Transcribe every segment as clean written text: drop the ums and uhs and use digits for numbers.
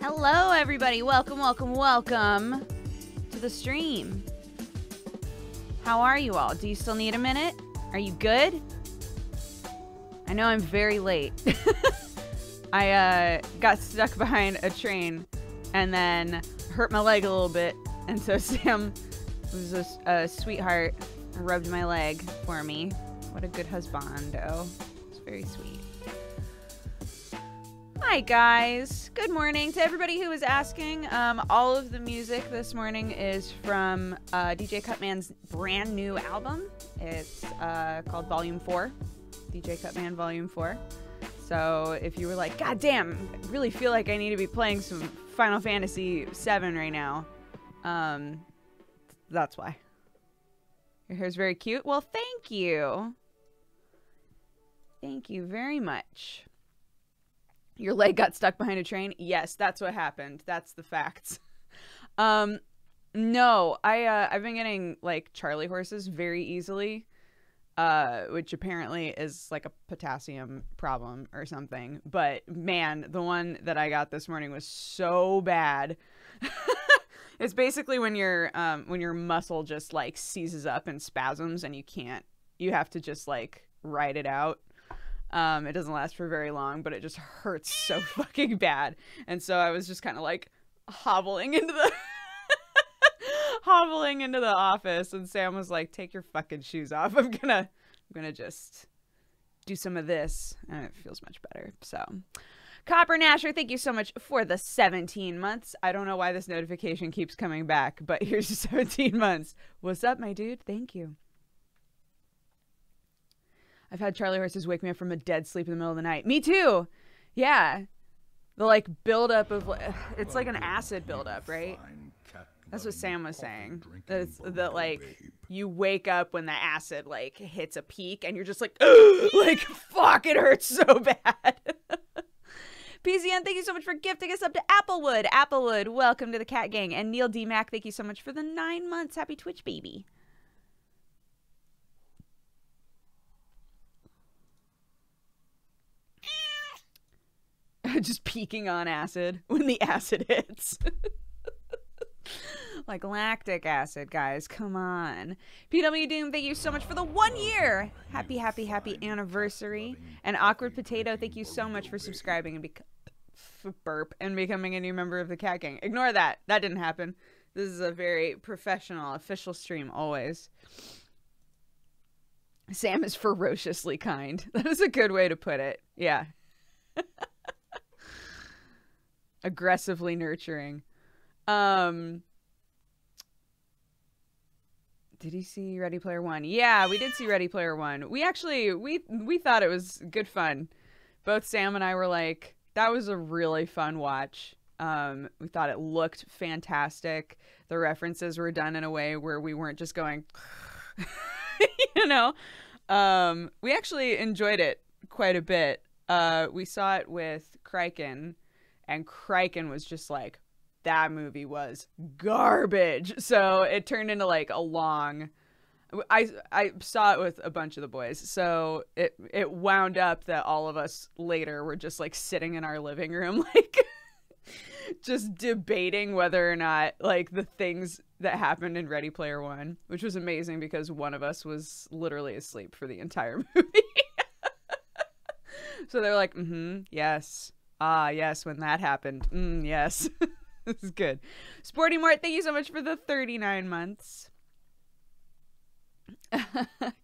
Hello, everybody. Welcome, welcome, welcome to the stream. How are you all? Do you still need a minute? Are you good? I know I'm very late. I got stuck behind a train and then hurt my leg a little bit. And so Sam was a sweetheart, rubbed my leg for me. What a good husbando. It's very sweet. Hi guys, good morning to everybody who was asking. All of the music this morning is from DJ Cutman's brand new album. It's called Volume 4, DJ Cutman Volume 4. So if you were like, God damn, I really feel like I need to be playing some Final Fantasy VII right now, that's why. Your hair's very cute. Well, thank you. Thank you very much. Your leg got stuck behind a train? Yes, that's what happened. That's the facts. No, I've been getting like Charlie horses very easily, which apparently is like a potassium problem or something. But man, the one that I got this morning was so bad. It's basically when your muscle just like seizes up and spasms and you have to just like ride it out. It doesn't last for very long, but it just hurts so fucking bad. And so I was just kind of like hobbling into the office, and Sam was like, "Take your fucking shoes off. I'm gonna just do some of this," and it feels much better. So, Copper Nasher, thank you so much for the 17 months. I don't know why this notification keeps coming back, but here's your 17 months. What's up, my dude? Thank you. I've had Charlie horses wake me up from a dead sleep in the middle of the night. Me too. Yeah. The like buildup of, it's like an acid buildup, right? That's what Sam was saying. That like you wake up when the acid like hits a peak and you're just like, like fuck, it hurts so bad. PZN, thank you so much for gifting us up to Applewood. Applewood, welcome to the Cat Gang. And Neil D. Mac, thank you so much for the 9 months. Happy Twitch, baby. Just peaking on acid when the acid hits. Like lactic acid, guys. Come on. PW Doom, thank you so much for the 1 year. Happy, happy, happy anniversary. And Awkward Potato, thank you so much for subscribing and becoming a new member of the Cat Gang. Ignore that. That didn't happen. This is a very professional, official stream, always. Sam is ferociously kind. That is a good way to put it. Yeah. Aggressively nurturing. Did you see Ready Player One? Yeah, we did see Ready Player One. We actually, we thought it was good fun. Both Sam and I were like, that was a really fun watch. We thought it looked fantastic. The references were done in a way where we weren't just going, you know? We actually enjoyed it quite a bit. We saw it with Criken. And Criken was just like, that movie was garbage. So it turned into like a long... I saw it with a bunch of the boys. So it wound up that all of us later were just like sitting in our living room, like just debating whether or not like the things that happened in Ready Player One, which was amazing because one of us was literally asleep for the entire movie. So they're like, yes. Ah, yes, when that happened. Yes. This is good. Sporty Mort, thank you so much for the 39 months.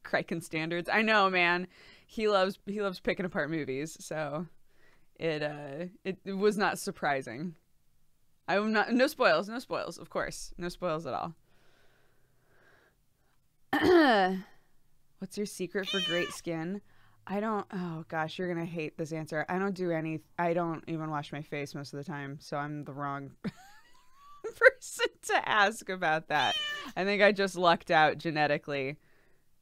Criken standards. I know, man. He loves picking apart movies, so it was not surprising. No spoils, of course. No spoils at all. What's your secret for great skin? Oh gosh, you're gonna hate this answer. I don't even wash my face most of the time, so I'm the wrong person to ask about that. I think I just lucked out genetically.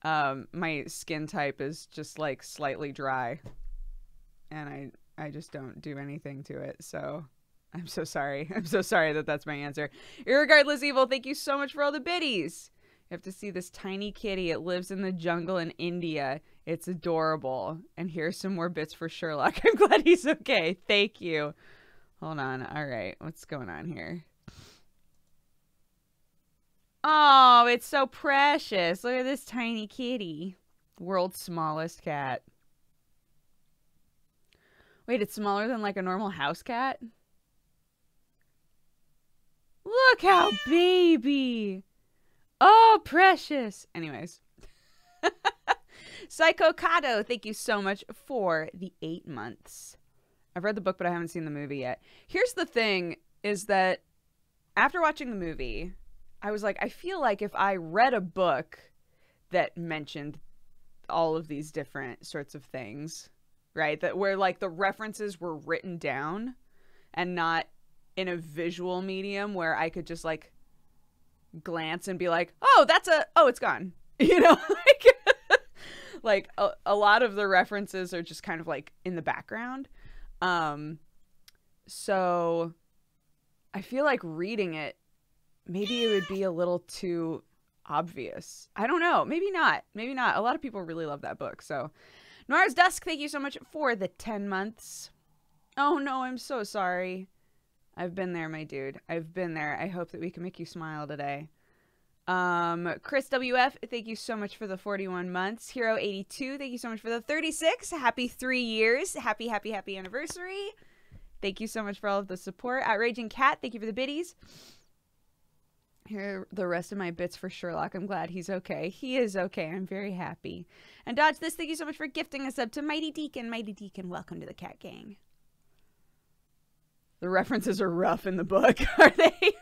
My skin type is just like slightly dry, and I just don't do anything to it, so I'm so sorry. I'm so sorry that that's my answer. Irregardless Evil, thank you so much for all the biddies. You have to see this tiny kitty. It lives in the jungle in India. It's adorable. And here's some more bits for Sherlock. I'm glad he's okay. Thank you. Hold on. All right. What's going on here? Oh, it's so precious. Look at this tiny kitty. World's smallest cat. Wait, it's smaller than like a normal house cat? Look how baby. Oh, precious. Anyways. Psycho Kato, thank you so much for the 8 months. I've read the book, but I haven't seen the movie yet. Here's the thing, is that after watching the movie, I was like, I feel like if I read a book that mentioned all of these different sorts of things, right? That where like the references were written down and not in a visual medium where I could just like glance and be like, oh, it's gone. You know, like a lot of the references are just kind of like in the background. So I feel like reading it, maybe it would be a little too obvious. I don't know. Maybe not. Maybe not. A lot of people really love that book. So Noir's Dusk, thank you so much for the 10 months. Oh no, I'm so sorry. I've been there, my dude. I've been there. I hope that we can make you smile today. Chris WF, thank you so much for the 41 months. Hero 82, thank you so much for the 36. Happy 3 years. Happy anniversary. Thank you so much for all of the support. Outraging Cat, thank you for the biddies. Here are the rest of my bits for Sherlock. I'm glad he's okay. He is okay. I'm very happy. And Dodge This, thank you so much for gifting us up to Mighty Deacon. Mighty Deacon, welcome to the Cat Gang. The references are rough in the book, are they?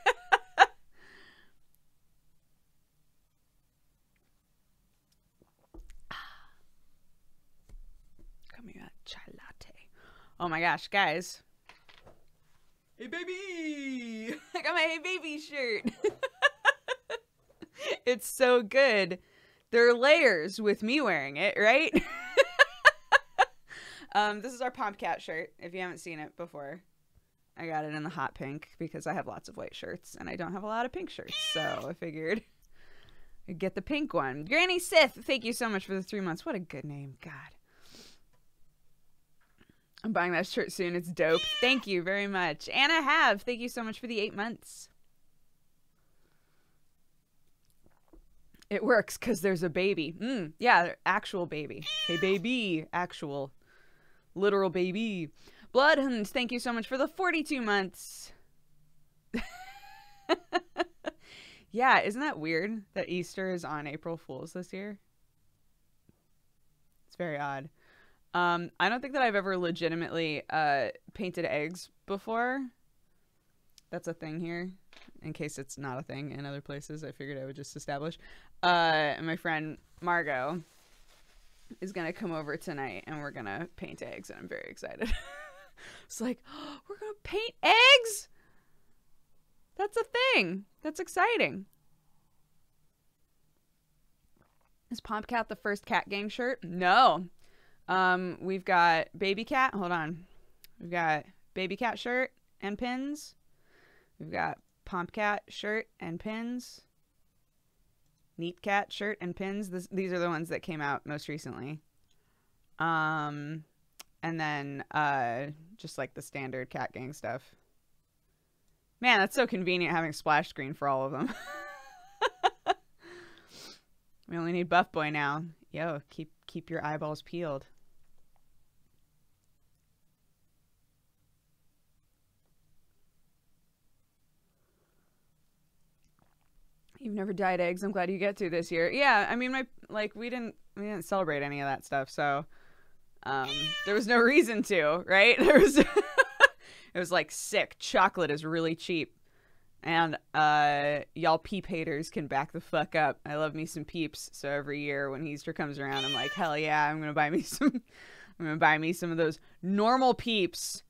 Chai latte. Oh my gosh, guys. Hey baby! I got my Hey Baby shirt. It's so good. There are layers with me wearing it, right? This is our Pomp Cat shirt, if you haven't seen it before. I got it in the hot pink because I have lots of white shirts and I don't have a lot of pink shirts, so I figured I'd get the pink one. Granny Sith, thank you so much for the 3 months. What a good name. God. I'm buying that shirt soon. It's dope. Thank you very much. Anna Have, thank you so much for the 8 months. It works because there's a baby. Yeah, actual baby. Hey, baby. Actual. Literal baby. Bloodhound, thank you so much for the 42 months. Yeah, isn't that weird that Easter is on April Fool's this year? It's very odd. I don't think that I've ever legitimately painted eggs before. That's a thing here. In case it's not a thing in other places, I figured I would just establish. And my friend Margot is going to come over tonight and we're going to paint eggs and I'm very excited. It's like, oh, we're going to paint eggs? That's a thing. That's exciting. Is Pomp Cat the first Cat Gang shirt? No. We've got Baby Cat. Hold on. We've got Baby Cat shirt and pins. We've got Pomp Cat shirt and pins. Neat Cat shirt and pins. These are the ones that came out most recently. And then, just like the standard Cat Gang stuff. Man, that's so convenient having a splash screen for all of them. We only need Buff Boy now. Yo, keep your eyeballs peeled. You've never dyed eggs. I'm glad you get to this year. Yeah, I mean, we didn't celebrate any of that stuff, so there was no reason to, right? It was like sick. Chocolate is really cheap, and y'all peep haters can back the fuck up. I love me some peeps, so every year when Easter comes around, I'm like, hell yeah, I'm gonna buy me some of those normal peeps.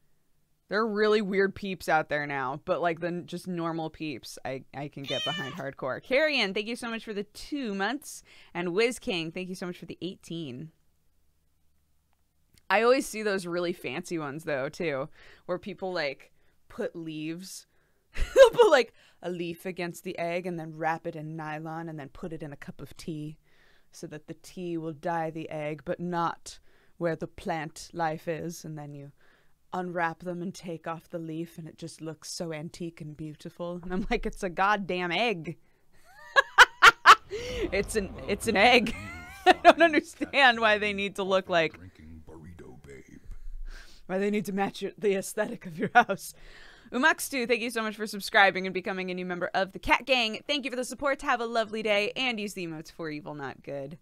There are really weird peeps out there now, but like the just normal peeps, I can get behind hardcore. Carrion, thank you so much for the 2 months. And Wiz King, thank you so much for the 18. I always see those really fancy ones though, too, where people like put leaves. They'll put like a leaf against the egg and then wrap it in nylon and then put it in a cup of tea so that the tea will dye the egg, but not where the plant life is. And then you unwrap them and take off the leaf, and it just looks so antique and beautiful. And I'm like, it's a goddamn egg. It's an egg. I don't understand why they need to look like, why they need to match the aesthetic of your house. Umakstu, thank you so much for subscribing and becoming a new member of the Cat Gang. Thank you for the support. Have a lovely day, and use the emotes for evil, not good.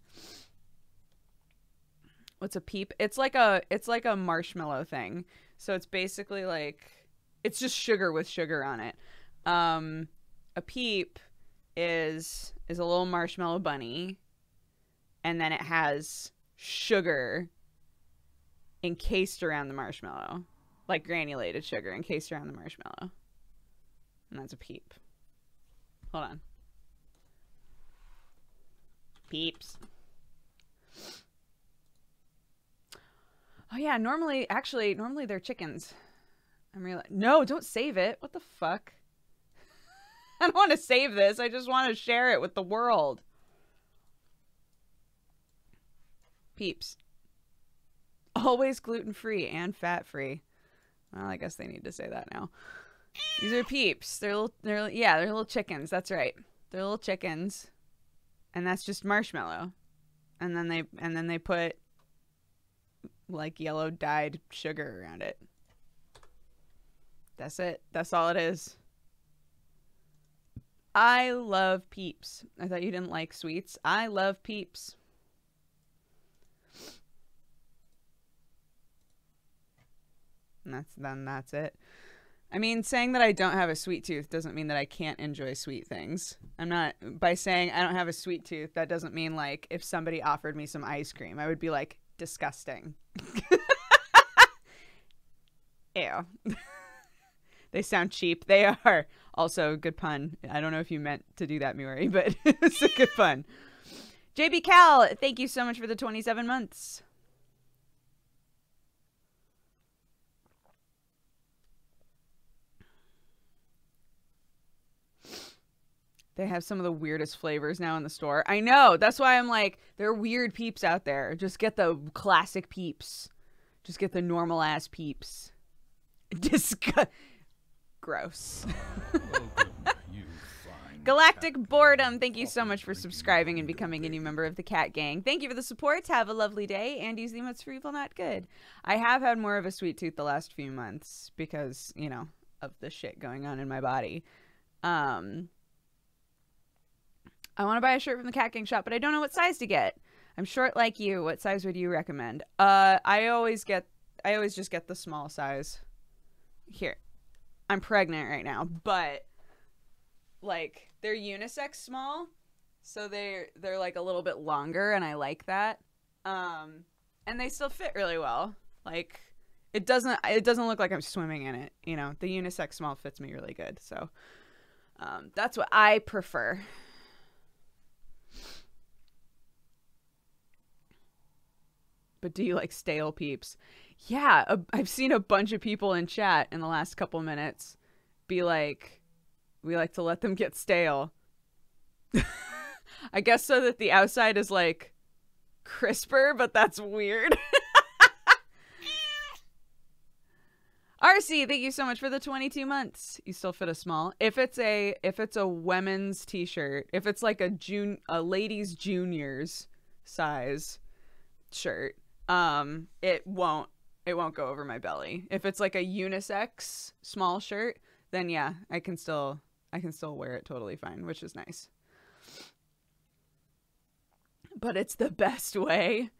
What's a peep? It's like a marshmallow thing. So it's basically like, it's just sugar with sugar on it. A peep is a little marshmallow bunny, and then it has sugar encased around the marshmallow, like granulated sugar encased around the marshmallow, and that's a peep. Hold on. Peeps. Oh yeah, normally they're chickens. No, don't save it. What the fuck? I don't want to save this. I just want to share it with the world. Peeps. Always gluten-free and fat-free. Well, I guess they need to say that now. These are peeps. They're little chickens. That's right. They're little chickens. And that's just marshmallow. And then they put like yellow dyed sugar around it. That's it. That's all it is. I love peeps. I thought you didn't like sweets. I love peeps. And that's it. I mean, saying that I don't have a sweet tooth doesn't mean that I can't enjoy sweet things. By saying I don't have a sweet tooth, that doesn't mean like if somebody offered me some ice cream, I would be like, disgusting. Ew. They sound cheap. They are. Also, good pun. I don't know if you meant to do that, Muri, but it's a good pun. JB Cal, thank you so much for the 27 months. They have some of the weirdest flavors now in the store. I know. That's why I'm like, there are weird peeps out there. Just get the classic peeps. Just get the normal ass peeps. Gross. Galactic Boredom, thank you so much for subscribing and becoming a new member of the Cat Gang. Thank you for the support. Have a lovely day, and use the emotes for evil, not good. I have had more of a sweet tooth the last few months because, you know, of the shit going on in my body. I want to buy a shirt from the Cat Gang shop, but I don't know what size to get. I'm short like you. What size would you recommend? I always just get the small size. Here. I'm pregnant right now, but like they're unisex small, so they're like a little bit longer, and I like that. And they still fit really well. Like it doesn't look like I'm swimming in it, you know. The unisex small fits me really good. So that's what I prefer. But do you like stale peeps? Yeah, I've seen a bunch of people in chat in the last couple minutes be like, we like to let them get stale. I guess so that the outside is like crisper, but that's weird. RC, thank you so much for the 22 months. You still fit a small. If it's a women's t-shirt, if it's like a ladies juniors size shirt, it won't go over my belly. If it's like a unisex small shirt, then yeah, I can still wear it totally fine, which is nice. But it's the best way.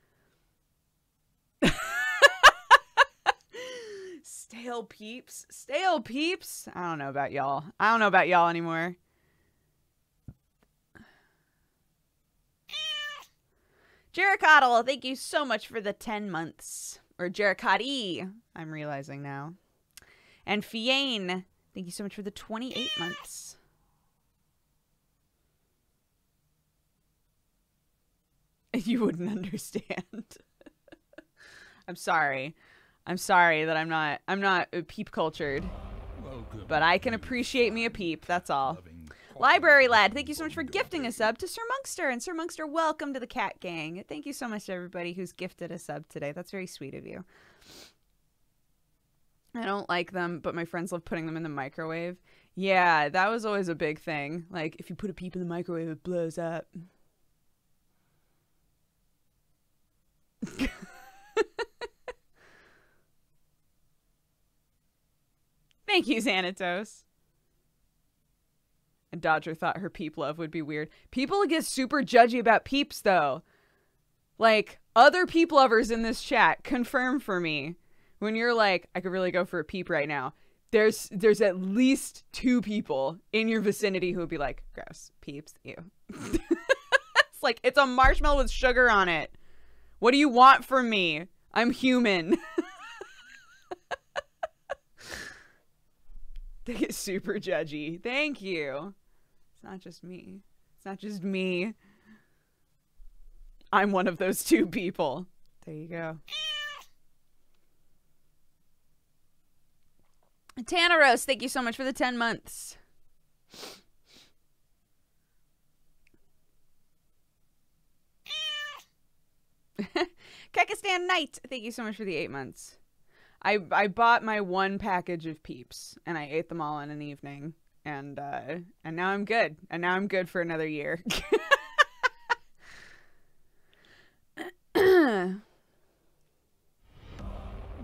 Stale peeps. Stale peeps. I don't know about y'all. I don't know about y'all anymore. Jericoddle, thank you so much for the 10 months. Or Jericotti, I'm realizing now. And Fiane, thank you so much for the 28 months. You wouldn't understand. I'm sorry. I'm sorry that I'm not peep cultured. But I can appreciate me a peep, that's all. Library Lad, thank you so much for gifting a sub to Sir Monkster. And Sir Monkster, welcome to the Cat Gang. Thank you so much to everybody who's gifted a sub today. That's very sweet of you. I don't like them, but my friends love putting them in the microwave. Yeah, that was always a big thing. Like, if you put a peep in the microwave, it blows up. Thank you, Xanatos. And Dodger thought her peep love would be weird. People get super judgy about peeps, though. Like, other peep lovers in this chat confirm for me. When you're like, I could really go for a peep right now. There's at least 2 people in your vicinity who would be like, gross, peeps, ew. It's like, it's a marshmallow with sugar on it. What do you want from me? I'm human. They get super judgy. Thank you. It's not just me. It's not just me. I'm one of those 2 people. There you go. Tanaros, thank you so much for the 10 months. Kekistan Knight, thank you so much for the 8 months. I bought my 1 package of peeps and I ate them all in an evening, and now I'm good. And now I'm good for another year.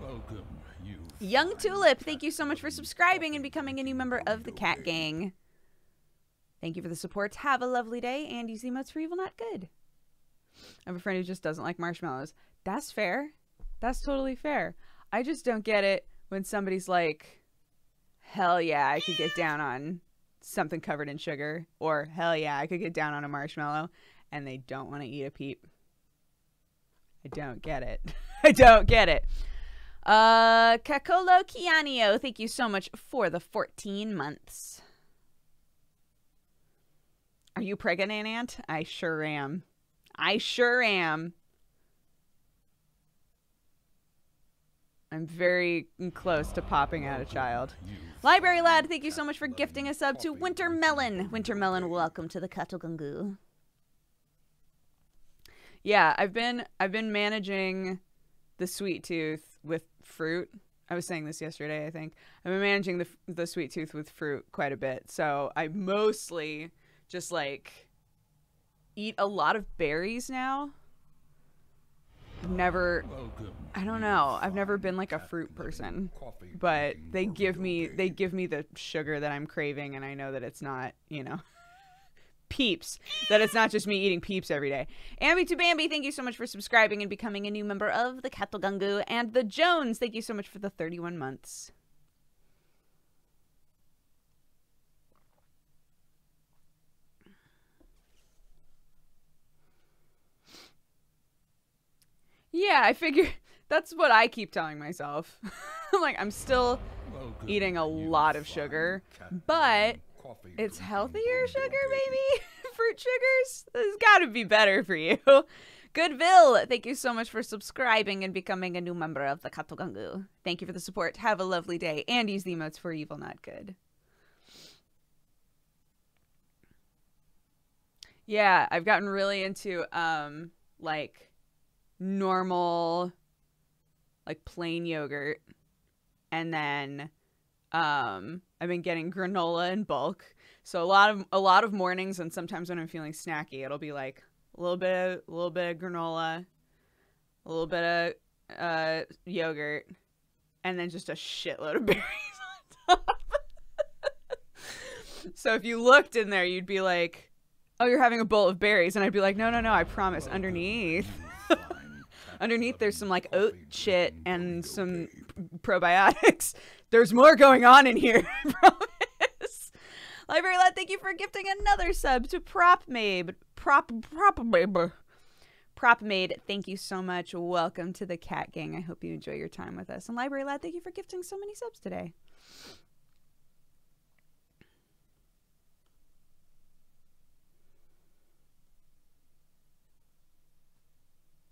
Welcome, you. Young Tulip, thank you so much for subscribing and becoming a new member of the Cat Gang. Thank you for the support. Have a lovely day and use the emotes for evil, not good. I have a friend who just doesn't like marshmallows. That's fair. That's totally fair. I just don't get it when somebody's like, hell yeah, I could get down on something covered in sugar, or hell yeah, I could get down on a marshmallow, and they don't want to eat a peep. I don't get it. I don't get it. Kakolo Kianio, thank you so much for the 14 months. Are you pregnant, Aunt? I sure am. I sure am. I'm very close to popping out a child. Library Lad, thank you so much for gifting a sub to Winter Melon. Winter Melon, welcome to the Katogungu. Yeah, I've been managing the sweet tooth with fruit. I was saying this yesterday, I think. I've been managing the sweet tooth with fruit quite a bit. So I mostly just like eat a lot of berries now. I don't know. I've never been like a fruit person, but they give me the sugar that I'm craving, and I know that it's not, you know, peeps, that it's not just me eating peeps every day. Ambi to Bambi, thank you so much for subscribing and becoming a new member of the Katogungu. And the Jones, thank you so much for the 31 months. Yeah, I figure that's what I keep telling myself. Like, I'm still eating a lot of sugar, but it's healthier sugar, baby. Fruit sugars. This has got to be better for you. Goodville, thank you so much for subscribing and becoming a new member of the Katogungu. Thank you for the support. Have a lovely day, and use the emotes for evil, not good. Yeah, I've gotten really into, like, normal, like, plain yogurt, and then I've been getting granola in bulk. So a lot of mornings, and sometimes when I'm feeling snacky, it'll be like a little bit of granola, a little bit of yogurt, and then just a shitload of berries on top. So if you looked in there, you'd be like, oh, you're having a bowl of berries, and I'd be like, no, I promise, underneath underneath there's some like oat shit and some probiotics. There's more going on in here, I promise. Library Lad, thank you for gifting another sub to Propmade. Propmade, thank you so much. Welcome to the Cat Gang. I hope you enjoy your time with us. And Library Lad, thank you for gifting so many subs today.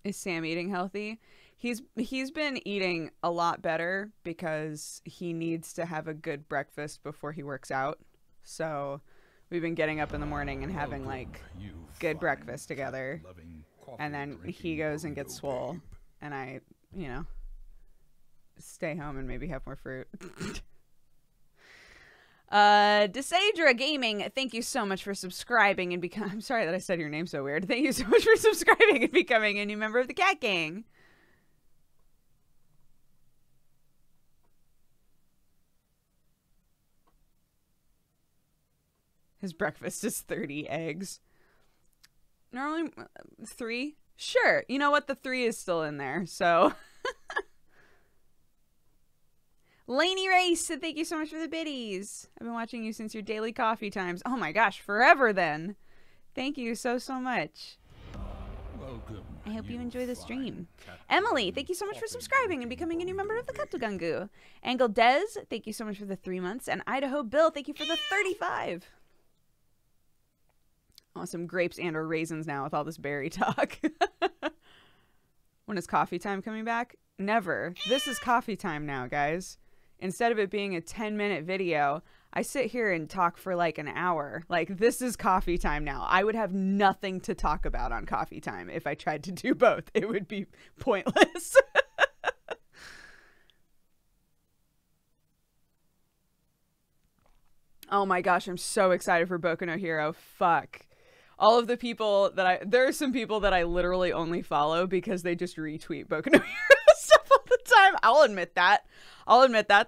Is Sam eating healthy? He's been eating a lot better because he needs to have a good breakfast before he works out. So we've been getting up in the morning and having like good breakfast together. And then he goes and gets swole, and I, you know, stay home and maybe have more fruit. Desadra Gaming, thank you so much for subscribing and becoming... I'm sorry that I said your name so weird. Thank you so much for subscribing and becoming a new member of the Cat Gang. His breakfast is 30 eggs. Normally 3? Sure. You know what? The 3 is still in there, so... Laney Race, thank you so much for the biddies. I've been watching you since your daily coffee times. Oh my gosh, forever then. Thank you so much. Welcome. I hope you enjoy the stream. Emily, thank you so much for subscribing and becoming a new member of the Katugangu. Angle Des, thank you so much for the 3 months. And Idaho Bill, thank you for the 35. Awesome grapes and or raisins now with all this berry talk. When is coffee time coming back? Never. This is coffee time now, guys. Instead of it being a 10-minute video, I sit here and talk for like an hour. Like, this is coffee time now. I would have nothing to talk about on coffee time if I tried to do both. It would be pointless. Oh my gosh, I'm so excited for Boku no Hero. Fuck. All of the people that there are some people that I literally only follow because they just retweet Boku no Hero stuff all the time. I'll admit that.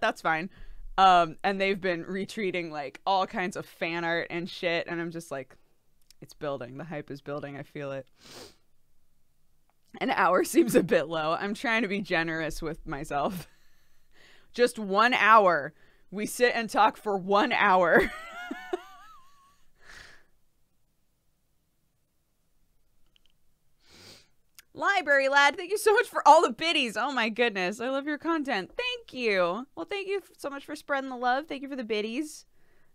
That's fine. And they've been retweeting like all kinds of fan art and shit. And I'm just like, it's building. The hype is building. I feel it. An hour seems a bit low. I'm trying to be generous with myself. Just 1 hour. We sit and talk for 1 hour. Library Lad, thank you so much for all the biddies. Oh my goodness, I love your content. Thank you. Well, thank you so much for spreading the love. Thank you for the biddies.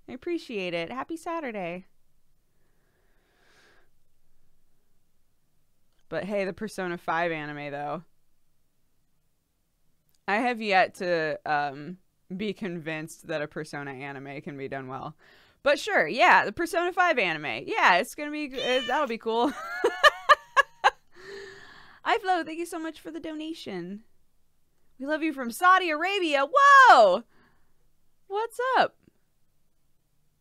I appreciate it. Happy Saturday. But hey, the Persona 5 anime though. I have yet to be convinced that a Persona anime can be done well. But sure, yeah, the Persona 5 anime. Yeah, it's gonna be, that'll be cool. iFlow, thank you so much for the donation. We love you from Saudi Arabia. Whoa! What's up?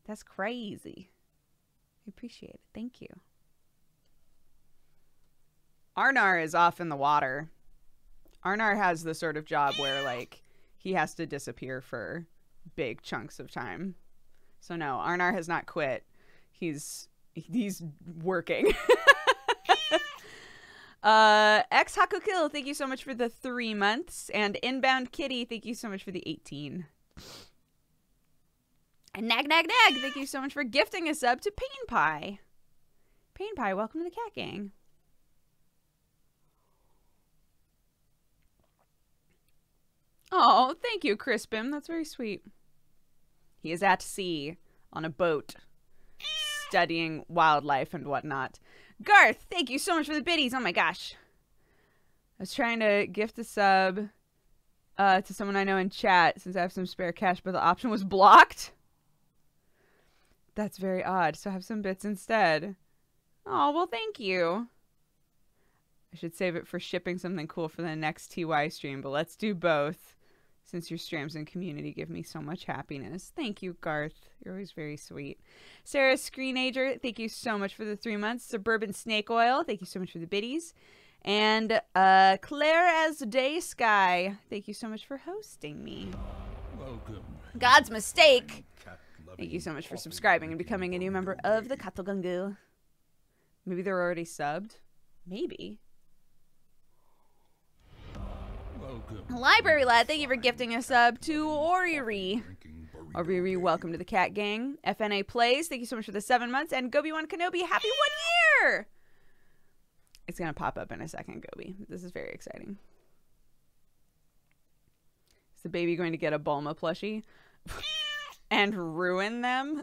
That's crazy. I appreciate it. Thank you. Arnar is off in the water. Arnar has the sort of job where, like, he has to disappear for big chunks of time. So no, Arnar has not quit. He's working. X Hakukill, thank you so much for the 3 months. And Inbound Kitty, thank you so much for the 18. And Nag, thank you so much for gifting a sub to Pain Pie. Pain Pie, welcome to the Cat Gang. Oh, thank you, Crispin. That's very sweet. He is at sea on a boat, studying wildlife and whatnot. Garth, thank you so much for the biddies. Oh my gosh. I was trying to gift a sub to someone I know in chat since I have some spare cash, but the option was blocked. That's very odd. So I have some bits instead. Oh, well, thank you. I should save it for shipping something cool for the next TY stream, but let's do both since your streams and community give me so much happiness. Thank you, Garth. You're always very sweet. Sarah Screenager, thank you so much for the 3 months. Suburban Snake Oil, thank you so much for the biddies. And Claire as Day Sky, thank you so much for hosting me. Welcome. God's Mistake, thank you so much for subscribing and becoming a new member of the Katogangu. Maybe they're already subbed. Maybe. Welcome. Library Lad, thank you for gifting a sub to Oriri. Oriri, welcome to the Cat Gang. FNA Plays, thank you so much for the 7 months. And Gobi-Wan Kenobi, happy 1 year! It's going to pop up in a second, Gobi. This is very exciting. Is the baby going to get a Bulma plushie? And ruin them?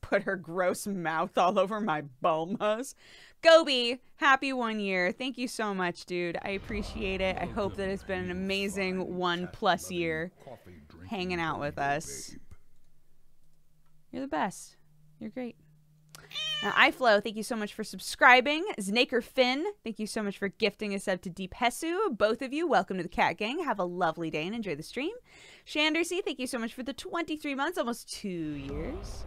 Put her gross mouth all over my Bulmas? Gobi, happy 1 year. Thank you so much, dude. I appreciate it. I hope that it's been an amazing 1+ year hanging out with us. You're the best. You're great. iFlow, thank you so much for subscribing. Znaker Finn, thank you so much for gifting a sub to Deep Hesu. Both of you, welcome to the Cat Gang. Have a lovely day and enjoy the stream. Shandersy, thank you so much for the 23 months, almost 2 years.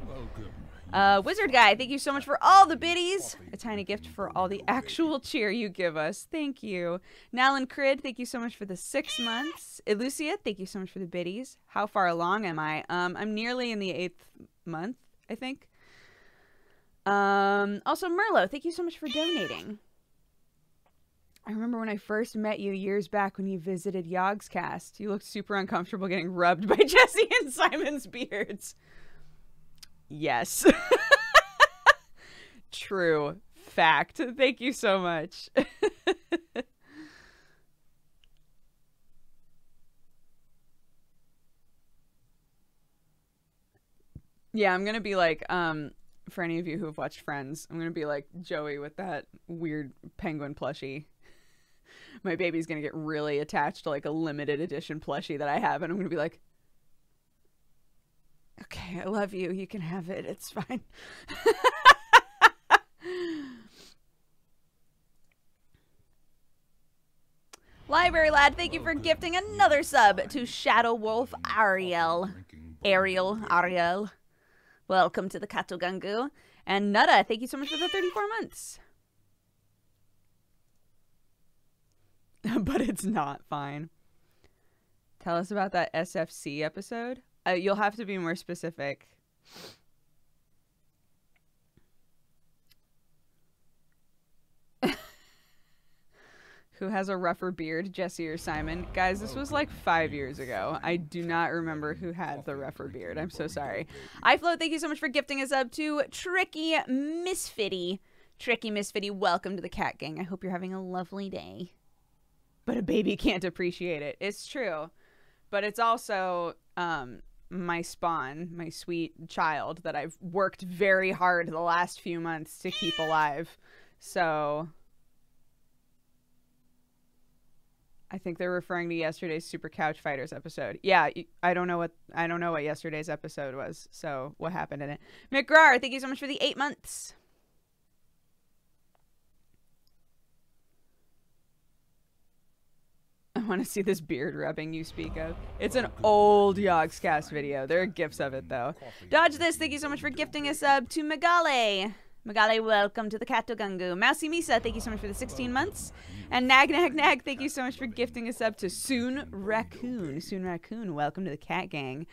Wizard Guy, thank you so much for all the biddies. A tiny gift for all the actual cheer you give us. Thank you. Nalan Crid, thank you so much for the 6 months. Elucia, thank you so much for the biddies. How far along am I? I'm nearly in the 8th month, I think. Also Merlot, thank you so much for donating. I remember when I first met you years back when you visited Yogscast. You looked super uncomfortable getting rubbed by Jesse and Simon's beards. Yes. True. Fact. Thank you so much. Yeah, I'm gonna be like, for any of you who have watched Friends, I'm gonna be like Joey with that weird penguin plushie. My baby's gonna get really attached to like a limited edition plushie that I have, and I'm gonna be like, okay, I love you. You can have it. It's fine. Library Lad, thank you for gifting another sub to Shadow Wolf Ariel. Ariel. Welcome to the Katogangu. And Nutta, thank you so much for the 34 months. But it's not fine. Tell us about that SFC episode. You'll have to be more specific. Who has a rougher beard, Jesse or Simon? Guys, this was like 5 years ago. I do not remember who had the rougher beard. I'm so sorry. iFlow, thank you so much for gifting us up to Tricky Misfitty. Tricky Misfitty, welcome to the Cat Gang. I hope you're having a lovely day. But a baby can't appreciate it. It's true. But it's also my spawn, my sweet child that I've worked very hard the last few months to keep alive. So I think they're referring to yesterday's Super Couch Fighters episode. Yeah, I don't know what yesterday's episode was. So what happened in it? McGrar, thank you so much for the 8 months. I want to see this beard rubbing you speak of. It's an old Yogscast video. There are GIFs of it, though. Dodge This, thank you so much for gifting a sub to Megale. Megale, welcome to the Katogangu. Mousy Misa, thank you so much for the 16 months. And Nag, thank you so much for gifting a sub to Soon Raccoon. Soon Raccoon, welcome to the Cat Gang.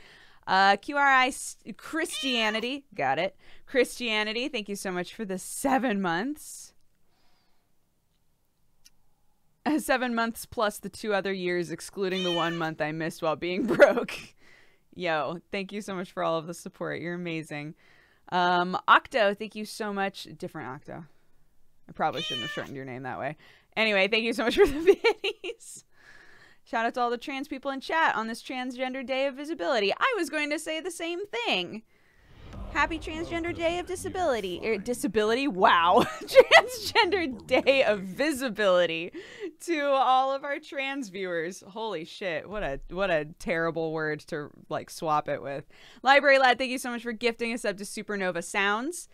QRI Christianity, got it. Christianity, thank you so much for the 7 months. 7 months plus the 2 other years, excluding the 1 month I missed while being broke. Yo, thank you so much for all of the support. You're amazing. Octo, thank you so much. Different Octo. I probably shouldn't have shortened your name that way. Anyway, thank you so much for the biddies. Shout out to all the trans people in chat on this Transgender Day of Visibility. I was going to say the same thing. Happy Transgender Day of Disability. Disability? Wow. Transgender Day of Visibility to all of our trans viewers. Holy shit. What a terrible word to like swap it with. Library Lad, thank you so much for gifting us up to Supernova Sounds.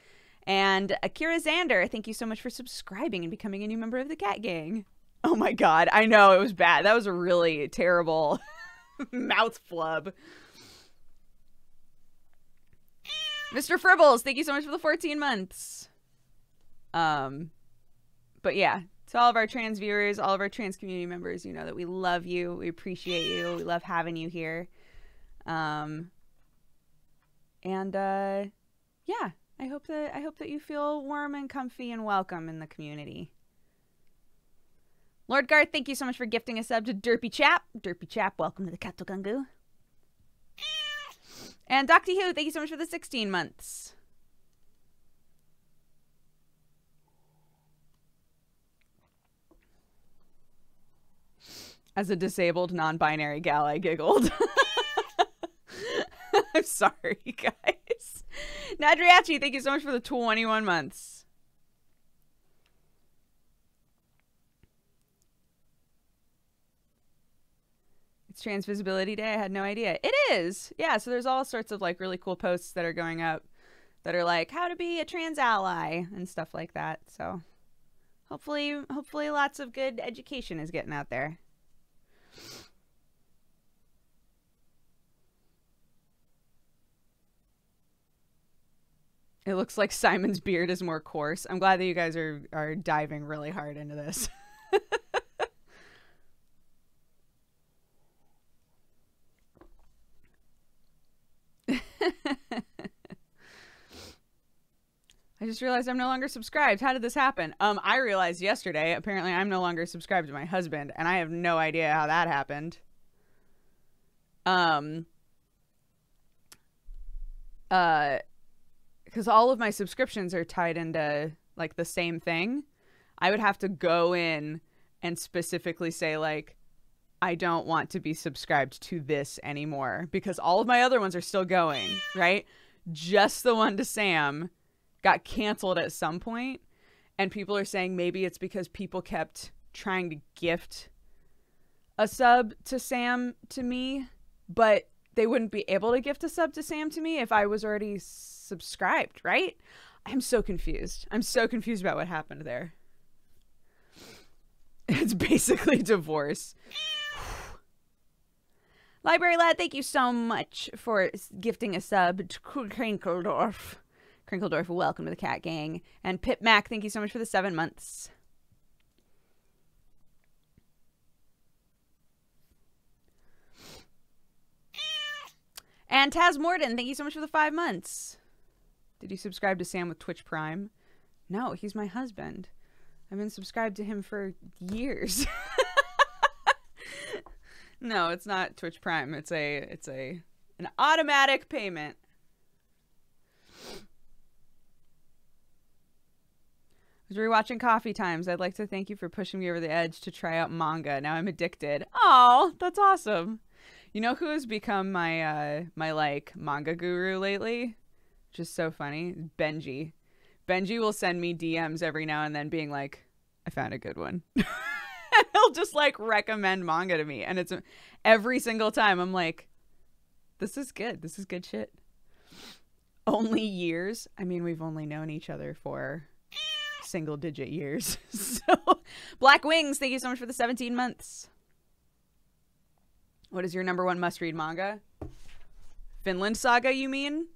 And Akira Xander, thank you so much for subscribing and becoming a new member of the Cat Gang. Oh my god, I know, it was bad. That was a really terrible mouth flub. Mr. Fribbles, thank you so much for the 14 months. But yeah, to all of our trans viewers, all of our trans community members, you know that we love you, we appreciate you, we love having you here. Yeah, I hope that you feel warm and comfy and welcome in the community. Lord Garth, thank you so much for gifting a sub to Derpy Chap. Derpy Chap, welcome to the Katogangu. And Docty Who, thank you so much for the 16 months. As a disabled, non-binary gal, I giggled. I'm sorry, guys. Nadriachi, thank you so much for the 21 months. It's Trans Visibility Day. I had no idea. It is. Yeah, so there's all sorts of like really cool posts that are going up that are like how to be a trans ally and stuff like that. So hopefully lots of good education is getting out there. It looks like Simon's beard is more coarse. I'm glad that you guys are diving really hard into this. I just realized I'm no longer subscribed. How did this happen? I realized yesterday, apparently I'm no longer subscribed to my husband, and I have no idea how that happened. Because all of my subscriptions are tied into like the same thing. I would have to go in and specifically say like, I don't want to be subscribed to this anymore because all of my other ones are still going, right? Just the one to Sam got canceled at some point, and people are saying maybe it's because people kept trying to gift a sub to Sam to me, but they wouldn't be able to gift a sub to Sam to me if I was already subscribed, right? I'm so confused. I'm so confused about what happened there. It's basically divorce. Library Lad, thank you so much for gifting a sub to Krinkledorf. Krinkledorf, welcome to the Cat Gang. And Pip Mac, thank you so much for the 7 months. And Taz Morden, thank you so much for the 5 months. Did you subscribe to Sam with Twitch Prime? No, he's my husband. I've been subscribed to him for years. No, it's not Twitch Prime. It's an automatic payment. I was rewatching Coffee Times. I'd like to thank you for pushing me over the edge to try out manga. Now I'm addicted. Oh, that's awesome. You know who has become my like manga guru lately? Just so funny. Benji. Benji will send me DMs every now and then being like, I found a good one. And he'll just like recommend manga to me. And it's every single time I'm like, this is good. This is good shit. Only years. I mean, we've only known each other for single digit years. So Black Wings, thank you so much for the 17 months. What is your #1 must-read manga? Vinland Saga, you mean?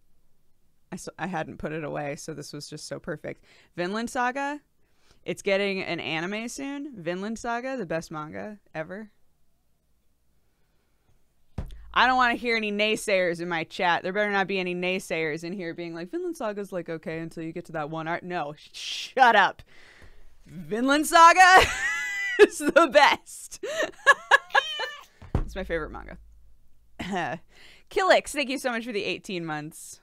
I hadn't put it away, so this was just so perfect. Vinland Saga, it's getting an anime soon. Vinland Saga, the best manga ever. I don't want to hear any naysayers in my chat. There better not be any naysayers in here being like, Vinland Saga's like okay until you get to that one art. No, shut up. Vinland Saga is the best. It's my favorite manga. Killix, thank you so much for the 18 months.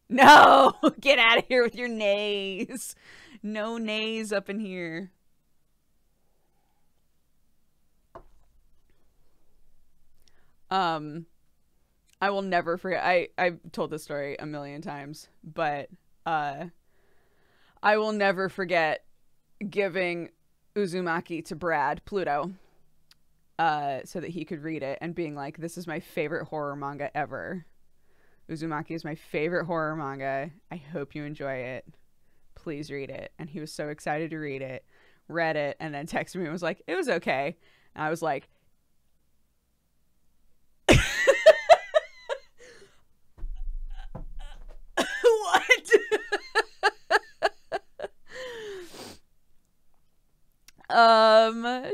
No, get out of here with your nays. No nays up in here. I will never forget. I've told this story a million times, but I will never forget giving Uzumaki to Brad, Pluto, so that he could read it and being like, this is my favorite horror manga ever. Uzumaki is my favorite horror manga. I hope you enjoy it. Please read it. And he was so excited to read it, read it, and then texted me and was like, it was okay. And I was like, what?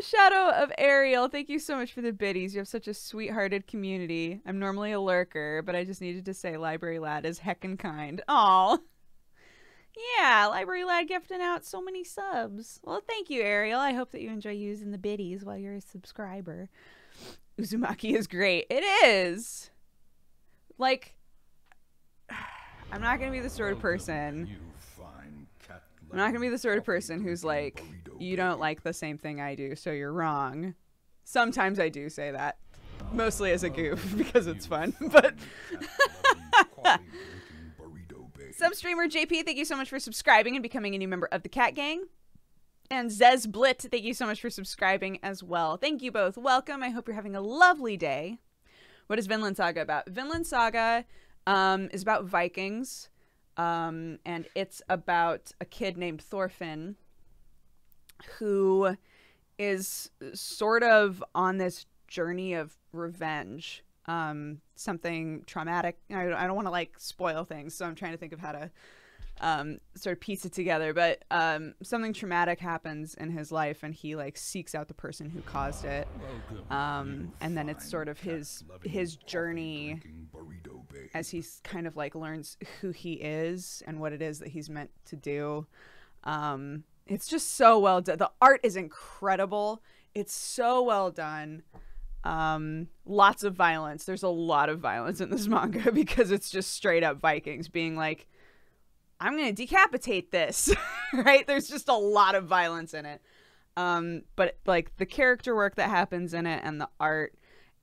Shadow of Ariel, thank you so much for the biddies. You have such a sweethearted community. I'm normally a lurker, but I just needed to say Library Lad is heckin' kind. Aw. Yeah, Library Lad gifting out so many subs. Well, thank you, Ariel. I hope that you enjoy using the biddies while you're a subscriber. Uzumaki is great. It is. Like, I'm not gonna be the sort of person. I'm not gonna be the sort of person who's like, you don't like the same thing I do, so you're wrong. Sometimes I do say that, mostly as a goof because it's fun. But Substreamer JP, thank you so much for subscribing and becoming a new member of the Cat Gang. And Zez Blit, thank you so much for subscribing as well. Thank you both. Welcome. I hope you're having a lovely day. What is Vinland Saga about? Vinland Saga is about Vikings, and it's about a kid named Thorfinn who is sort of on this journey of revenge. Something traumatic. I don't want to like spoil things, so I'm trying to think of how to sort of piece it together. But something traumatic happens in his life, and he like seeks out the person who caused it. And then it's sort of his journey as he's kind of like learns who he is and what it is that he's meant to do. It's just so well done. The art is incredible. It's so well done. Lots of violence. There's a lot of violence in this manga because it's just straight up Vikings being like, I'm gonna decapitate this. Right? There's just a lot of violence in it. But like the character work that happens in it and the art,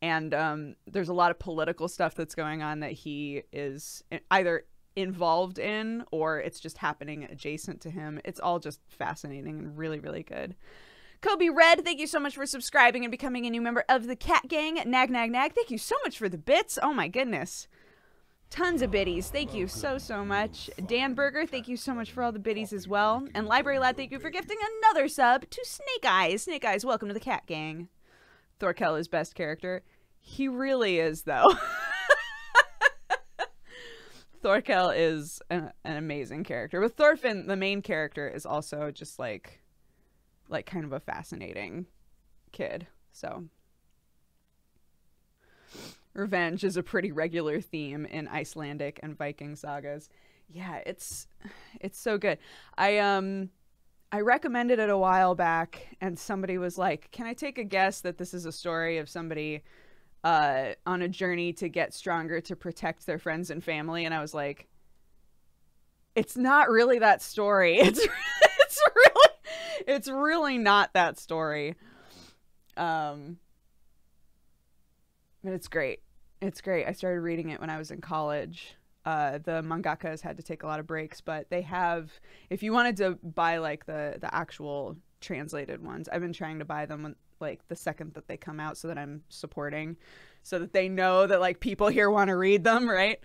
and there's a lot of political stuff that's going on that he is either involved in or it's just happening adjacent to him. It's all just fascinating and really, really good. Kobe Red, thank you so much for subscribing and becoming a new member of the Cat Gang. Nag, thank you so much for the bits. Oh my goodness. Tons of biddies. Thank you so much. Dan Berger, thank you so much for all the biddies as well. And Library Lad, thank you for gifting another sub to Snake Eyes. Snake Eyes, welcome to the Cat Gang. Thorkel is best character. He really is, though. Thorkel is an amazing character. But Thorfinn, the main character, is also just like kind of a fascinating kid. So revenge is a pretty regular theme in Icelandic and Viking sagas. Yeah, it's so good. I recommended it a while back and somebody was like, can I take a guess that this is a story of somebody on a journey to get stronger to protect their friends and family? And I was like, it's not really that story. It's really not that story. But it's great. It's great. I started reading it when I was in college. The mangakas had to take a lot of breaks, but they have, if you wanted to buy like the actual translated ones, I've been trying to buy them like the second that they come out so that I'm supporting, so that they know that like people here want to read them, right?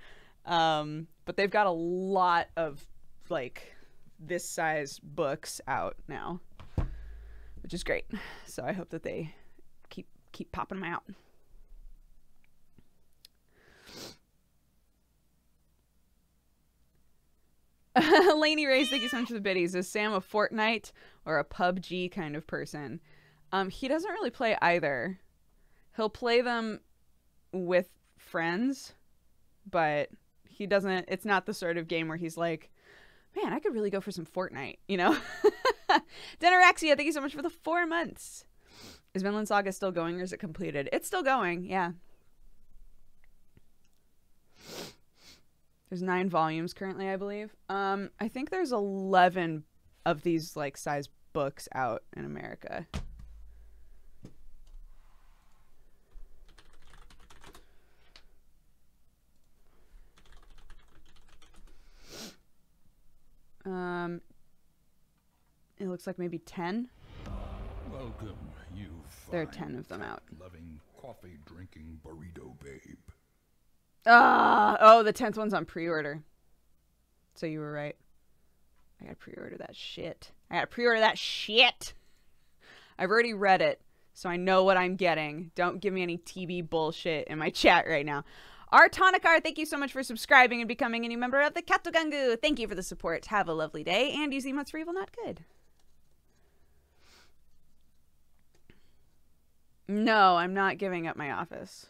But they've got a lot of like this size books out now, which is great. So I hope that they keep popping them out. Lainey Rays, thank you so much for the biddies. Is Sam a Fortnite or a PUBG kind of person? He doesn't really play either. He'll play them with friends, but he doesn't, it's not the sort of game where he's like, man, I could really go for some Fortnite, you know? Denaraxia, thank you so much for the 4 months. Is Vinland Saga still going or is it completed? It's still going, yeah. There's 9 volumes currently, I believe. I think there's 11 of these like size books out in America. It looks like maybe 10. Welcome, you. There are 10 of them out. Loving, coffee drinking burrito babe. Oh, the 10th one's on pre-order. So you were right. I gotta pre-order that shit. I've already read it, so I know what I'm getting. Don't give me any TB bullshit in my chat right now. Artonikar, thank you so much for subscribing and becoming a new member of the Katogangu. Thank you for the support. Have a lovely day, and use the emotes for evil, not good. No, I'm not giving up my office.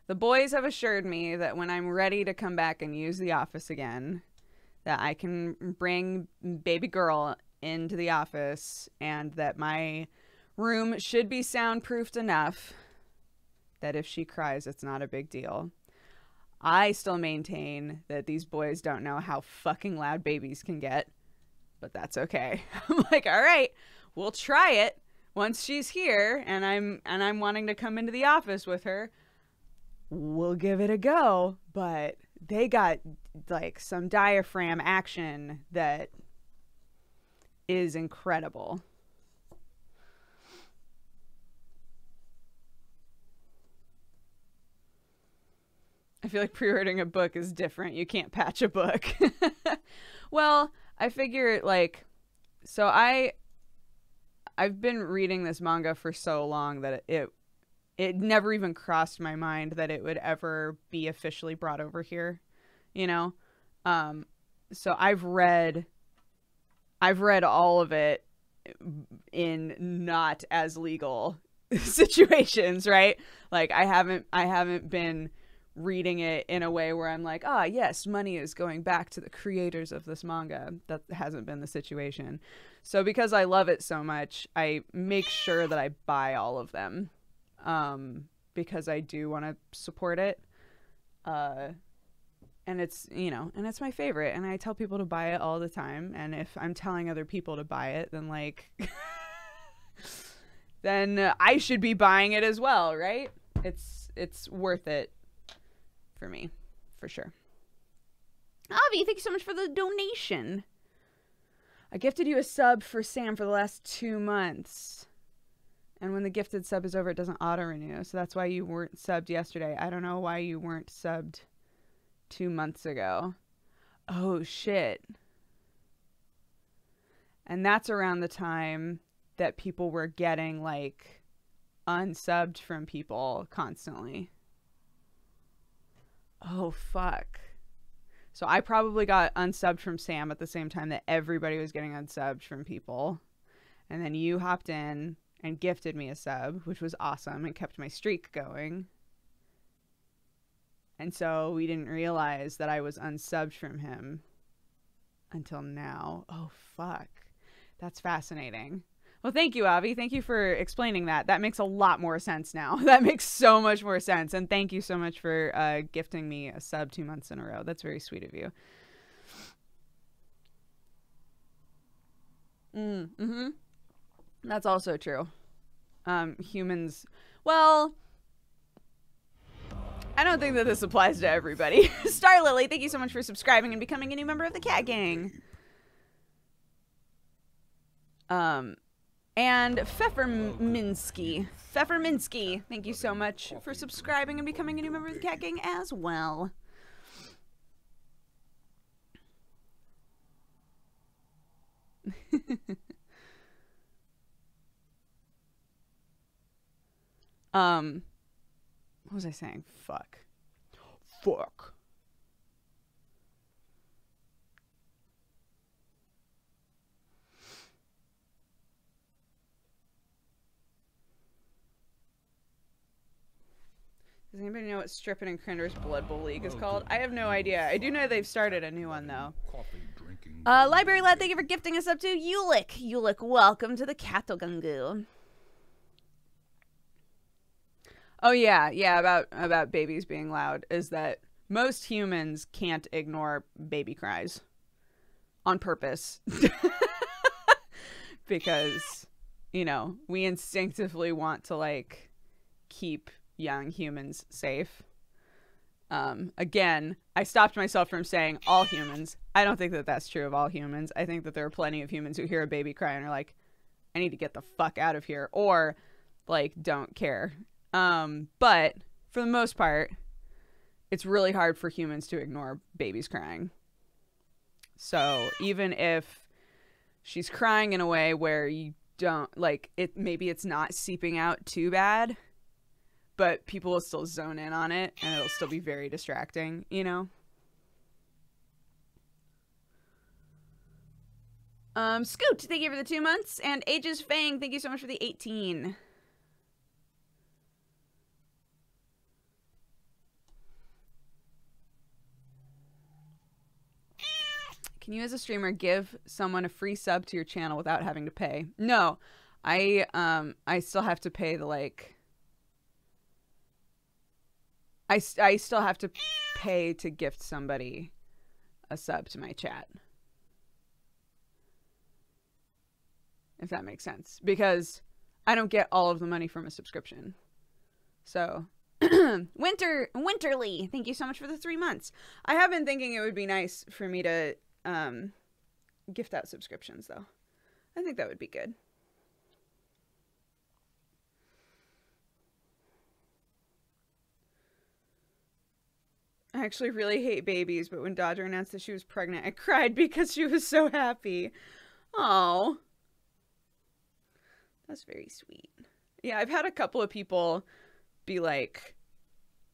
The boys have assured me that when I'm ready to come back and use the office again, that I can bring baby girl into the office and that my room should be soundproofed enough that if she cries, it's not a big deal. I still maintain that these boys don't know how fucking loud babies can get, but that's okay. I'm like, all right, we'll try it once she's here and I'm wanting to come into the office with her. We'll give it a go, but they got like some diaphragm action that is incredible. I feel like pre-ordering a book is different. You can't patch a book. Well, I figure like, so I've been reading this manga for so long that it never even crossed my mind that it would ever be officially brought over here, you know? So I've read all of it in not as legal situations, right? Like I haven't been reading it in a way where I'm like, ah, yes, money is going back to the creators of this manga. That hasn't been the situation. So because I love it so much, I make sure that I buy all of them, because I do want to support it. And it's, you know, and it's my favorite, and I tell people to buy it all the time. And if I'm telling other people to buy it, then like, then I should be buying it as well, right? It's worth it for me, for sure. Avi, thank you so much for the donation. I gifted you a sub for Sam for the last 2 months. And when the gifted sub is over, it doesn't auto-renew. So that's why you weren't subbed yesterday. I don't know why you weren't subbed 2 months ago. Oh, shit. And that's around the time that people were getting, like, unsubbed from people constantly. Oh, fuck. So I probably got unsubbed from Sam at the same time that everybody was getting unsubbed from people. And then you hopped in and gifted me a sub, which was awesome and kept my streak going. And so we didn't realize that I was unsubbed from him until now. Oh, fuck. That's fascinating. Well, thank you, Avi. Thank you for explaining that. That makes a lot more sense now. That makes so much more sense. And thank you so much for gifting me a sub 2 months in a row. That's very sweet of you. Mm-hmm. That's also true. Humans, well, I don't think that this applies to everybody. Star Lily, thank you so much for subscribing and becoming a new member of the Cat Gang. And Pfefferminski, thank you so much for subscribing and becoming a new member of the Cat Gang as well. What was I saying? Fuck. Does anybody know what Strippin' and Crinder's Blood Bowl League is called? I have no idea. I do know they've started a new one, though. Library Lad, thank you for gifting us up to Ulick. Ulick, welcome to the Katogungu. Oh, yeah, about babies being loud, is that most humans can't ignore baby cries. On purpose. Because, you know, we instinctively want to, like, keep young humans safe. Again, I stopped myself from saying all humans. I don't think that that's true of all humans. I think that there are plenty of humans who hear a baby cry and are like, I need to get the fuck out of here, or like don't care. But for the most part, it's really hard for humans to ignore babies crying. So even if she's crying in a way where you don't like it, maybe it's not seeping out too bad, but people will still zone in on it and it'll still be very distracting, you know? Scoot, thank you for the 2 months. And Ages Fang, thank you so much for the 18. Can you as a streamer give someone a free sub to your channel without having to pay? No. I still have to pay the like I still have to pay to gift somebody a sub to my chat. If that makes sense. Because I don't get all of the money from a subscription. So, Winterly, thank you so much for the 3 months. I have been thinking it would be nice for me to gift out subscriptions, though. I think that would be good. I actually really hate babies, but when Dodger announced that she was pregnant, I cried because she was so happy. Oh, that's very sweet. Yeah, I've had a couple of people be like,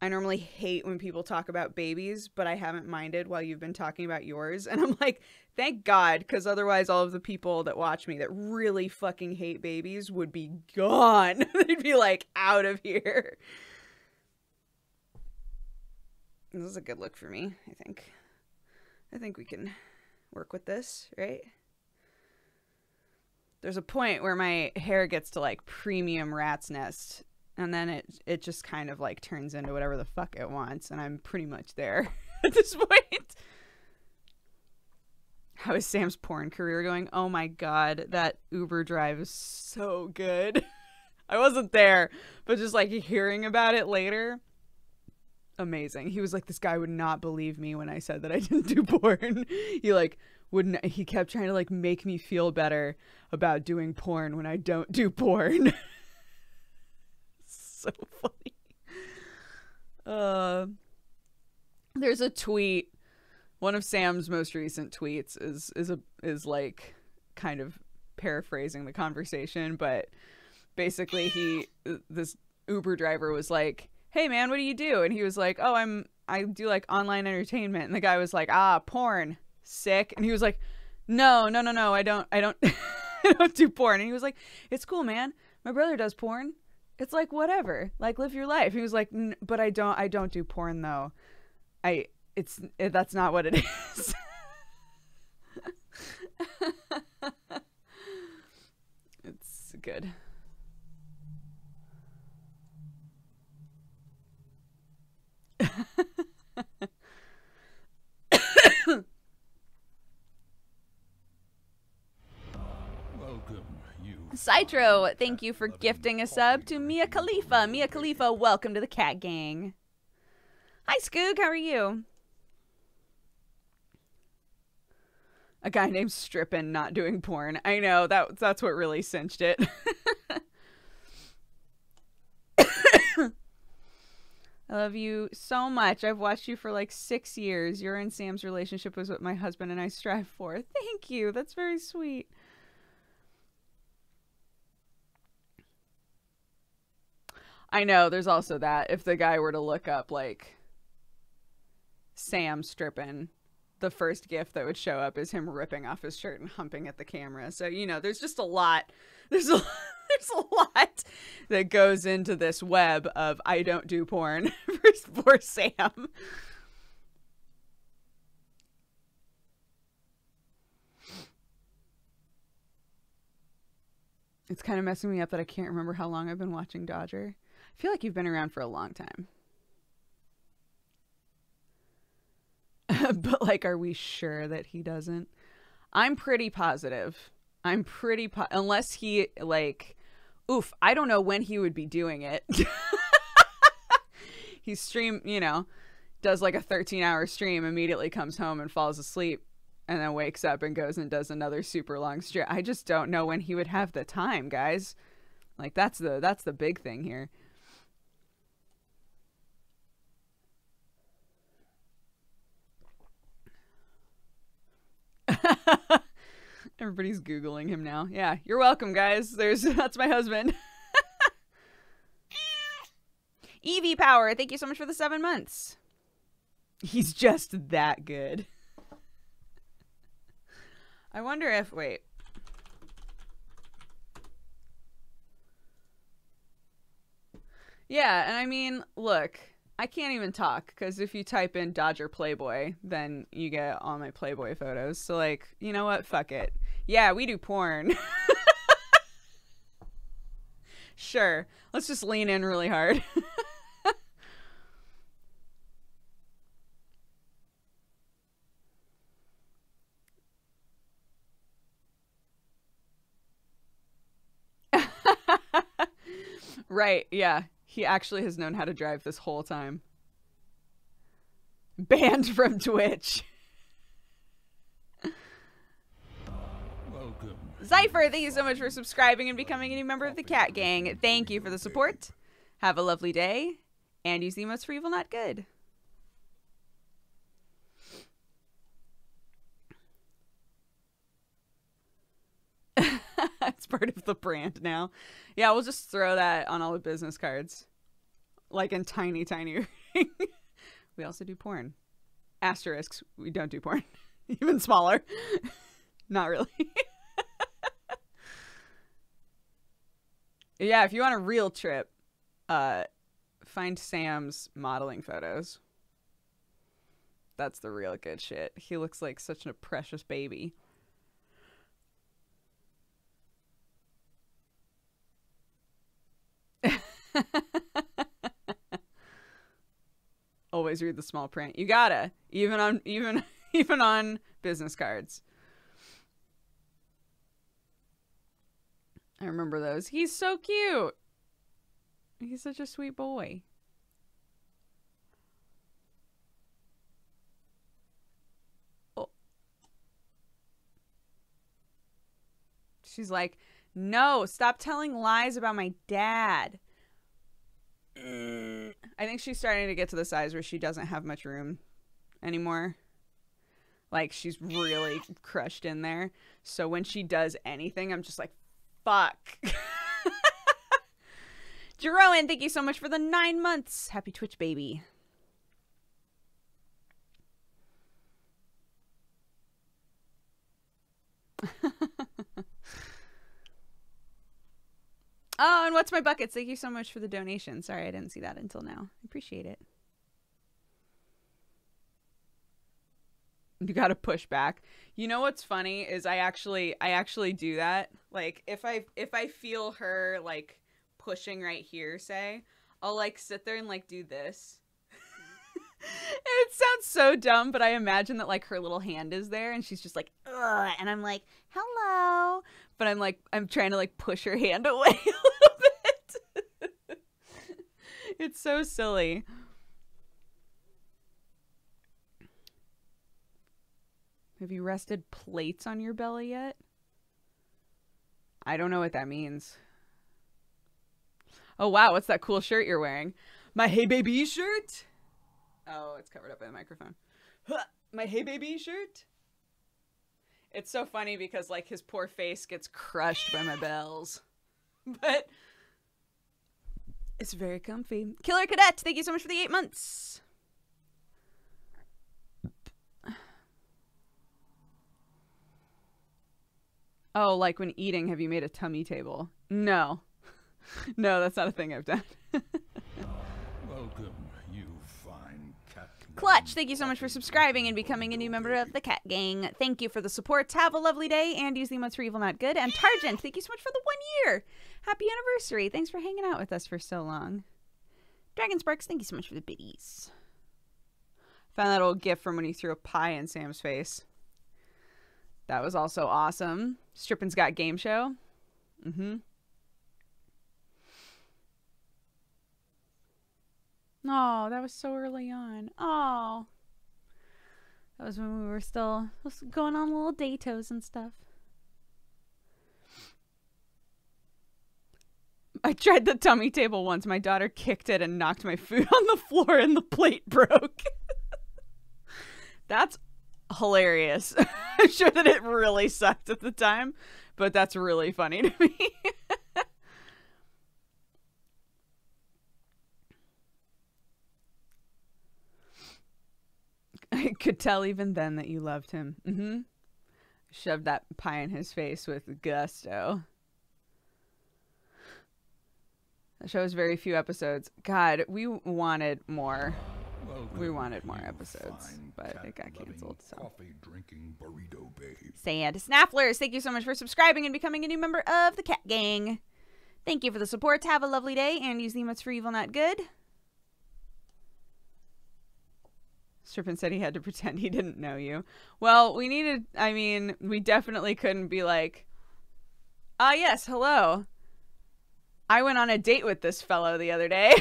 I normally hate when people talk about babies, but I haven't minded while you've been talking about yours. And I'm like, thank God, because otherwise all of the people that watch me that really fucking hate babies would be gone. They'd be like, out of here. This is a good look for me, I think. I think we can work with this, right? There's a point where my hair gets to like premium rat's nest, and then it just kind of like turns into whatever the fuck it wants, and I'm pretty much there at this point. How is Sam's porn career going? Oh my god, that Uber drive is so good. I wasn't there, but just like hearing about it later, amazing. He was like, this guy would not believe me when I said that I didn't do porn. He kept trying to like make me feel better about doing porn when I don't do porn. So funny. There's a tweet. One of Sam's most recent tweets is like kind of paraphrasing the conversation, but basically this Uber driver was like, hey man, what do you do? And he was like, oh, I do like online entertainment. And the guy was like, porn, sick. And he was like, no, I don't I don't do porn. And he was like, it's cool, man, my brother does porn, it's like whatever, like live your life. He was like, but I don't do porn though. That's not what it is. It's good. Welcome, you. Citro, thank you for gifting a sub to Mia Khalifa. Mia Khalifa, welcome to the Cat Gang. Hi, Skoog, how are you? A guy named Strippin not doing porn. I know, that's what really cinched it. I love you so much. I've watched you for like 6 years. Your and Sam's relationship was what my husband and I strive for. Thank you. That's very sweet. I know, there's also that. If the guy were to look up like Sam stripping, the first gif that would show up is him ripping off his shirt and humping at the camera. So, you know, there's just a lot. There's a lot that goes into this web of I don't do porn for Sam. It's kind of messing me up that I can't remember how long I've been watching Dodger. I feel like you've been around for a long time. But like, are we sure that he doesn't? I'm pretty positive. Unless he like, oof, I don't know when he would be doing it. He does like a 13-hour stream, immediately comes home and falls asleep, and then wakes up and goes and does another super long stream. I just don't know when he would have the time, guys. Like that's the big thing here. Everybody's Googling him now. Yeah, you're welcome, guys. That's my husband. EV Power, thank you so much for the 7 months. He's just that good. I wonder if, wait. Yeah, and I mean, look, I can't even talk because if you type in Dodger Playboy, then you get all my Playboy photos. So like, you know what? Fuck it. Yeah, we do porn. Sure. Let's just lean in really hard. Right, yeah. He actually has known how to drive this whole time. Banned from Twitch. Welcome. Zypher, thank you so much for subscribing and becoming a new member of the Cat Gang. Thank you for the support. Have a lovely day. And use the emotes for evil, not good. part of the brand now. Yeah, we'll just throw that on all the business cards. Like in tiny, tiny writing. We also do porn. Asterisks, we don't do porn. Even smaller. Not really. Yeah, if you want a real trip, find Sam's modeling photos. That's the real good shit. He looks like such a precious baby. Always read the small print. You gotta, even on business cards. I remember those. He's so cute. He's such a sweet boy. Oh. She's like, no, stop telling lies about my dad. I think she's starting to get to the size where she doesn't have much room anymore. Like, she's really crushed in there. So when she does anything, I'm just like, fuck. Jeroen, thank you so much for the 9 months. Happy Twitch, baby. Oh, and what's my buckets? Thank you so much for the donation. Sorry, I didn't see that until now. I appreciate it. You gotta push back. You know what's funny is I actually do that. Like if I feel her like pushing right here, say, I'll like sit there and like do this. And it sounds so dumb, but I imagine that like her little hand is there and she's just like, ugh, and I'm like, hello. But I'm trying to like push her hand away a little bit. It's so silly. Have you rested plates on your belly yet? I don't know what that means. Oh, wow. What's that cool shirt you're wearing? My Hey Baby shirt? Oh, it's covered up by the microphone. My Hey Baby shirt? It's so funny because, like, his poor face gets crushed by my bells. But it's very comfy. Killer Cadet, thank you so much for the 8 months. Oh, like when eating, have you made a tummy table? No. No, that's not a thing I've done. Welcome, you fine cat. Clutch, thank you so much for subscribing and becoming a new member of the Cat Gang. Thank you for the support. Have a lovely day and use the emotes for evil, not good. And Targent, thank you so much for the 1 year. Happy anniversary. Thanks for hanging out with us for so long. Dragon Sparks, thank you so much for the biddies. Found that old gif from when he threw a pie in Sam's face. That was also awesome. Strippin's Got Game Show. Mm-hmm. Oh, that was so early on. Oh. That was when we were still going on little datos and stuff. I tried the tummy table once. My daughter kicked it and knocked my food on the floor and the plate broke. That's hilarious. I'm sure that it really sucked at the time, but that's really funny to me. I could tell even then that you loved him. Mm-hmm. Shoved that pie in his face with gusto. The show has very few episodes. God, we wanted more. We wanted more episodes, but it got canceled. So. Coffee-drinking burrito babe. Sad Snafflers, thank you so much for subscribing and becoming a new member of the Cat Gang. Thank you for the support. Have a lovely day and use the emotes for evil, not good. Strippin said he had to pretend he didn't know you. Well, we needed, I mean, we definitely couldn't be like, ah, yes, hello. I went on a date with this fellow the other day.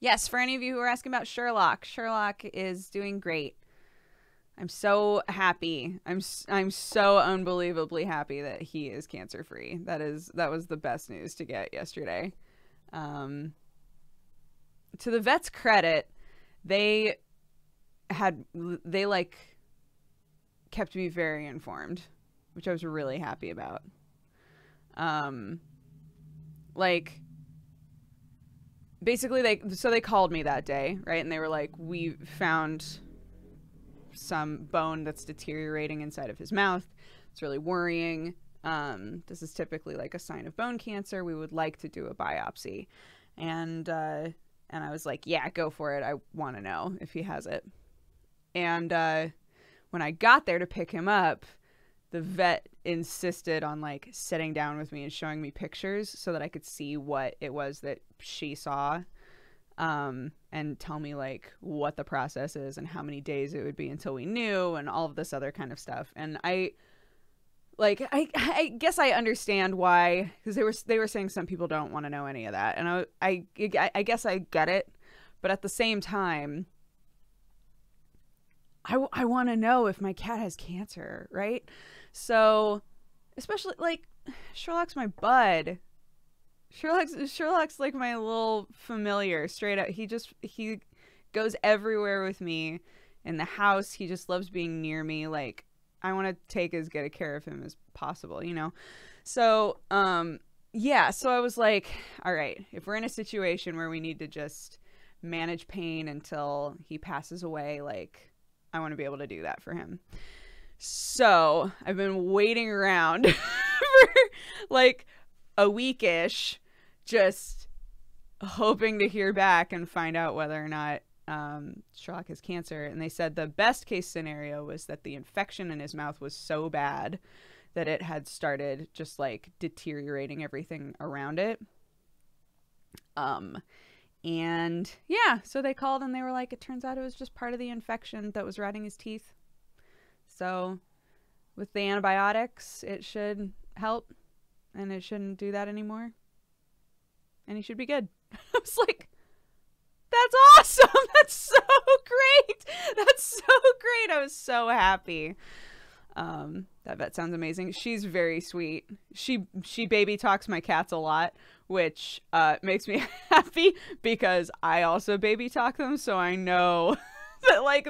Yes, for any of you who are asking about Sherlock, Sherlock is doing great. I'm so happy. I'm so unbelievably happy that he is cancer free. That was the best news to get yesterday. To the vet's credit, they like kept me very informed, which I was really happy about. Like basically they called me that day, right? And they were like, we found some bone that's deteriorating inside of his mouth. It's really worrying. This is typically like a sign of bone cancer. We would like to do a biopsy. And I was like, yeah, go for it. I want to know if he has it. And when I got there to pick him up, the vet insisted on like sitting down with me and showing me pictures so that I could see what it was that she saw, and tell me like what the process is and how many days it would be until we knew and all of this other kind of stuff. And I guess I understand why, because they were saying some people don't want to know any of that, and I guess I get it, but at the same time, I want to know if my cat has cancer, right? So, especially like Sherlock's my bud. Sherlock's like my little familiar, straight up. He goes everywhere with me in the house. He just loves being near me. Like, I want to take as good a care of him as possible, you know? So, yeah, so I was like, all right, if we're in a situation where we need to just manage pain until he passes away, like, I want to be able to do that for him. So I've been waiting around for like a week-ish, just hoping to hear back and find out whether or not Sherlock has cancer. And they said the best case scenario was that the infection in his mouth was so bad that it had started just like deteriorating everything around it. And yeah, so they called and they were like, it turns out it was just part of the infection that was rotting his teeth. So with the antibiotics, it should help, and it shouldn't do that anymore. And he should be good. I was like, that's awesome. That's so great. That's so great. I was so happy. That vet sounds amazing. She's very sweet. She baby talks my cats a lot, which makes me happy because I also baby talk them. So I know that like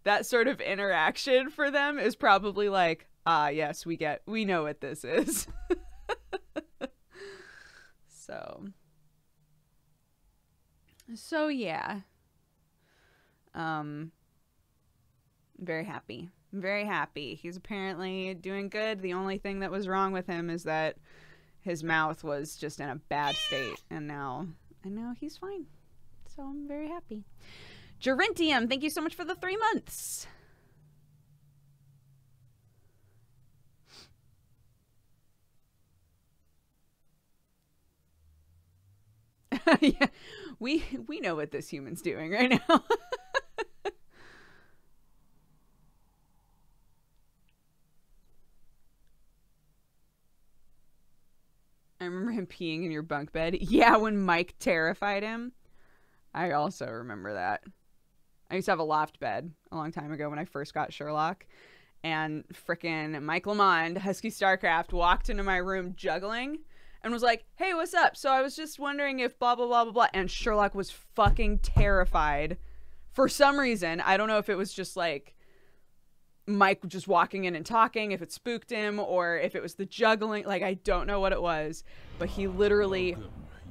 that sort of interaction for them is probably like, yes, we know what this is. So yeah. Very happy. Very happy. He's apparently doing good. The only thing that was wrong with him is that his mouth was just in a bad state, and now he's fine. So I'm very happy. Gerentium, thank you so much for the 3 months. Yeah, we know what this human's doing right now. I remember him peeing in your bunk bed. Yeah, when Mike terrified him. I also remember that. I used to have a loft bed a long time ago when I first got Sherlock. And frickin' Mike Lamond, Husky Starcraft, walked into my room juggling and was like, hey, what's up? So I was just wondering if blah, blah, blah, blah, blah. And Sherlock was fucking terrified for some reason. I don't know if it was just like Mike just walking in and talking, if it spooked him, or if it was the juggling. Like, I don't know what it was, but he literally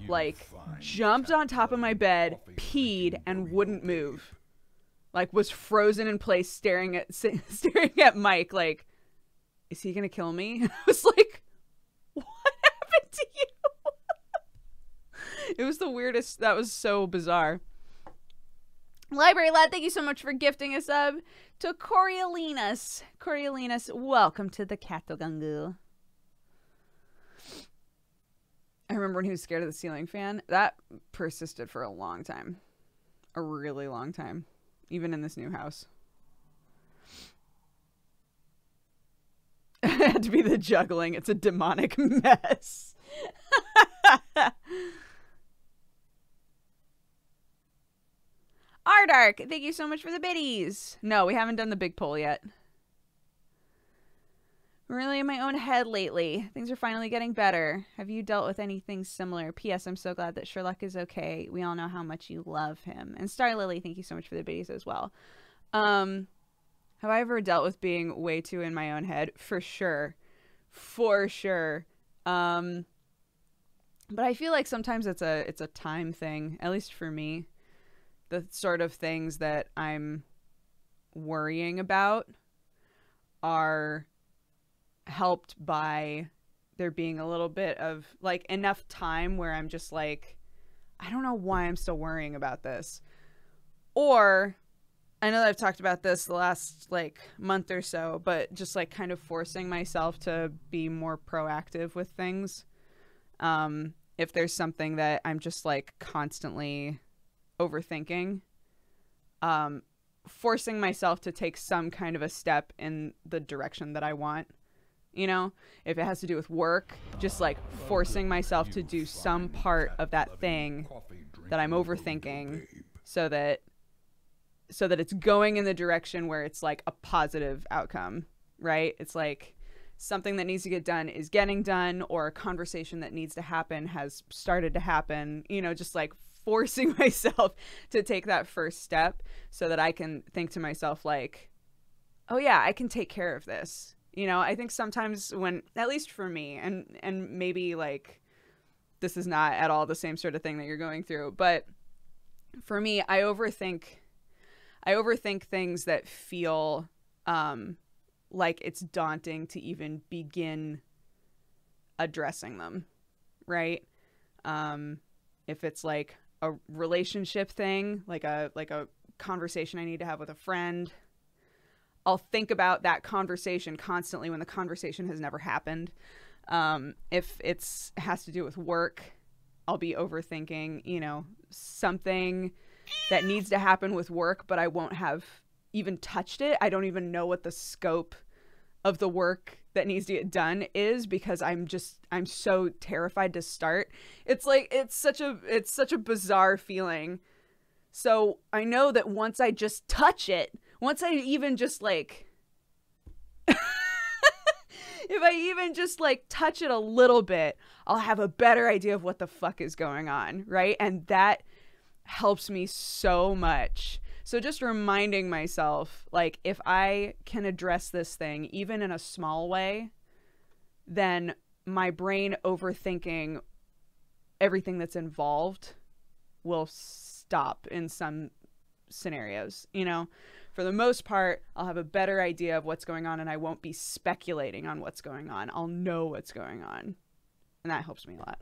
like jumped on top of my bed, peed, and wouldn't move. Like, was frozen in place, staring at Mike. Like, is he gonna kill me? I was like, what happened to you? It was the weirdest. That was so bizarre. Library Lad, thank you so much for gifting a sub to Coriolinus. Coriolinus, welcome to the Katogangu. I remember when he was scared of the ceiling fan. That persisted for a long time. A really long time. Even in this new house. It had to be the juggling. It's a demonic mess. Ardark, thank you so much for the biddies. No, we haven't done the big poll yet. Really in my own head lately. Things are finally getting better. Have you dealt with anything similar? P.S. I'm so glad that Sherlock is okay. We all know how much you love him. And Star Lily, thank you so much for the biddies as well. Have I ever dealt with being way too in my own head? For sure. For sure. But I feel like sometimes it's a time thing, at least for me. The sort of things that I'm worrying about are helped by there being a little bit of like enough time where I'm just like, I don't know why I'm still worrying about this. Or I know that I've talked about this the last like month or so, but just like kind of forcing myself to be more proactive with things. If there's something that I'm just like constantly overthinking, forcing myself to take some kind of a step in the direction that I want. You know, if it has to do with work, just like forcing myself to do some part of that thing that I'm overthinking so that it's going in the direction where it's like a positive outcome, right? It's like something that needs to get done is getting done, or a conversation that needs to happen has started to happen, you know, just like forcing myself to take that first step so that I can think to myself like, oh yeah, I can take care of this. You know, I think sometimes when, at least for me, and maybe like this is not at all the same sort of thing that you're going through, but for me, I overthink things that feel like it's daunting to even begin addressing them, right? If it's like a relationship thing, like a conversation I need to have with a friend, I'll think about that conversation constantly when the conversation has never happened. If it has to do with work, I'll be overthinking, you know, something that needs to happen with work, but I won't have even touched it. I don't even know what the scope of the work that needs to get done is because I'm so terrified to start. It's like, it's such a bizarre feeling. So I know that once I just touch it, once I even just like, if I even just like touch it a little bit, I'll have a better idea of what the fuck is going on, right? And that helps me so much. So just reminding myself, like, if I can address this thing, even in a small way, then my brain overthinking everything that's involved will stop in some scenarios, you know? For the most part, I'll have a better idea of what's going on and I won't be speculating on what's going on. I'll know what's going on. And that helps me a lot.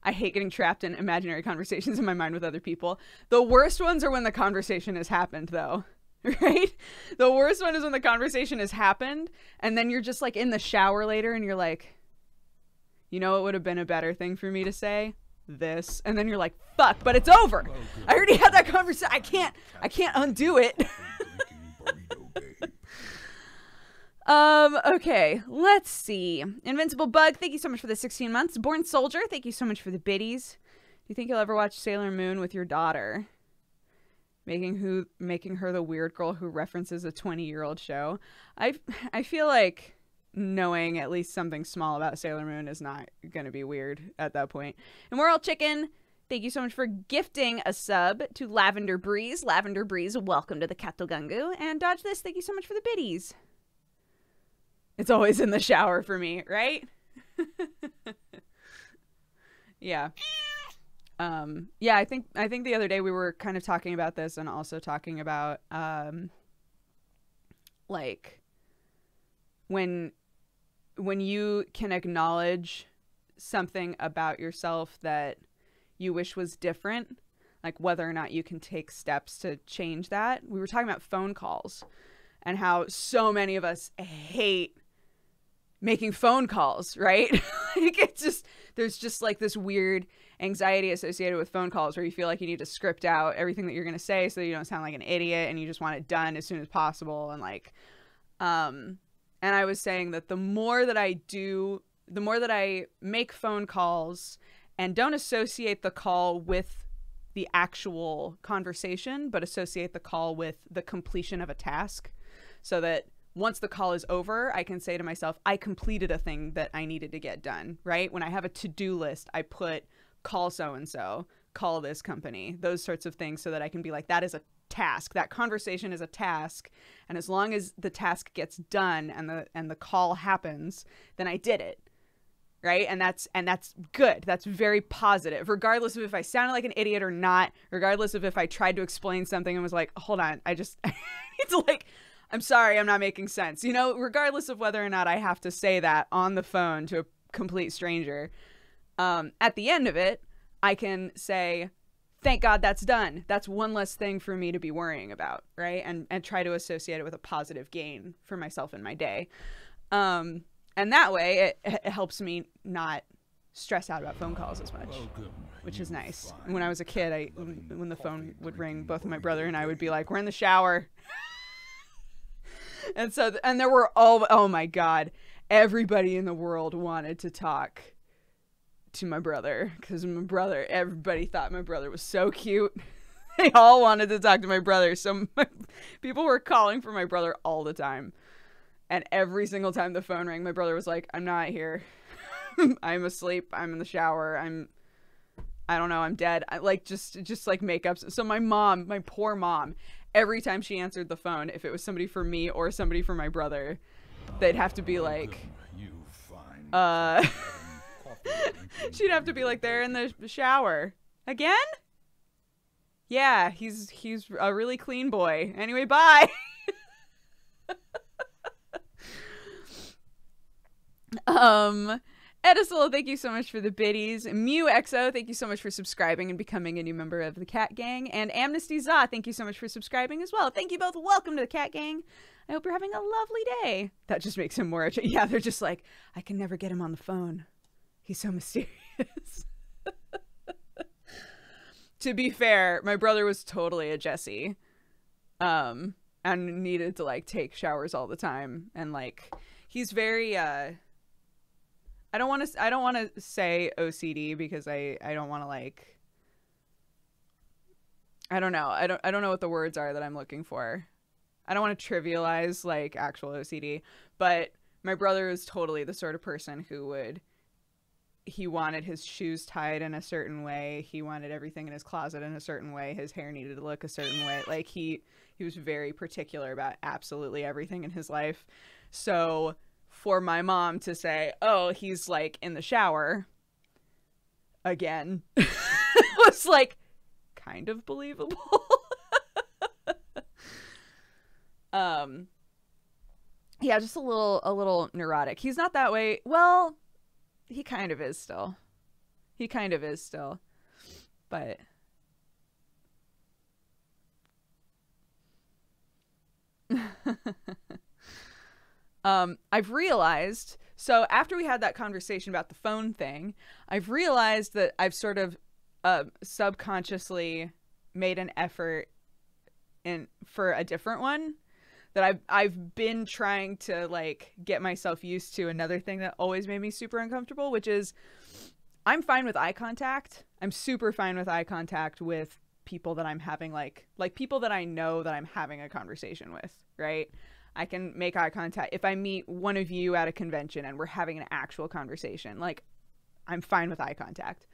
I hate getting trapped in imaginary conversations in my mind with other people. The worst ones are when the conversation has happened, though, right? The worst one is when the conversation has happened and then you're just like in the shower later and you're like, you know what would have been a better thing for me to say? This. And then you're like, fuck, but it's over. I already had that conversation. I can't undo it. Okay, let's see. Invincible Bug, thank you so much for the 16 months. Born Soldier, thank you so much for the biddies. Do you think you'll ever watch Sailor Moon with your daughter? Making her the weird girl who references a 20-year-old show. I feel like knowing at least something small about Sailor Moon is not going to be weird at that point. Immoral Chicken, thank you so much for gifting a sub to Lavender Breeze. Lavender Breeze, welcome to the Katogungu. And Dodge This, thank you so much for the biddies. It's always in the shower for me, right? Yeah. Yeah, I think the other day we were kind of talking about this and also talking about like when you can acknowledge something about yourself that you wish was different, like whether or not you can take steps to change that. We were talking about phone calls and how so many of us hate making phone calls, right? Like it's just, there's just like this weird anxiety associated with phone calls where you feel like you need to script out everything that you're going to say so that you don't sound like an idiot and you just want it done as soon as possible. And like, and I was saying that the more that I make phone calls and don't associate the call with the actual conversation, but associate the call with the completion of a task, so that once the call is over, I can say to myself, I completed a thing that I needed to get done, right? When I have a to-do list, I put call so-and-so, call this company, those sorts of things, so that I can be like, that is a task. That conversation is a task. And as long as the task gets done and the call happens, then I did it. Right? And that's good. That's very positive, regardless of if I sounded like an idiot or not, regardless of if I tried to explain something and was like, hold on, I just it's like, I'm sorry, I'm not making sense. You know, regardless of whether or not I have to say that on the phone to a complete stranger, at the end of it, I can say, thank God that's done. That's one less thing for me to be worrying about, right? And try to associate it with a positive gain for myself in my day. And that way, it helps me not stress out about phone calls as much, which is nice. When I was a kid, when the phone would ring, both my brother and I would be like, we're in the shower. And there were oh my God, everybody in the world wanted to talk to my brother, because everybody thought my brother was so cute. They all wanted to talk to my brother. So people were calling for my brother all the time. And every single time the phone rang, my brother was like, I'm not here. I'm asleep. I'm in the shower. I don't know. I'm dead. I like just like makeups. So my poor mom, every time she answered the phone, if it was somebody for me or somebody for my brother, they'd have to be like, she'd have to be like, they're in the shower. Again? Yeah, he's a really clean boy. Anyway, bye. Edisol, thank you so much for the biddies. MewXO, thank you so much for subscribing and becoming a new member of the Cat Gang. And Amnesty Za, thank you so much for subscribing as well. Thank you both. Welcome to the Cat Gang. I hope you're having a lovely day. That just makes him more... Yeah, they're just like, I can never get him on the phone. He's so mysterious. To be fair, my brother was totally a Jesse. And needed to, like, take showers all the time. And, like, he's very... I don't want to say OCD, because I don't want to, like, I don't know. I don't know what the words are that I'm looking for. I don't want to trivialize, like, actual OCD, but my brother is totally the sort of person who he wanted his shoes tied in a certain way. He wanted everything in his closet in a certain way. His hair needed to look a certain way. Like, he was very particular about absolutely everything in his life. So for my mom to say, oh, he's like in the shower again, was like kind of believable. Yeah, just a little neurotic. He's not that way. Well, he kind of is still. But I've realized, so after we had that conversation about the phone thing, I've realized that I've sort of subconsciously made an effort for a different one that I've been trying to, like, get myself used to. Another thing that always made me super uncomfortable, which is I'm fine with eye contact. I'm super fine with eye contact with people that I'm having, like people that I know that I'm having a conversation with, right? I can make eye contact. If I meet one of you at a convention and we're having an actual conversation, like, I'm fine with eye contact.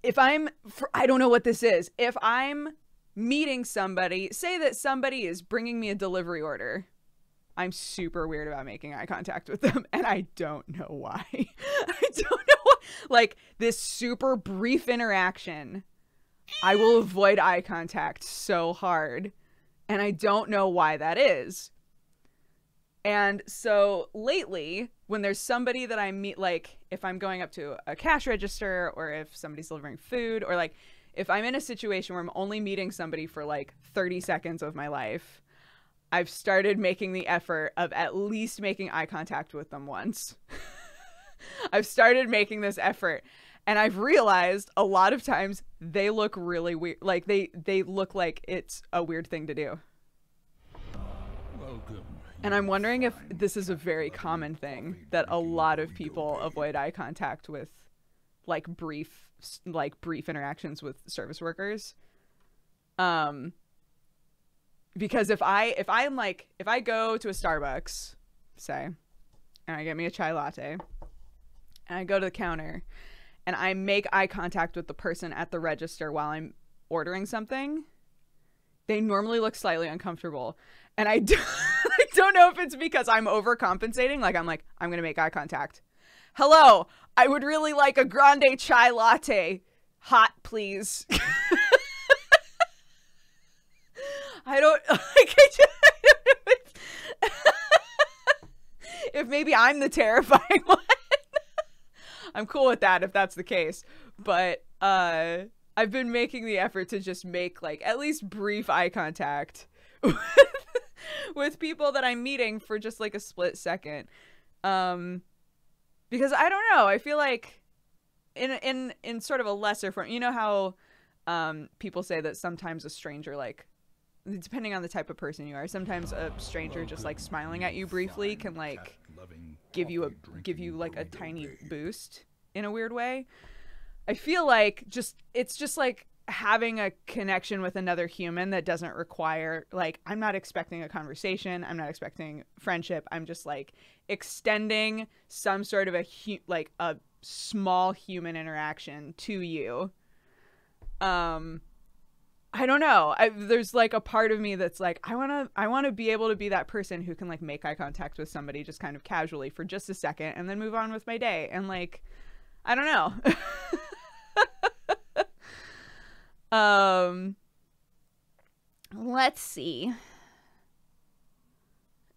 I don't know what this is. If I'm meeting somebody, say that somebody is bringing me a delivery order, I'm super weird about making eye contact with them, and I don't know why. I don't know why. Like, this super brief interaction, I will avoid eye contact so hard, and I don't know why that is. And so lately, when there's somebody that I meet, like if I'm going up to a cash register, or if somebody's delivering food, or like if I'm in a situation where I'm only meeting somebody for like 30 seconds of my life, I've started making the effort of at least making eye contact with them once. I've started making this effort, and I've realized a lot of times they look really weird. Like they look like it's a weird thing to do. Welcome. And I'm wondering if this is a very common thing, that a lot of people avoid eye contact with like brief interactions with service workers. Because if I go to a Starbucks, say, and I get me a chai latte, and I go to the counter and I make eye contact with the person at the register while I'm ordering something, they normally look slightly uncomfortable. And I don't know if it's because I'm overcompensating. Like, I'm going to make eye contact. Hello, I would really like a grande chai latte. Hot, please. I don't know if maybe I'm the terrifying one. I'm cool with that if that's the case. But I've been making the effort to just make like at least brief eye contact with people that I'm meeting for just like a split second. Because I don't know, I feel like in sort of a lesser form, you know how people say that sometimes a stranger, like, depending on the type of person you are, sometimes a stranger just like smiling at you briefly can like give you like a tiny boost in a weird way. I feel like it's just like having a connection with another human that doesn't require, like, I'm not expecting a conversation, I'm not expecting friendship, I'm just like extending some sort of a small human interaction to you. I don't know. There's like a part of me that's like, I want to be able to be that person who can like make eye contact with somebody just kind of casually for just a second and then move on with my day. And like, I don't know. Let's see.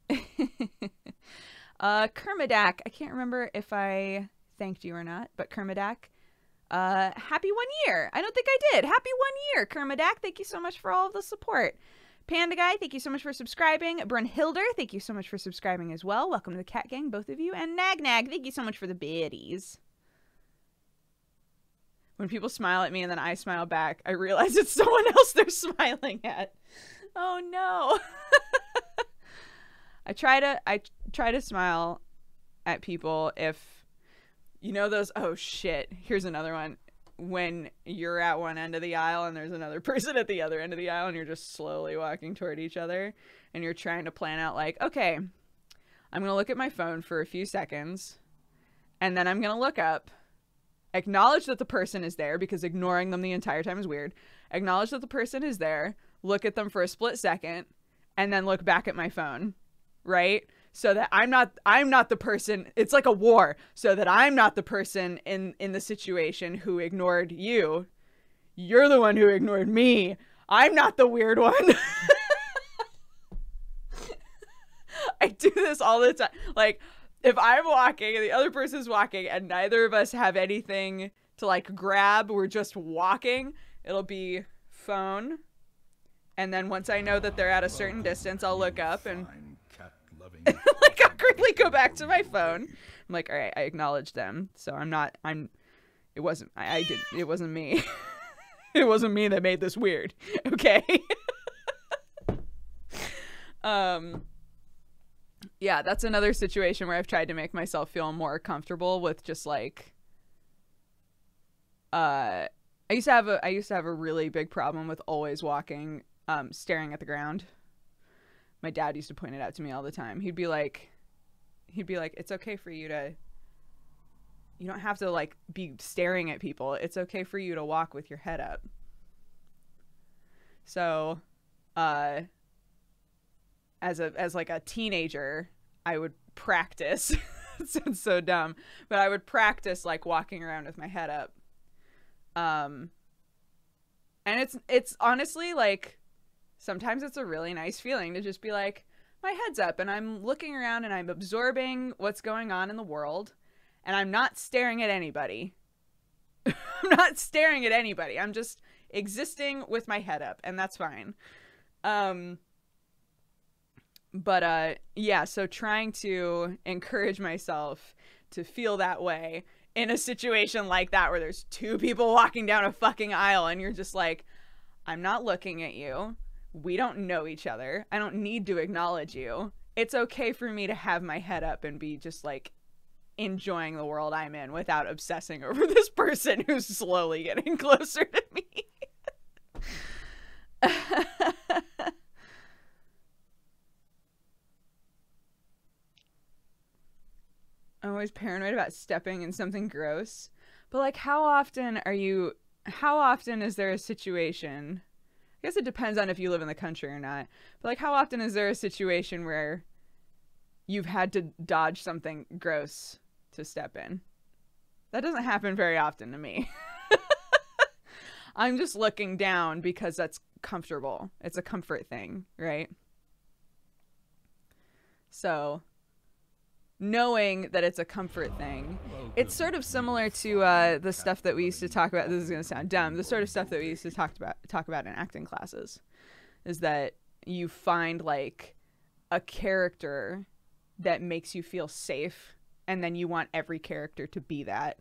Kermadak, I can't remember if I thanked you or not, but Kermadak, happy 1 year. I don't think I did. Happy 1 year, Kermadak. Thank you so much for all of the support. Panda Guy, thank you so much for subscribing. Brunhilder, thank you so much for subscribing as well. Welcome to the Cat Gang, both of you. And Nagnag, thank you so much for the biddies. When people smile at me and then I smile back, I realize it's someone else they're smiling at. Oh no. I try to smile at people if, you know, those, oh shit, here's another one. When you're at one end of the aisle and there's another person at the other end of the aisle and you're just slowly walking toward each other and you're trying to plan out like, okay, I'm going to look at my phone for a few seconds and then I'm going to look up, acknowledge that the person is there because ignoring them the entire time is weird. Acknowledge that the person is there, look at them for a split second, and then look back at my phone, right? So that I'm not the person, it's like a war, so that I'm not the person in the situation who ignored you. You're the one who ignored me. I'm not the weird one. I do this all the time. Like, if I'm walking and the other person's walking and neither of us have anything to like grab, we're just walking, it'll be phone. And then once I know that they're at a certain distance, I'll look up and like I'll quickly go back to my phone. I'm like, all right, I acknowledged them. So it wasn't me. It wasn't me that made this weird. Okay. Yeah, that's another situation where I've tried to make myself feel more comfortable with just like, I used to have a really big problem with always walking, staring at the ground. My dad used to point it out to me all the time. He'd be like, it's okay for you don't have to like be staring at people. It's okay for you to walk with your head up. So, as like a teenager, I would practice. It sounds so dumb, but I would practice like walking around with my head up. And it's honestly like, sometimes it's a really nice feeling to just be like, my head's up and I'm looking around and I'm absorbing what's going on in the world and I'm not staring at anybody. I'm not staring at anybody. I'm just existing with my head up and that's fine. Yeah, so trying to encourage myself to feel that way in a situation like that where there's two people walking down a fucking aisle and you're just like, I'm not looking at you. We don't know each other. I don't need to acknowledge you. It's okay for me to have my head up and be just like enjoying the world I'm in without obsessing over this person who's slowly getting closer to me. I'm always paranoid about stepping in something gross. But like, how often is there a situation? I guess it depends on if you live in the country or not. But like, how often is there a situation where you've had to dodge something gross to step in? That doesn't happen very often to me. I'm just looking down because that's comfortable. It's a comfort thing, right? So, knowing that it's a comfort thing, it's sort of similar to the stuff that we used to talk about. This is going to sound dumb. The sort of stuff that we used to talk about in acting classes is that you find like a character that makes you feel safe, and then you want every character to be that.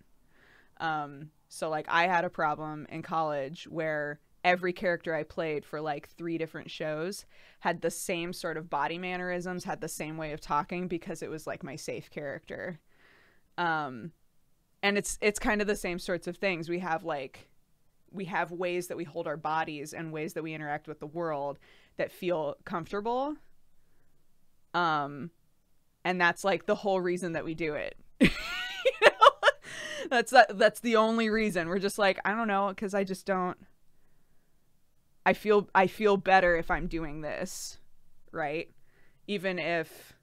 So like I had a problem in college where every character I played for like 3 different shows had the same sort of body mannerisms, had the same way of talking, because it was like my safe character. And it's kind of the same sorts of things. We have ways that we hold our bodies and ways that we interact with the world that feel comfortable. And that's like the whole reason that we do it. You know? That's the only reason. We're just like, I don't know, because I just don't. I feel better if I'm doing this, right? Even if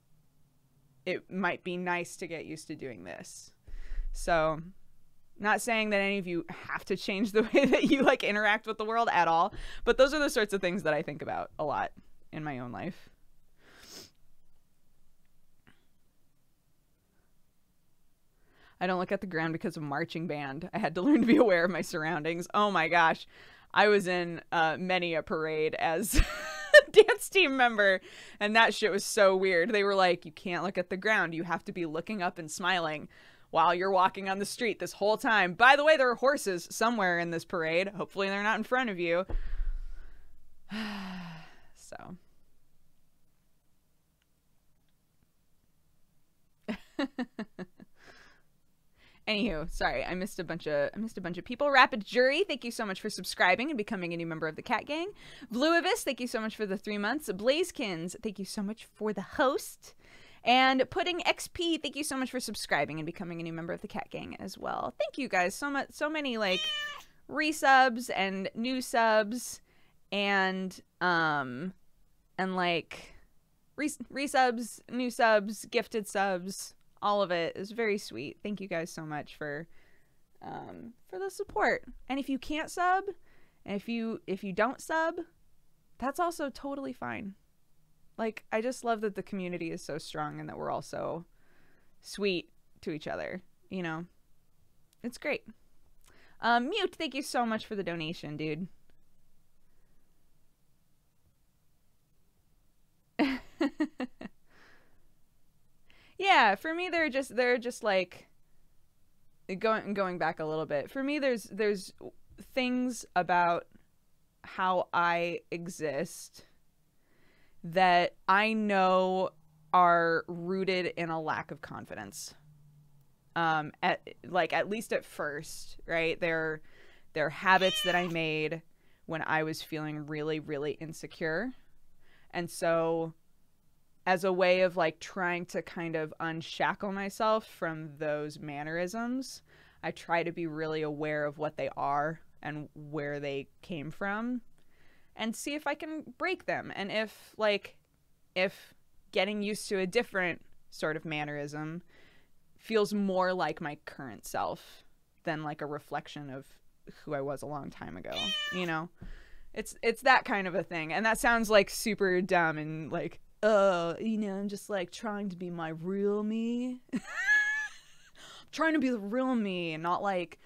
it might be nice to get used to doing this. So, not saying that any of you have to change the way that you like interact with the world at all, but those are the sorts of things that I think about a lot in my own life. I don't look at the ground because of marching band. I had to learn to be aware of my surroundings. Oh my gosh. I was in many a parade as a dance team member, and that shit was so weird. They were like, you can't look at the ground. You have to be looking up and smiling while you're walking on the street this whole time. By the way, there are horses somewhere in this parade. Hopefully they're not in front of you. So. Anywho, sorry, I missed a bunch of people. Rapid Jury, thank you so much for subscribing and becoming a new member of the Cat Gang. Blueavis, thank you so much for the 3 months. Blazekins, thank you so much for the host. And Pudding XP, thank you so much for subscribing and becoming a new member of the Cat Gang as well. Thank you guys so much, so many like resubs and new subs and like resubs, new subs, gifted subs. All of it is very sweet. Thank you guys so much for the support. And if you can't sub, and if you don't sub, that's also totally fine. Like, I just love that the community is so strong and that we're all so sweet to each other. You know, it's great. Mute, thank you so much for the donation, dude. Yeah, for me they're just like going back a little bit. For me there's things about how I exist that I know are rooted in a lack of confidence. At least at first, right? They're habits that I made when I was feeling really, really insecure. And so as a way of like trying to kind of unshackle myself from those mannerisms, I try to be really aware of what they are and where they came from and see if I can break them. And if getting used to a different sort of mannerism feels more like my current self than like a reflection of who I was a long time ago, you know? It's that kind of a thing. And that sounds like super dumb and like, you know, I'm just like trying to be my real me. Trying to be the real me and not like,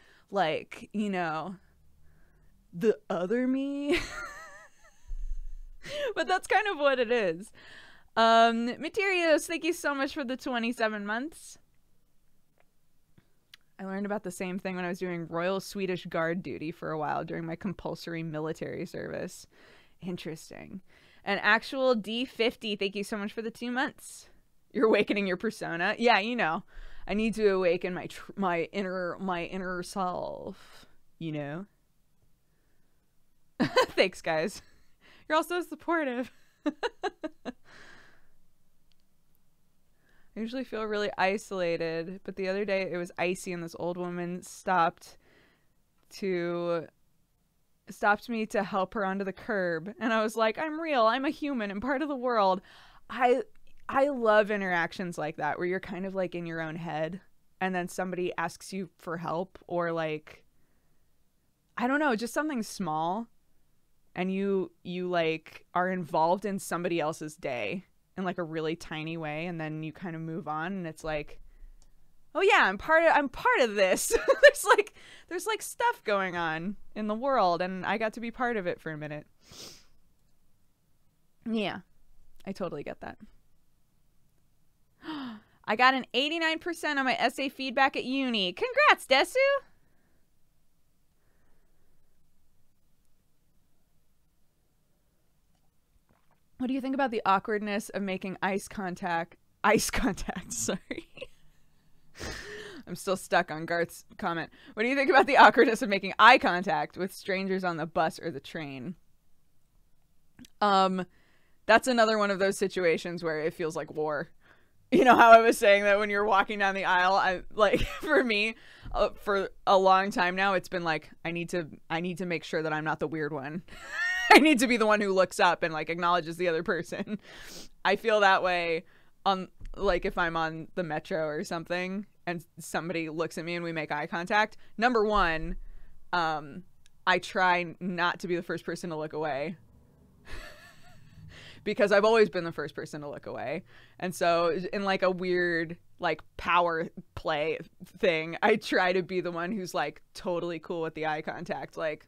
you know, the other me. But that's kind of what it is. Materios, thank you so much for the 27 months. I learned about the same thing when I was doing Royal Swedish Guard duty for a while during my compulsory military service. Interesting. An actual D50, thank you so much for the 2 months. You're awakening your persona. Yeah, you know, I need to awaken my inner self, you know. Thanks, guys. You're all so supportive. I I usually feel really isolated, but the other day it was icy and this old woman stopped me to help her onto the curb, and I was like, I'm real, I'm a human and part of the world. I love interactions like that where you're kind of like in your own head and then somebody asks you for help, or like, I don't know, just something small, and you like are involved in somebody else's day in like a really tiny way, and then you kind of move on, and it's like, oh yeah, I'm part of this. there's like stuff going on in the world, and I got to be part of it for a minute. Yeah, I totally get that. I got an 89% on my essay feedback at uni. Congrats, Desu! What do you think about the awkwardness of making ice contact, sorry. I'm still stuck on Garth's comment. What do you think about the awkwardness of making eye contact with strangers on the bus or the train? That's another one of those situations where it feels like war. You know how I was saying that when you're walking down the aisle, I like, for me, for a long time now, it's been like, I need to make sure that I'm not the weird one. I need to be the one who looks up and like acknowledges the other person. I feel that way on, like, if I'm on the metro or something and somebody looks at me and we make eye contact. Number one, I try not to be the first person to look away. Because I've always been the first person to look away. And so in like a weird like power play thing, I try to be the one who's like totally cool with the eye contact. Like,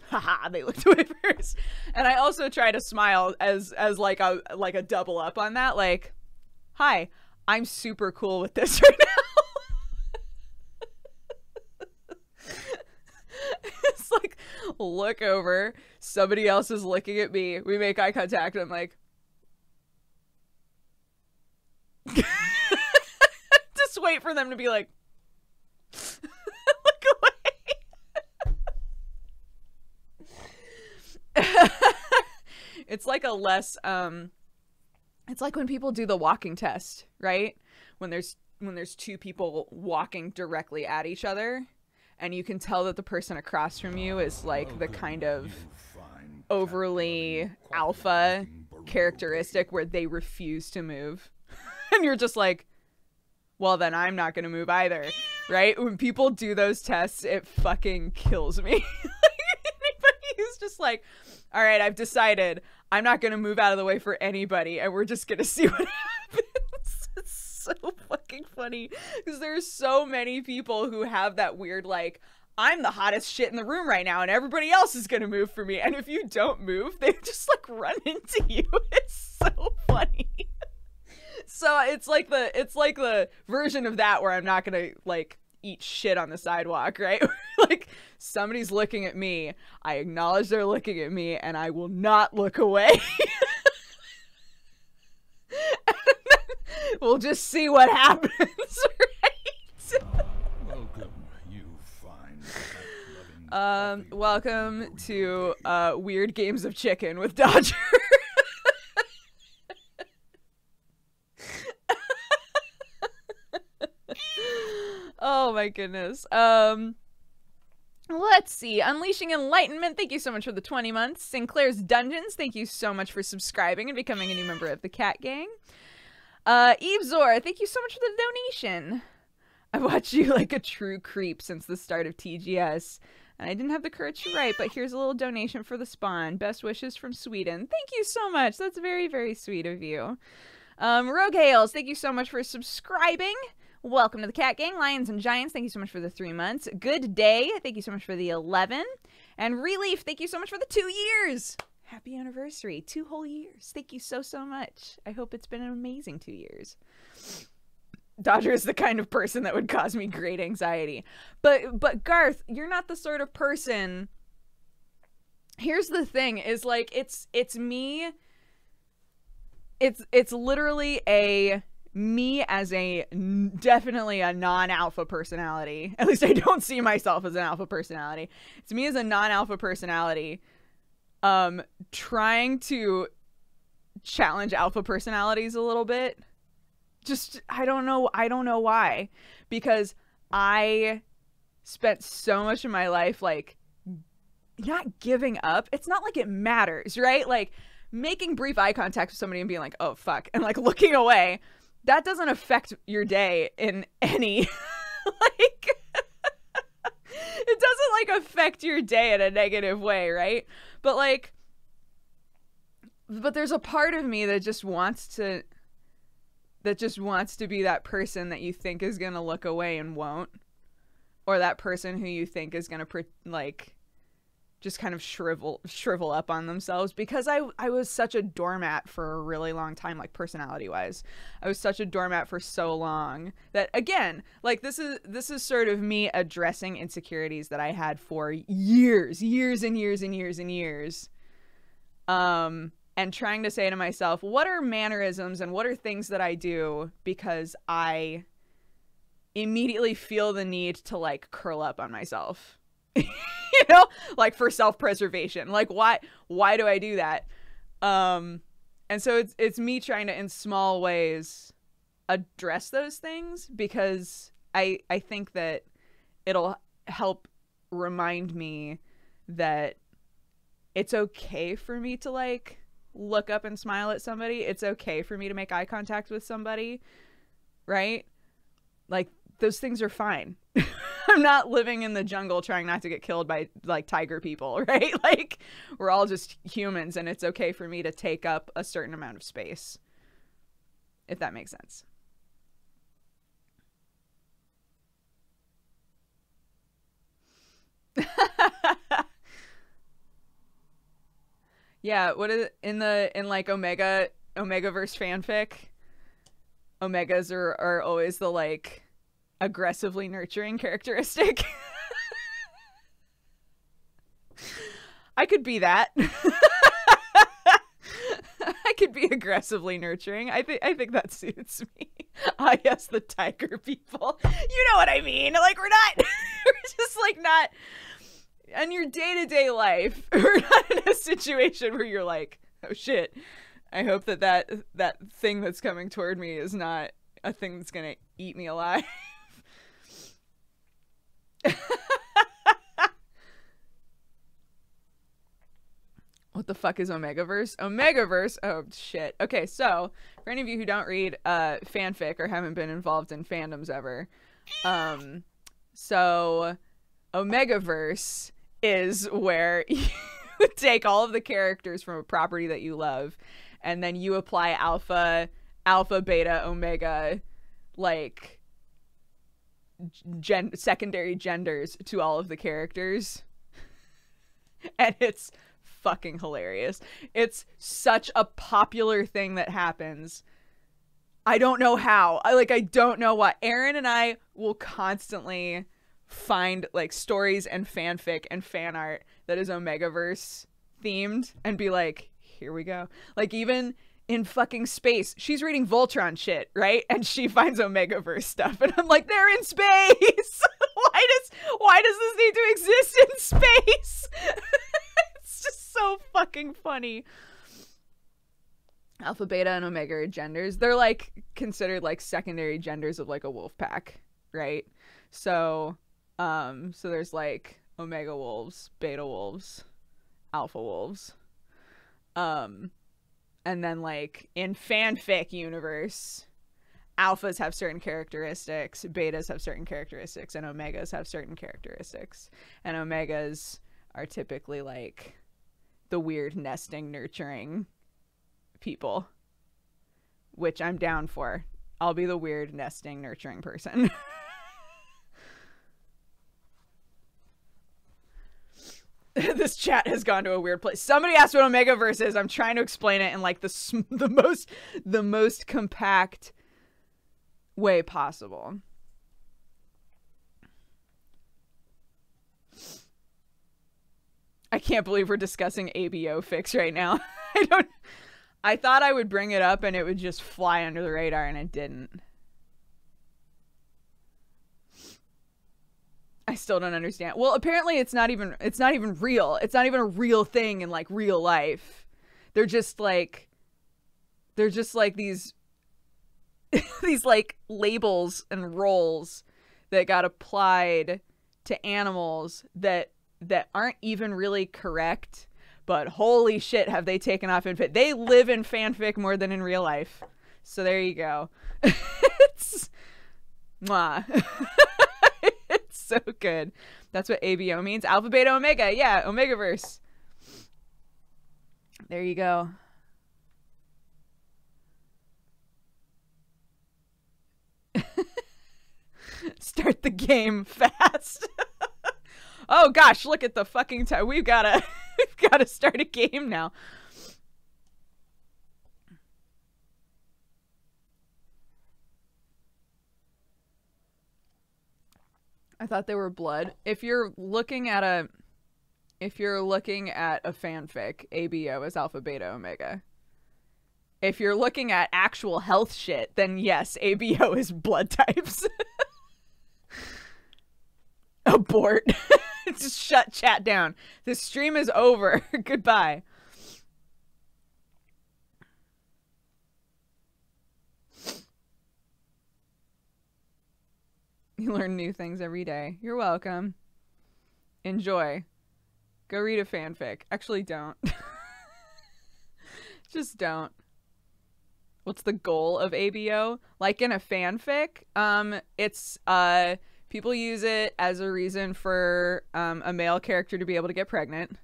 haha, they looked away first. And I also try to smile as like a double up on that. Like, hi, I'm super cool with this right now. It's like, look over, somebody else is looking at me, we make eye contact, and I'm like, just wait for them to be like, look away. It's like a less it's like when people do the walking test, right? When there's two people walking directly at each other, and you can tell that the person across from you is like the kind of overly alpha characteristic where they refuse to move. And you're just like, well, then I'm not going to move either, right? When people do those tests, it fucking kills me. Anybody who's just like, all right, I've decided I'm not going to move out of the way for anybody, and we're just going to see what happens. It's so fucking funny because there's so many people who have that weird like, I'm the hottest shit in the room right now and everybody else is gonna move for me, and if you don't move they just like run into you. It's so funny. So it's like the version of that where I'm not gonna like eat shit on the sidewalk, right? Like, somebody's looking at me, I acknowledge they're looking at me, and I will not look away. We'll just see what happens, right? Welcome, you fine. Welcome to Weird Games of Chicken with Dodger. Oh my goodness. Let's see. Unleashing Enlightenment, thank you so much for the 20 months. Sinclair's Dungeons, thank you so much for subscribing and becoming a new member of the Cat Gang. Eve Zor, thank you so much for the donation. I've watched you like a true creep since the start of TGS, and I didn't have the courage to write, but here's a little donation for the spawn. Best wishes from Sweden. Thank you so much. That's very, very sweet of you. Rogue Hales, thank you so much for subscribing. Welcome to the Cat Gang. Lions and Giants, thank you so much for the 3 months. Good Day, thank you so much for the 11. And Relief, thank you so much for the 2 years. Happy anniversary. 2 whole years. Thank you so, so much. I hope it's been an amazing 2 years. Dodger is the kind of person that would cause me great anxiety. But Garth, you're not the sort of person... Here's the thing, is like, it's me... It's literally me as definitely a non-alpha personality. At least I don't see myself as an alpha personality. It's me as a non-alpha personality, trying to challenge alpha personalities a little bit. Just, I don't know why. Because I spent so much of my life, like, not giving up. It's not like it matters, right? Like, making brief eye contact with somebody and being like, oh, fuck, and, like, looking away, that doesn't affect your day in any, like, it doesn't, like, affect your day in a negative way, right? But, like, but there's a part of me that just wants to be that person that you think is going to look away and won't. Or that person who you think is going to, like, just kind of shrivel up on themselves. Because I was such a doormat for a really long time, like, personality-wise. I was such a doormat for so long that, again, like, this is sort of me addressing insecurities that I had for years and years. And trying to say to myself, what are mannerisms and what are things that I do because I immediately feel the need to, like, curl up on myself, you know, like, for self-preservation. Like, why do I do that? And so it's me trying to, in small ways, address those things, because I think that it'll help remind me that it's okay for me to, like, look up and smile at somebody. It's okay for me to make eye contact with somebody, right? Like, those things are fine. I'm not living in the jungle trying not to get killed by, like, tiger people, right? Like, we're all just humans, and it's okay for me to take up a certain amount of space, if that makes sense. Yeah, what is it in like Omegaverse fanfic? Omegas are always the, like, aggressively nurturing characteristic. I could be that. I could be aggressively nurturing. I think that suits me. Ah, yes, the tiger people. You know what I mean? Like, we're just, like, not in your day-to-day life. We're not in a situation where you're like, oh shit, I hope that thing that's coming toward me is not a thing that's gonna eat me alive. What the fuck is Omegaverse? Omegaverse? Oh, shit. Okay, so, for any of you who don't read fanfic or haven't been involved in fandoms ever, so Omegaverse is where you take all of the characters from a property that you love, and then you apply alpha, beta, omega, like, secondary genders to all of the characters. And it's fucking hilarious. It's such a popular thing that happens. I don't know how. I don't know why. Aaron and I will constantly find, like, stories and fanfic and fan art that is Omegaverse themed and be like, here we go. Like, even in fucking space, she's reading Voltron shit, right? And she finds Omegaverse stuff, and I'm like, they're in space. why does this need to exist in space? It's just so fucking funny. Alpha, beta, and omega are genders. They're, like, considered, like, secondary genders of, like, a wolf pack, right? So there's, like, omega wolves, beta wolves, alpha wolves. And then, like, in fanfic universe, alphas have certain characteristics, betas have certain characteristics, and omegas have certain characteristics. And omegas are typically, like, the weird nesting, nurturing people, which I'm down for. I'll be the weird nesting, nurturing person. This chat has gone to a weird place. Somebody asked what Omegaverse is. I'm trying to explain it in, like, the most compact way possible. I can't believe we're discussing ABO fics right now. I thought I would bring it up and it would just fly under the radar, and it didn't. I still don't understand. Well, apparently it's not even real. It's not even a real thing in, like, real life. They're just, like, they're just like these these like labels and roles that got applied to animals that aren't even really correct, but holy shit have they taken off in fanfic. They live in fanfic more than in real life. So there you go. It's mwah. It's so good. That's what ABO means. Alpha, Beta, Omega. Yeah, Omegaverse. There you go. Start the game fast. Oh gosh, look at the fucking time. We've gotta start a game now. I thought they were blood. If you're looking at a fanfic, ABO is Alpha, Beta, Omega. If you're looking at actual health shit, then yes, ABO is blood types. Abort. Just shut chat down. The stream is over. Goodbye. You learn new things every day. You're welcome. Enjoy. Go read a fanfic. Actually, don't. Just don't. What's the goal of ABO? Like in a fanfic, it's people use it as a reason for a male character to be able to get pregnant.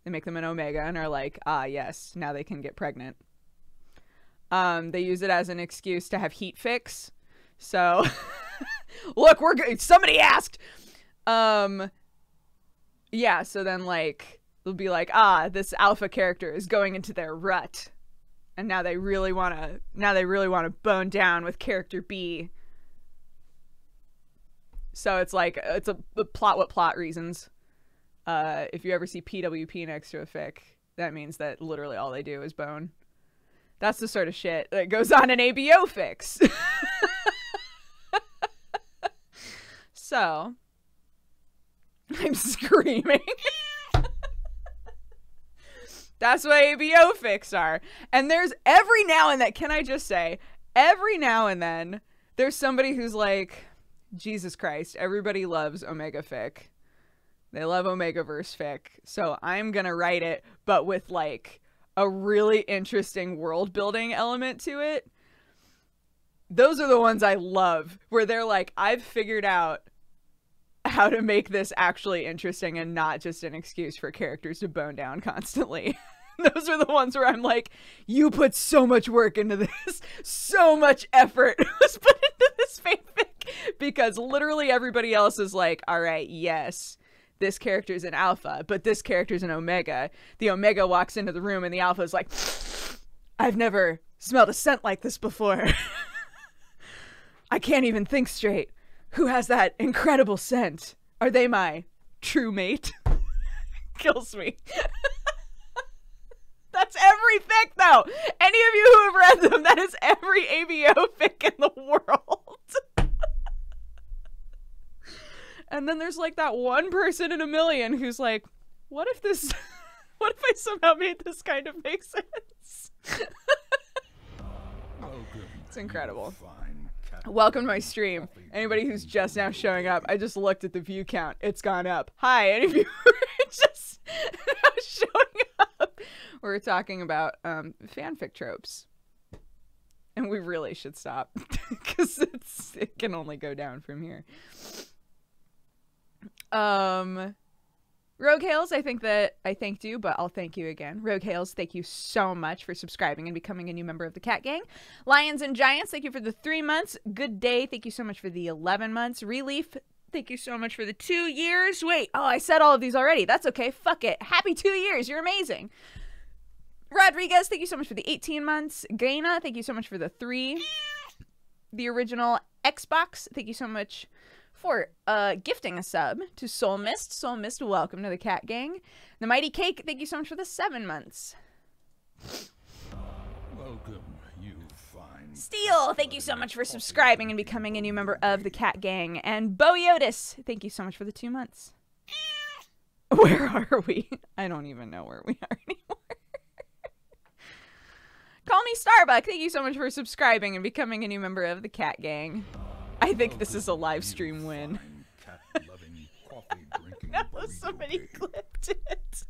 They make them an Omega and are like, ah, yes, now they can get pregnant. They use it as an excuse to have heat fix. So, look, somebody asked. Yeah, so then like they'll be like, ah, this alpha character is going into their rut, and now they really want to bone down with character B. So it's like it's a plot reasons. If you ever see PWP next to a fic, that means that literally all they do is bone. That's the sort of shit that goes on in ABO fics. So, I'm screaming. That's what ABO fics are. And there's every now and then, can I just say, every now and then, there's somebody who's like, Jesus Christ, everybody loves Omega fic. They love Omegaverse fic. So I'm going to write it, but with like a really interesting world building element to it. Those are the ones I love, where they're like, I've figured out how to make this actually interesting and not just an excuse for characters to bone down constantly. Those are the ones where I'm like, you put so much work into this, so much effort was put into this fanfic, because literally everybody else is like, all right, yes, this character's an alpha, but this character's an Omega. The Omega walks into the room and the alpha is like, I've never smelled a scent like this before. I can't even think straight. Who has that incredible scent? Are they my true mate? Kills me. That's every fic, though. Any of you who have read them, that is every ABO fic in the world. And then there's like that one person in a million who's like, what if I somehow made this kind of make sense? It's incredible. Welcome to my stream. Anybody who's just now showing up, I just looked at the view count. It's gone up. Hi, any of you who are just now showing up? We're talking about fanfic tropes. And we really should stop, because it can only go down from here. Rogue Hales, I think that I thanked you, but I'll thank you again. Rogue Hales, thank you so much for subscribing and becoming a new member of the Cat Gang. Lions and Giants, thank you for the 3 months. Good Day, thank you so much for the 11 months. Relief, thank you so much for the 2 years. Wait, oh, I said all of these already. That's okay. Fuck it. Happy 2 years. You're amazing. Rodriguez, thank you so much for the 18 months. Gaina, thank you so much for the 3. The original Xbox, thank you so much for gifting a sub to Soul Mist. Soul Mist, welcome to the Cat Gang. The Mighty Cake, thank you so much for the 7 months. Welcome, you fine. Steel, thank you so much for subscribing and becoming a new member of the Cat Gang. And Boyotis, thank you so much for the 2 months. Where are we? I don't even know where we are anymore. Call me Johnny Starbuck, thank you so much for subscribing and becoming a new member of the Cat Gang. I think this is a live stream win. No, somebody clipped it.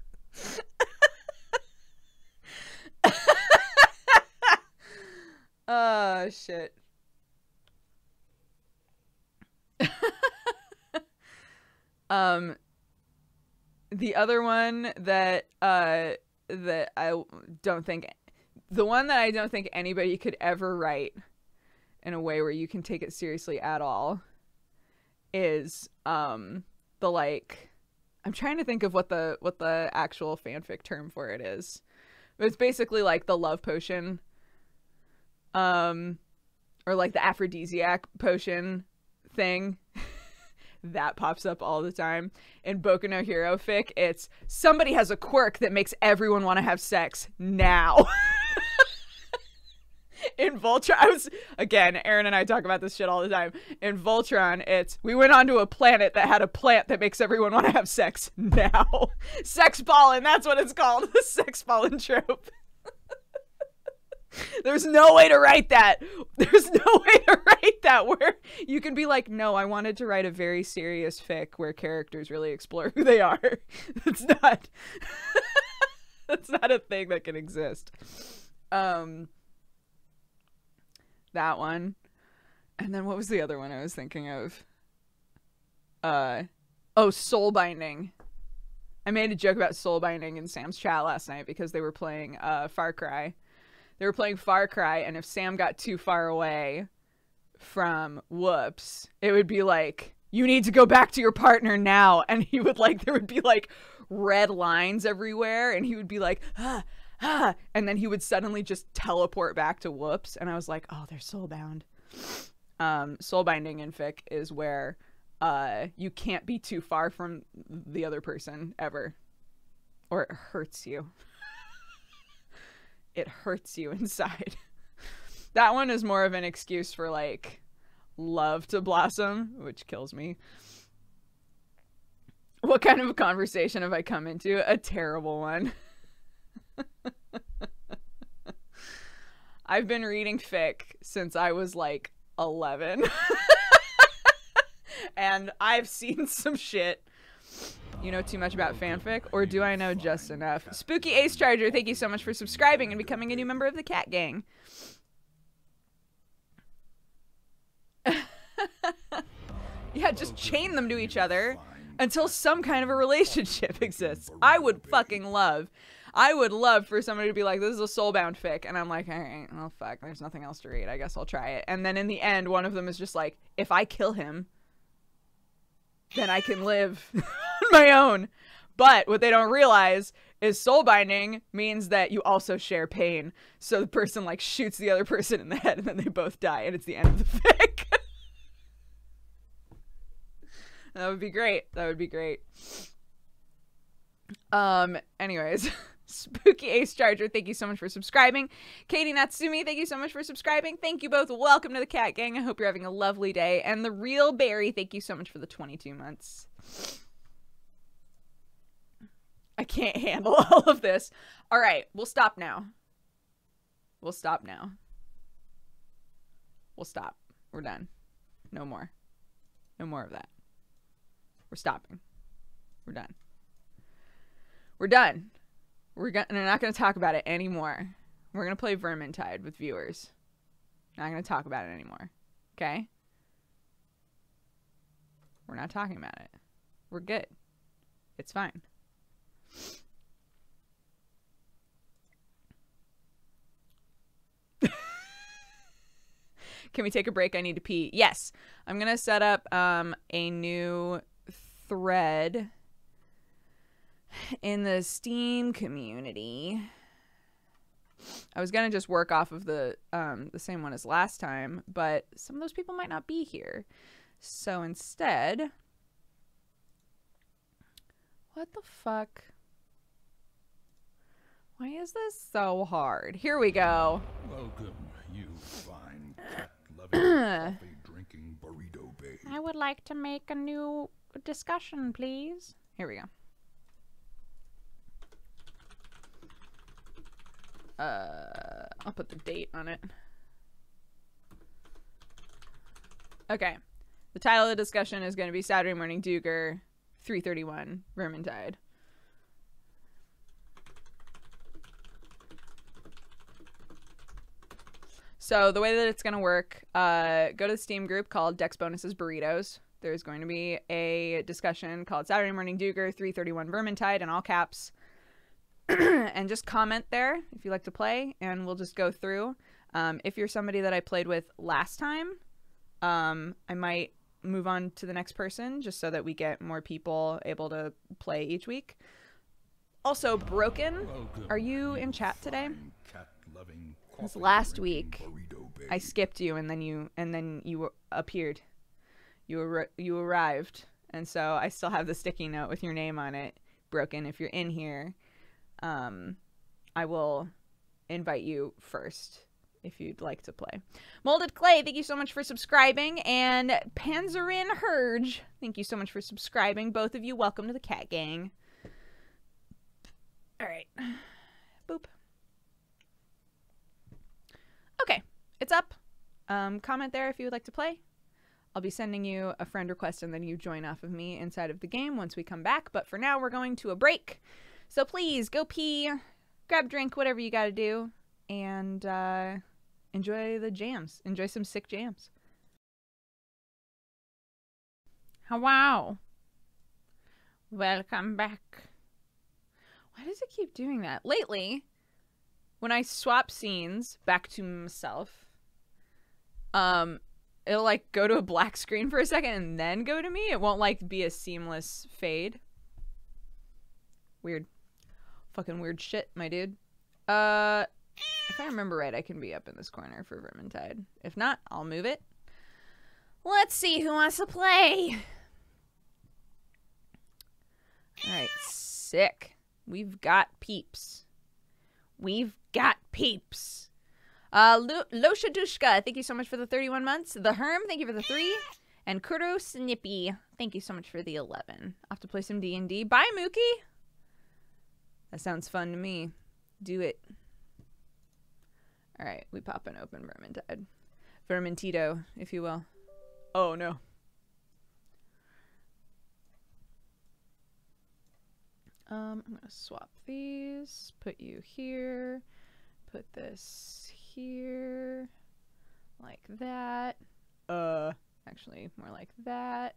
Oh, shit. The other one that I don't think, the one that I don't think anybody could ever write in a way where you can take it seriously at all is the, like, I'm trying to think of what the actual fanfic term for it is. But it's basically like the love potion, or like the aphrodisiac potion thing. That pops up all the time. In Boku no Hero fic, it's somebody has a quirk that makes everyone want to have sex now. In Voltron, again, Aaron and I talk about this shit all the time. In Voltron, it's we went onto a planet that had a plant that makes everyone want to have sex now. Sex pollen, that's what it's called. The sex pollen trope. There's no way to write that. There's no way to write that where you can be like, no, I wanted to write a very serious fic where characters really explore who they are. That's not that's not a thing that can exist. That one. And then what was the other one I was thinking of? Oh, soul binding. I made a joke about soul binding in Sam's chat last night because they were playing Far Cry. They were playing Far Cry, and if Sam got too far away from Whoops, it would be like, you need to go back to your partner now. And he would like, there would be like red lines everywhere, and he would be like, ah, ah, and then he would suddenly just teleport back to Whoops. And I was like, oh, they're soulbound. Soul binding in fic is where you can't be too far from the other person ever, or it hurts you. It hurts you inside. That one is more of an excuse for like love to blossom, which kills me. What kind of a conversation have I come into? A terrible one. I've been reading fic since I was like 11. And I've seen some shit. You know too much about fanfic, or do I know just enough? Spooky Ace Charger, thank you so much for subscribing and becoming a new member of the Cat Gang. Yeah, just chain them to each other until some kind of a relationship exists. I would love for somebody to be like, this is a soulbound fic, and I'm like, all right, well, fuck, there's nothing else to read. I guess I'll try it. And then in the end, one of them is just like, if I kill him, then I can live on my own. But what they don't realize is soul binding means that you also share pain. So the person like shoots the other person in the head and then they both die and it's the end of the fic. That would be great. That would be great. Anyways, Spooky Ace Charger, thank you so much for subscribing. Katie Natsumi, thank you so much for subscribing. Thank you both. Welcome to the Cat Gang. I hope you're having a lovely day. And the Real Barry, thank you so much for the 22 months. I can't handle all of this. All right, we'll stop now. We'll stop now. We'll stop. We're done. No more. No more of that. We're stopping. We're done. We're done. We're not going to talk about it anymore. We're going to play Vermintide with viewers. Not going to talk about it anymore. Okay? We're not talking about it. We're good. It's fine. Can we take a break? I need to pee. Yes. I'm going to set up a new thread in the Steam community. I was going to just work off of the same one as last time, but some of those people might not be here. So instead, what the fuck? Why is this so hard? Here we go. Welcome, you fine cat-loving, coffee-drinking burrito babe. I would like to make a new discussion, please. Here we go. I'll put the date on it. Okay. The title of the discussion is going to be Saturday Morning Dooger, 331 Vermintide. So the way that it's going to work, go to the Steam group called Dex Bonuses Burritos. There's going to be a discussion called Saturday Morning Dooger, 331 Vermintide in all caps. And just comment there if you like to play, and we'll just go through. If you're somebody that I played with last time, I might move on to the next person just so that we get more people able to play each week. Also, Broken, are you in chat today? Because last week I skipped you, and then you appeared. You arrived, and so I still have the sticky note with your name on it. Broken, if you're in here, I will invite you first if you'd like to play. Molded Clay, thank you so much for subscribing. And Panzerin Herge, thank you so much for subscribing. Both of you, welcome to the Cat Gang. All right. Boop. Okay, it's up. Comment there if you would like to play. I'll be sending you a friend request, and then you join off of me inside of the game once we come back. But for now, we're going to a break. So please, go pee, grab a drink, whatever you gotta do, and enjoy the jams. Enjoy some sick jams. Wow. Welcome back. Why does it keep doing that? Lately, when I swap scenes back to myself, it'll like go to a black screen for a second and then go to me. It won't like be a seamless fade. Weird. Fucking weird shit, my dude. If I remember right, I can be up in this corner for Vermintide. If not, I'll move it. Let's see who wants to play. Alright, sick. We've got peeps. We've got peeps. Losha Dushka, thank you so much for the 31 months. The Herm, thank you for the 3. And Kuro Snippy, thank you so much for the 11. I'll have to play some D&D. Bye, Mookie. That sounds fun to me. Do it. Alright, we pop an open Vermintide. Vermintito, if you will. Oh, no. I'm going to swap these. Put you here. Put this here. Like that. Actually, more like that.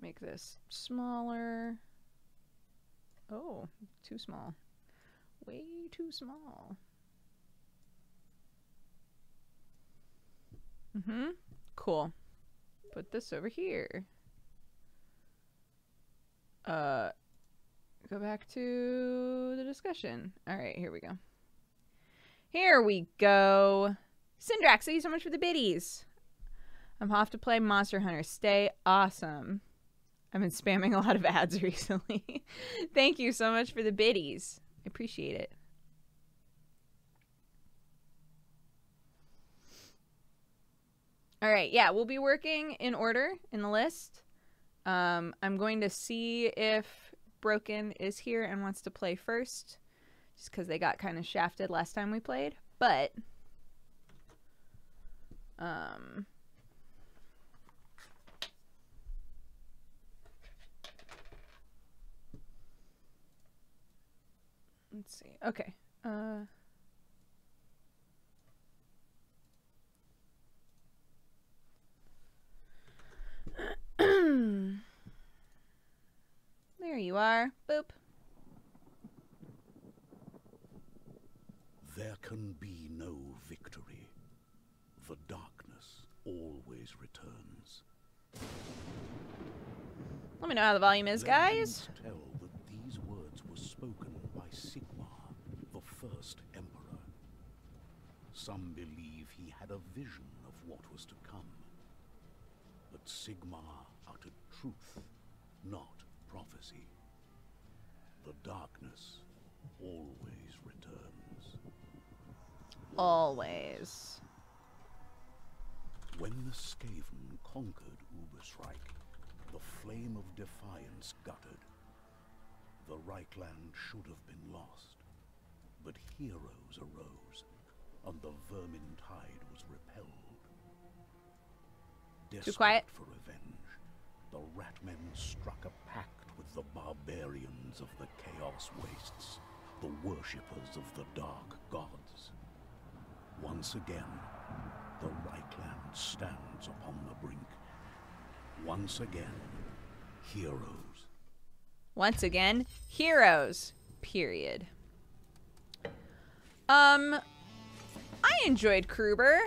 Make this smaller. Oh, too small. Way too small. Cool. Put this over here. Go back to the discussion. All right, here we go. Here we go. Syndrax, thank you so much for the biddies. I'm off to play Monster Hunter. Stay awesome. I've been spamming a lot of ads recently. Thank you so much for the biddies. I appreciate it. All right, yeah, we'll be working in order in the list. I'm going to see if Broken is here and wants to play first, just because they got kind of shafted last time we played. But let's see. Okay. There you are. Boop. There can be no victory. The darkness always returns. Let me know how the volume is, guys. Legends tell that these words were spoken by Sigmar, the first emperor. Some believe he had a vision of what was to come. But Sigmar uttered truth, not prophecy. The darkness always returns. Always. When the Skaven conquered Ubersreich, the flame of defiance guttered. The Reichland should have been lost, But heroes arose, and the Vermintide was repelled. Too quiet. Desperate for revenge, the Ratmen struck a pact with the barbarians of the Chaos Wastes, the worshippers of the Dark Gods. Once again, the Reichland stands upon the brink. Once again, heroes. Once again, heroes. Period. I enjoyed Kruber.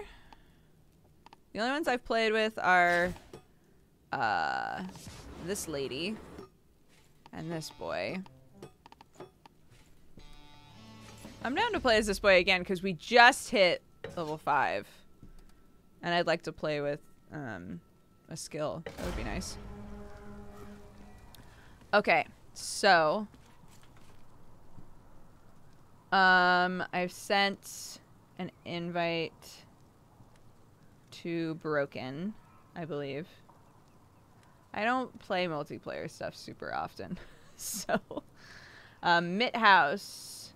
The only ones I've played with are this lady and this boy. I'm down to play as this boy again because we just hit level 5. And I'd like to play with a skill. That would be nice. Okay, so I've sent an invite to Broken, I believe. I don't play multiplayer stuff super often. So, Mitt House,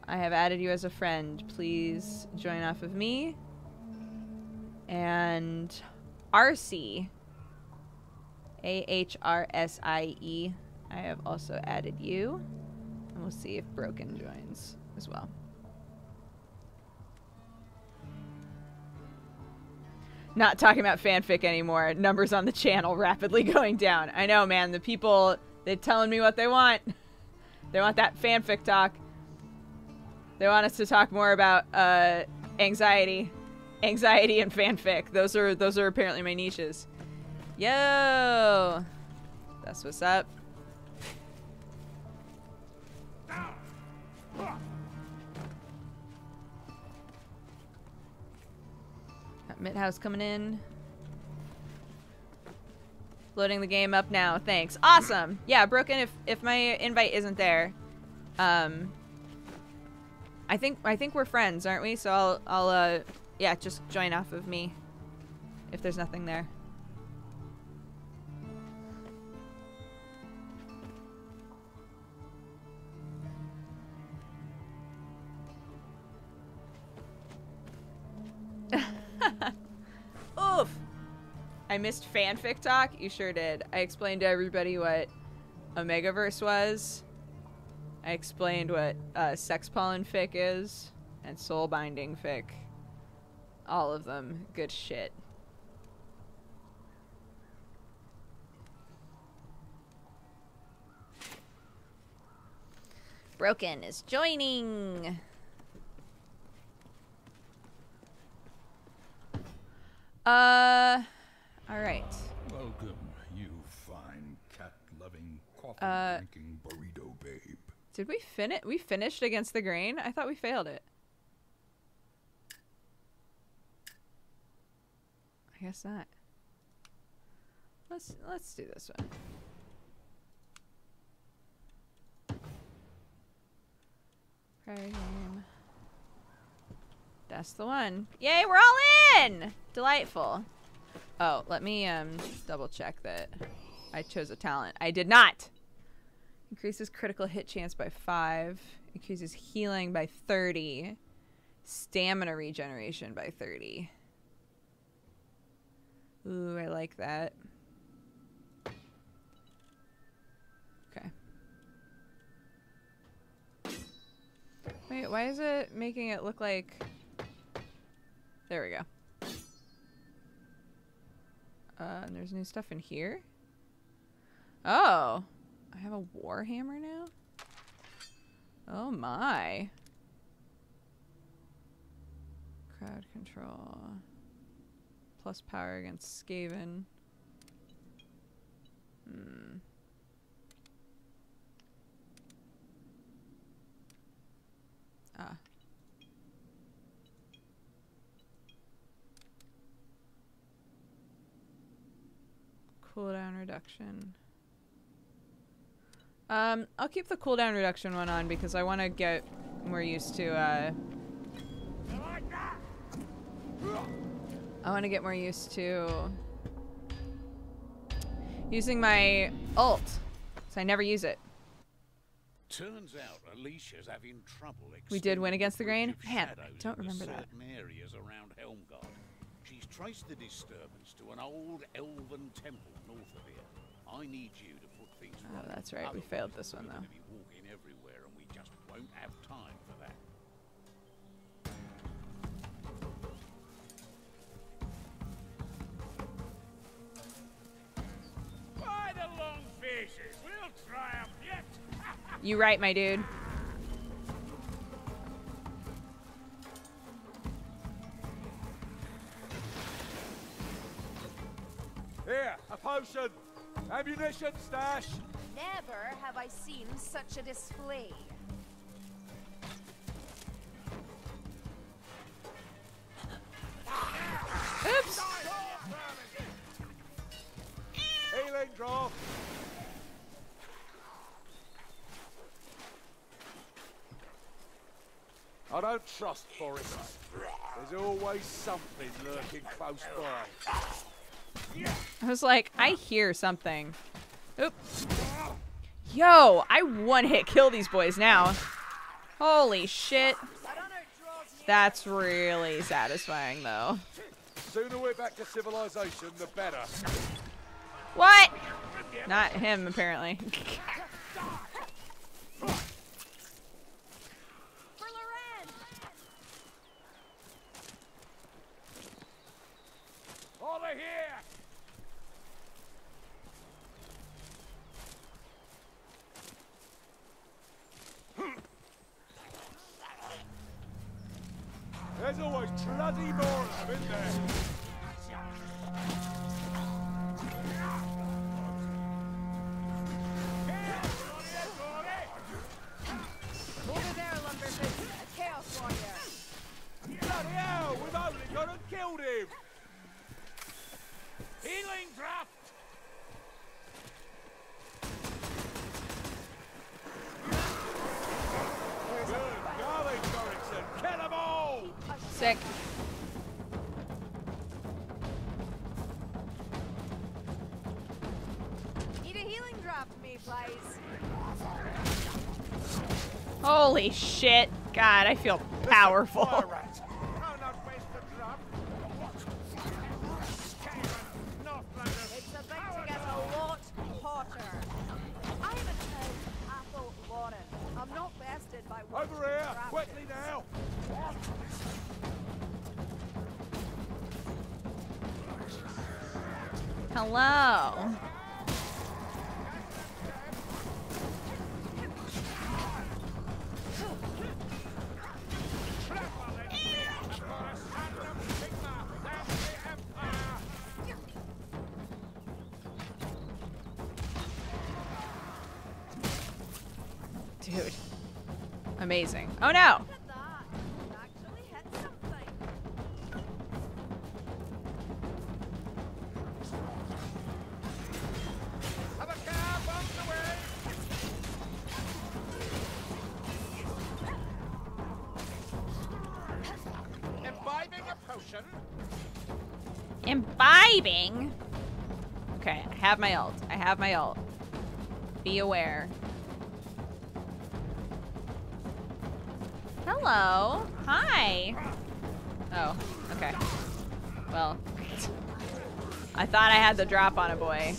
I have added you as a friend. Please join off of me. And Arsie, AHRSIE, I have also added you. And we'll see if Broken joins as well. Not talking about fanfic anymore. Numbers on the channel rapidly going down. I know, man. The people, they're telling me what they want. They want that fanfic talk. They want us to talk more about anxiety and fanfic. Those are apparently my niches. Yo, that's what's up. Got Midhouse coming in. Loading the game up now. Thanks. Awesome. Yeah, Broken, if my invite isn't there, I think we're friends, aren't we? So I'll yeah, just join off of me if there's nothing there. Oof! I missed fanfic talk? You sure did. I explained to everybody what Omegaverse was. I explained what sex pollen fic is and soul binding fic. All of them. Good shit. Broken is joining. All right. Welcome, you fine cat-loving, coffee-drinking burrito babe. Did we finish? We finished against the grain? I thought we failed it. I guess not. Let's do this one. Prior game. That's the one. Yay, we're all in! Delightful. Oh, let me double check that I chose a talent. I did not! Increases critical hit chance by 5. Increases healing by 30. Stamina regeneration by 30. Ooh, I like that. Okay. Wait, why is it making it look like... There we go. And there's new stuff in here. Oh! I have a Warhammer now? Oh my. Crowd control. Plus power against Skaven. Ah. Cooldown reduction. I'll keep the cooldown reduction one on because I want to get more used to, I want to get more used to using my ult, so I never use it. Turns out Alicia's having trouble. We did win against the grain? extending Man, bridge of I don't shadows remember into that. certain areas around Helmgard. She's traced the disturbance to an old elven temple north of here. I need you to put things Oh, right. that's right. We Otherwise, failed this one, we're though. gonna be walking everywhere, and we just won't have time for that. By the long faces, we'll triumph yet. You right, my dude. Here, a potion. Ammunition stash. Never have I seen such a display. Oops. Healing drop. I don't trust forests. There's always something lurking close by. I was like, I hear something. Oop. Yo, I one-hit kill these boys now. Holy shit. That's really satisfying, though. Sooner we're back to civilization, the better. What? Not him, apparently. For Loren! Over here! There's always bloody more of them, isn't there? Over there, Lumberfish, a Chaos Warrior. Bloody hell, we've only gone and killed him! Healing draft. Good going, Dorrington! Kill them all! Sick. Need a healing drop, Mayflies. Holy shit. God, I feel powerful. Fire rat! How not waste the drop? It's about to get a lot hotter. I haven't heard Athel Lauren. I'm not bested by what Over here! crap Quickly is. now! Hello. Dude. Amazing. Oh no! Look at that. It actually hit something. Have a car bumped away! Imbibing a potion? Imbibing? Okay, I have my ult. I have my ult. Be aware. Hello. Hi. Oh, okay. Well, I thought I had the drop on a boy.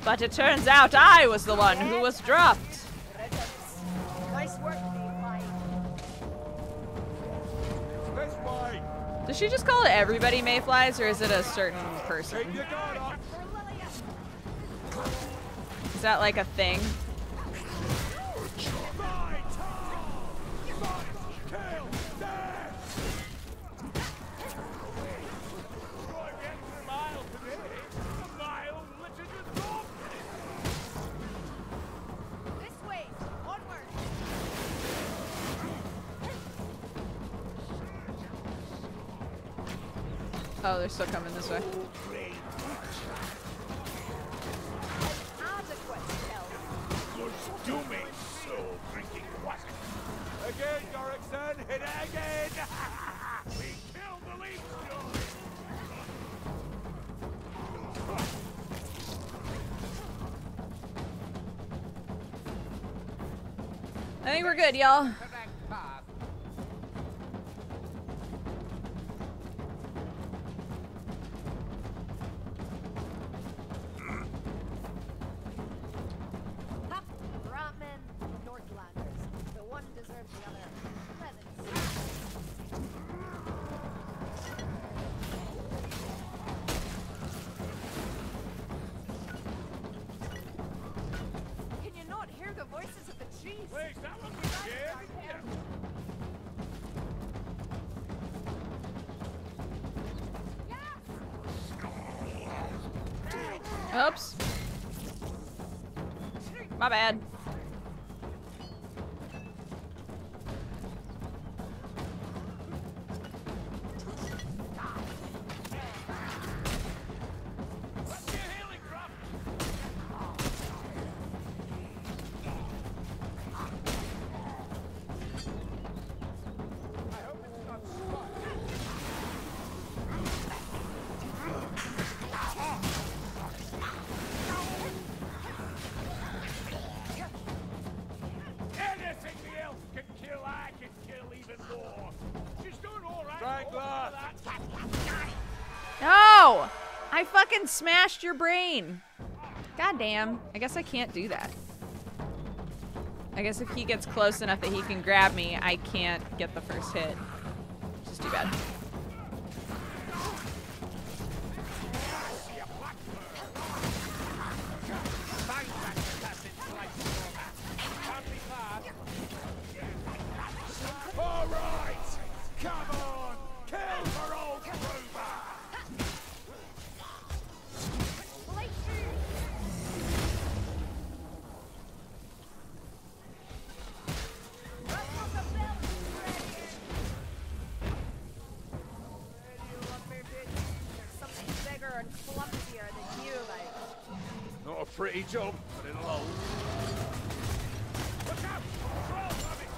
But it turns out I was the one who was dropped. Nice work, Mayflies. This way! Does she just call it everybody mayflies, or is it a certain person? Keep your guard up! For Lillian. Is that like a thing? This way. Onward. Oh, they're still coming this way. Adequate kill. Dooming soul drinking wasn't. Again, Dorrington! Hit it again! We killed the leech joy. think we're good, y'all. Correct path. Ha! Ratmen, Northlanders. The one deserves the other. Let them see. Can you not hear the voices of the trees? Wait, that one was scared, didn't you? Oops. My bad. What's your healing crop? I hope it's not spot. Anything the elf can kill, I can kill even more. She's doing all right. Strangler. No! I fucking smashed your brain. God damn. I guess I can't do that. I guess if he gets close enough that he can grab me, I can't get the first hit. Which is too bad. All right, come on, kill for old Gruber. Something bigger and clumsier than you, like. Not a pretty job, but it'll hold. Look out! Trolls have it!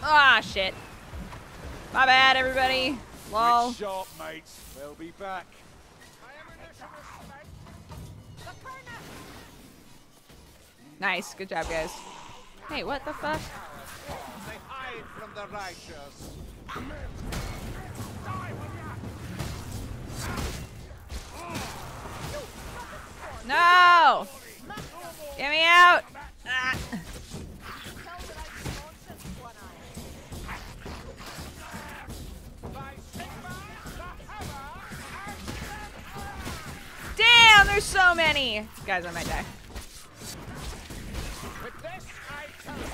Ah, shit. My bad, everybody. Lol. Good shot, mates. They'll be back. Nice. Good job, guys. Hey, what the fuck? They hide from the righteous. No! Get me out! Ah. Damn, there's so many! Guys, I might die. With this, I tell you.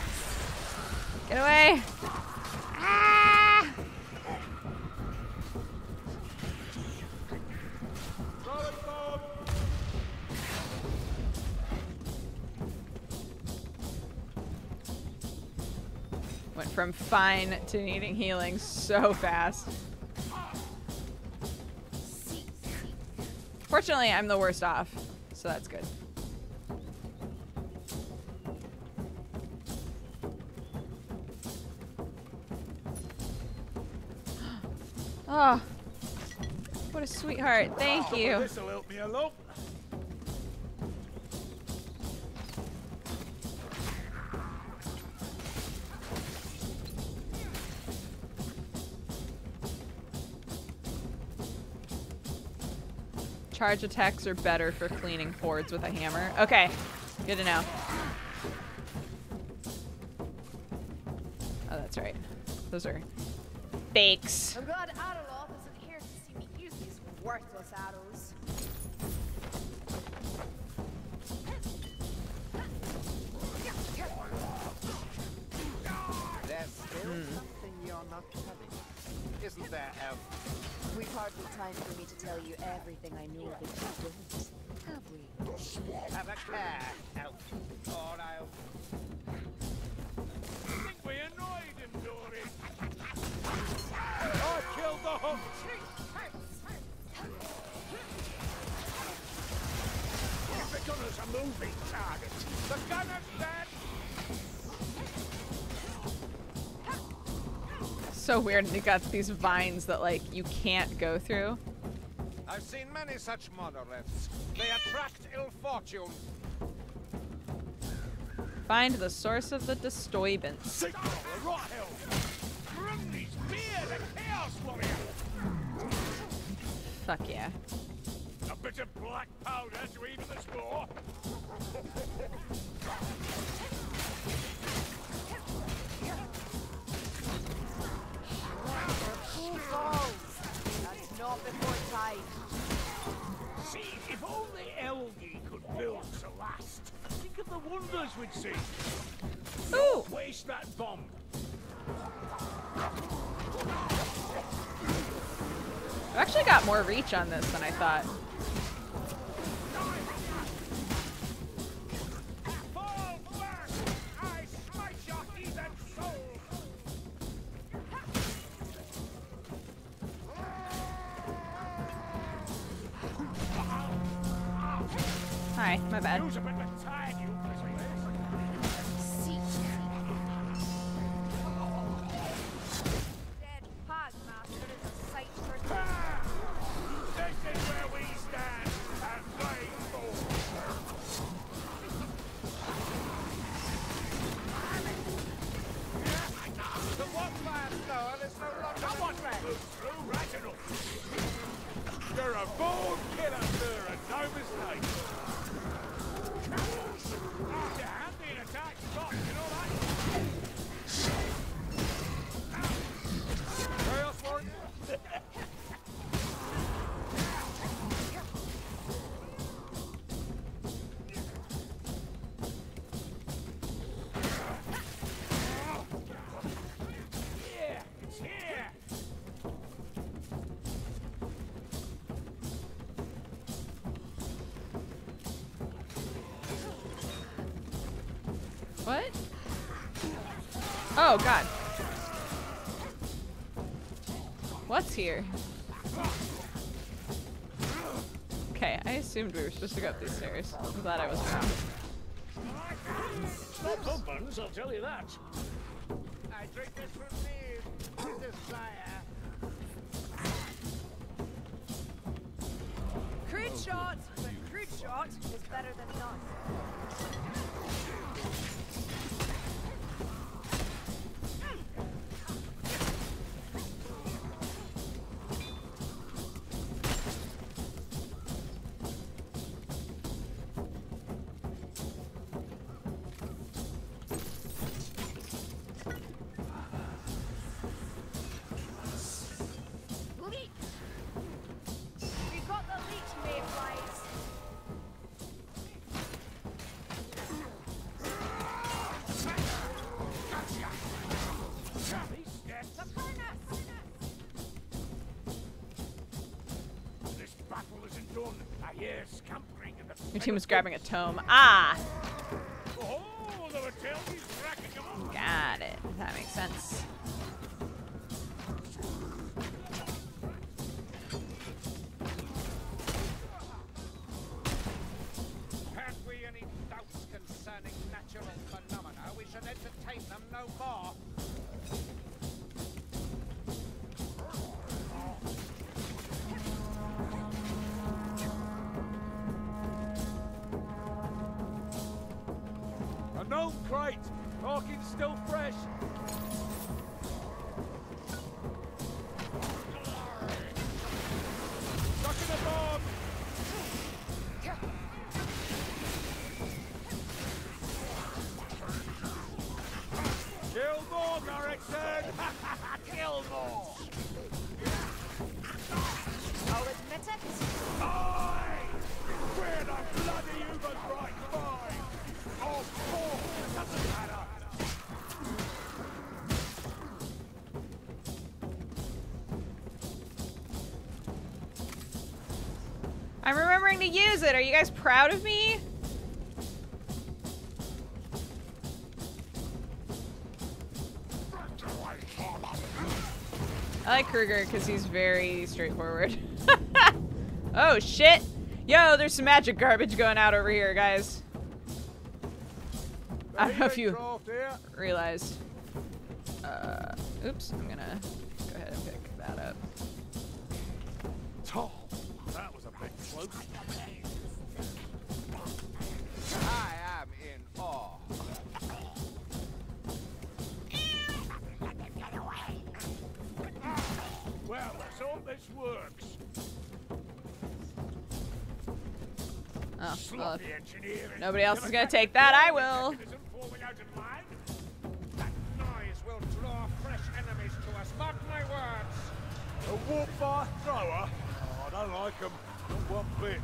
Get away! Ah! Went from fine to needing healing so fast. Fortunately, I'm the worst off, so that's good. Oh, what a sweetheart. Thank you. This'll help me along. Charge attacks are better for cleaning boards with a hammer. Okay, good to know. Oh, that's right. Those are fakes. I'm glad Adaloth isn't here to see me use these worthless arrows. There's still something you're not telling. Isn't there, Elf? We've hardly time for me to tell you everything I know that you don't, have we? Have a care, Elf. Or I'll... I think we annoyed him, Dory. I killed the hook. If the gunner's a moving target, the gunner's dead. So weird. And they got these vines that like you can't go through. I've seen many such monoliths. They attract ill fortune. Find the source of the disturbance. Signal the rot hill. Grundy's beer, the chaos warrior. Fuck yeah. A bit of black powder to even the score. That's not before tide. See, if only Elgie could build to last. Think of the wonders we'd see. Ooh! Don't waste that bomb. I've actually got more reach on this than I thought. Fall first! I smite your heathen soul! Hi, my bad. Use a bit of time, you Dead hag master is a sight for This is where we stand and play for. The one fire star is no longer through right enough. You're a born killer, sir, and no mistake. You're handy in attack spot, you know that? Chaos warrior? Yeah, it's here. What? Oh god. What's here? Okay, I assumed we were supposed to go up these stairs. I'm glad I was wrong. No bumpers, I'll tell you that. I drink this from me, desire. crude shot, but crude shot is better than none. We've got the leech mayflies. This battle isn't done. I hear scampering in the Your team was grabbing a tome. Ah! Oh, there were tailties racking them up. Got it. That makes sense. Have we any doubts concerning natural phenomena? We should entertain them no more. A gnome crate! Talking still fresh! Chucking a bomb! Kill more, Garrickson! Kill more! I'll admit it. Aye! We're the bloody Uber's right five! Or four! It doesn't matter! I'm remembering to use it. Are you guys proud of me? I like Kruger because he's very straightforward. Oh shit! Yo, there's some magic garbage going out over here, guys. I don't know if you realized. Oops, I'm gonna go ahead and pick that up. Tom, that was a bit close. I am in awe. Well, let's hope this works. Oh, well, Sloppy engineering. nobody else is gonna take that, I will. Mechanism forming out in line. That noise will draw fresh enemies to us. Mark my words. A warp-fire thrower? Oh, I don't like them. Not one bit.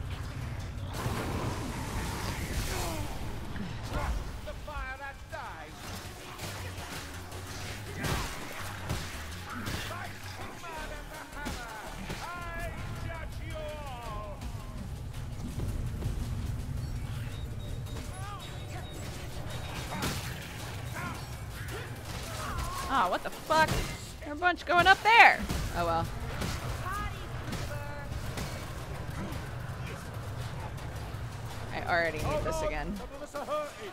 The fire that dies. By Sigmar and the hammer, I judge you all. Oh, what the fuck? There's a bunch going up there. Oh well. I already need this again. Some of us are hurting.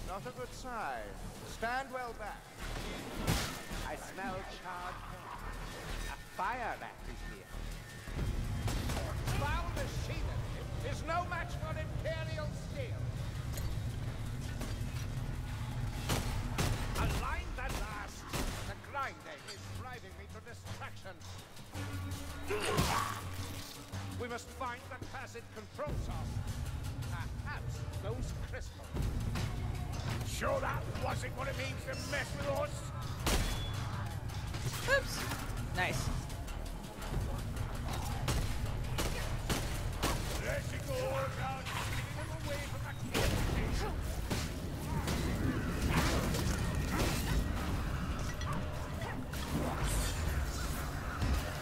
Not a good sign. Stand well back. I smell charred hair. A fire rat is here. Foul machinery is no match for Imperial steel. A line that lasts. The grinding is driving me to distraction. We must find the cursed control source. Perhaps those crystals. Sure that wasn't what it means to mess with us? Oops. Nice. There she goes, now keeping them away from that kid.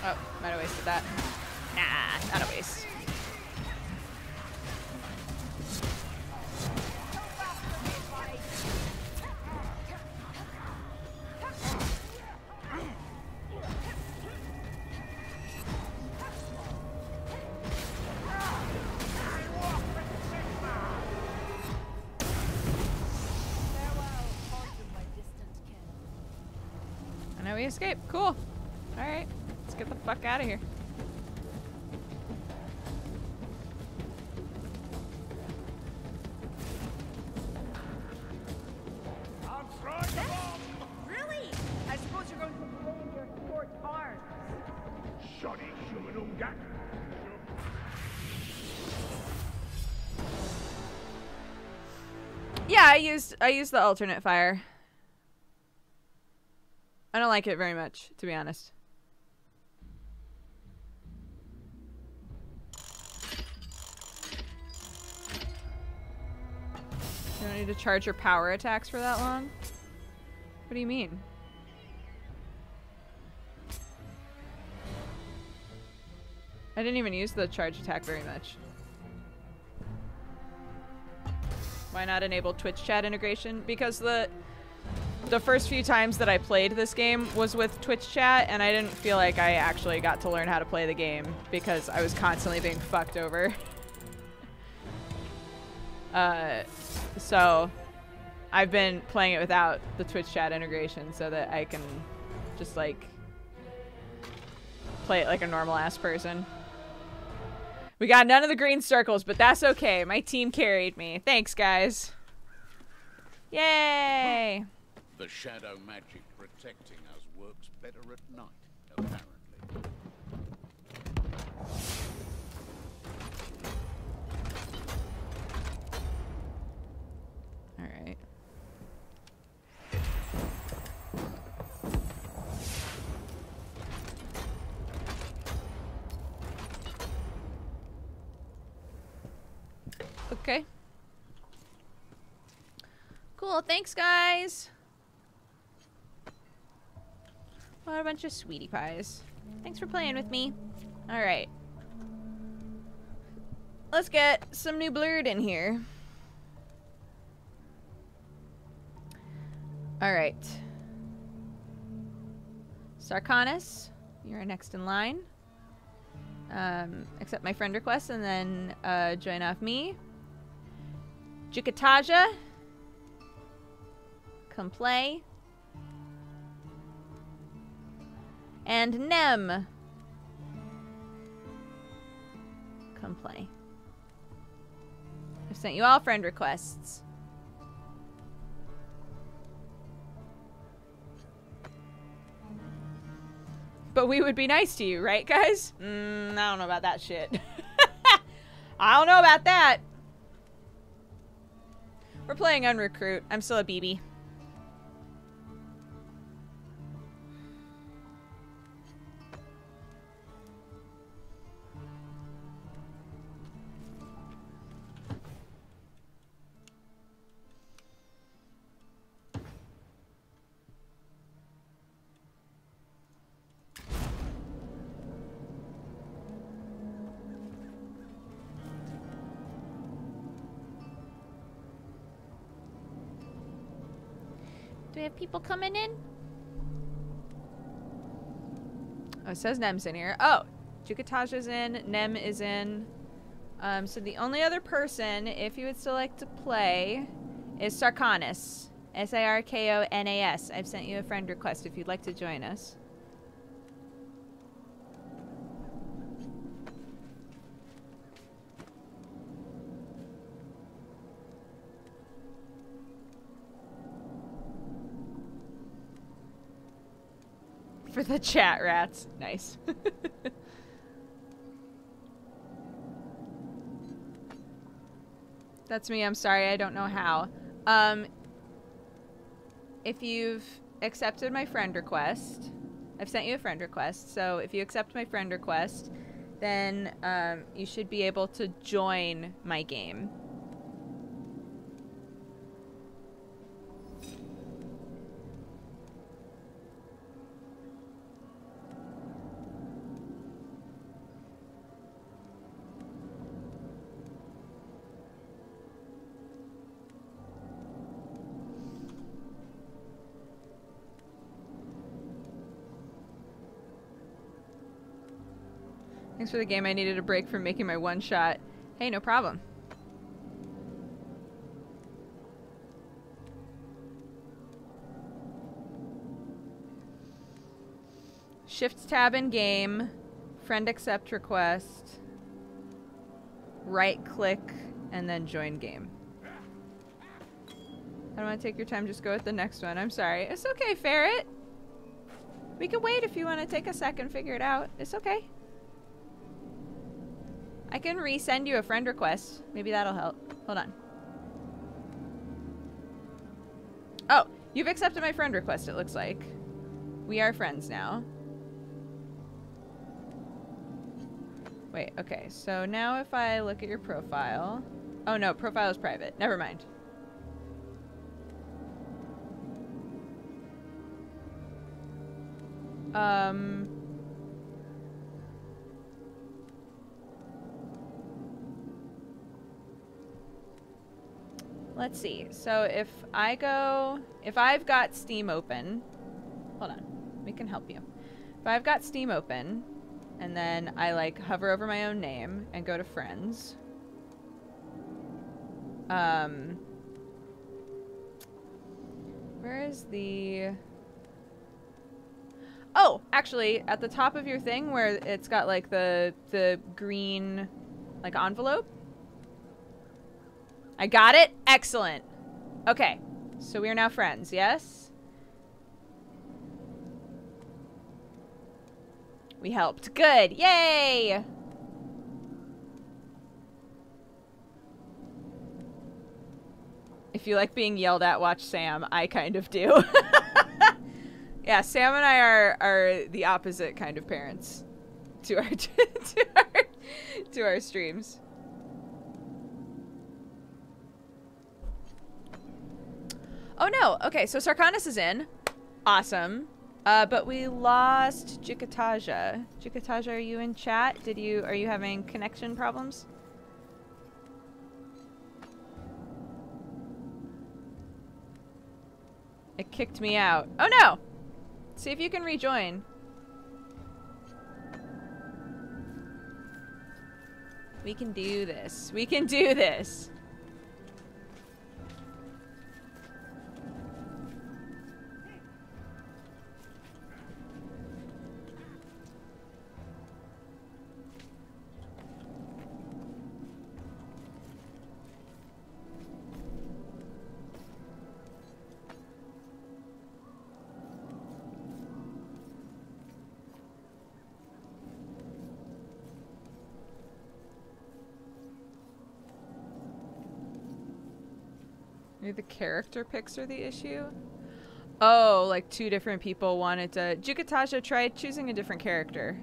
Oh, might have wasted that. Nah, not a waste. And now we escape. Cool. Alright. Let's get the fuck out of here. I'm throwing the bomb! Really? I suppose you're going to play in your short arms. Shoddy Shumanunga. Yeah, I used the alternate fire. I don't like it very much, to be honest. You don't need to charge your power attacks for that long? What do you mean? I didn't even use the charge attack very much. Why not enable Twitch chat integration? Because the first few times that I played this game was with Twitch chat, and I didn't feel like I actually got to learn how to play the game because I was constantly being fucked over. So I've been playing it without the Twitch chat integration so that I can just like play it like a normal ass person. We got none of the green circles, but that's okay. My team carried me. Thanks, guys. Yay! The shadow magic protecting us works better at night, apparently. Alright. Okay. Cool, thanks guys! What a bunch of sweetie pies. Thanks for playing with me. Alright. Let's get some new blurred in here. Alright. Sarkonis, you're next in line. Accept my friend request and then join off me. Jukataja. Come play. And Nem. Come play. I've sent you all friend requests. But we would be nice to you, right, guys? I don't know about that shit. I don't know about that. We're playing Unrecruit. I'm still a BB. Do we have people coming in? Oh, it says Nem's in here. Oh, Jukataja's in. Nem is in. So the only other person, if you would still like to play, is Sarkonis. S-A-R-K-O-N-A-S. I've sent you a friend request if you'd like to join us. For the chat rats. Nice. That's me. I'm sorry. I don't know how. If you've accepted my friend request, I've sent you a friend request. So if you accept my friend request, then you should be able to join my game. Thanks for the game. I needed a break from making my one shot. Hey, no problem. Shift tab in game. Friend accept request. Right click and then join game. I don't want to take your time. Just go with the next one. I'm sorry. It's okay, Ferret. We can wait if you want to take a second, figure it out. It's okay. I can resend you a friend request. Maybe that'll help. Hold on. Oh, you've accepted my friend request, it looks like. We are friends now. Wait, okay. So now if I look at your profile... Oh no, profile is private. Never mind. Let's see. So if I've got Steam open, hold on, we can help you. If I've got Steam open, and then I like hover over my own name and go to friends, where is the... Oh, actually, at the top of your thing where it's got like the green like envelope. I got it? Excellent. Okay. So we are now friends, yes? We helped. Good. Yay! If you like being yelled at, watch Sam. I kind of do. Yeah, Sam and I are the opposite kind of parents to our to our streams. Oh no. Okay, so Sarkonis is in. Awesome. But we lost Jukataja. Jukataja, are you in chat? Are you having connection problems? It kicked me out. Oh no! See if you can rejoin. We can do this. We can do this. Maybe the character picks are the issue? Oh, like 2 different people wanted to... Jukatasha, try choosing a different character.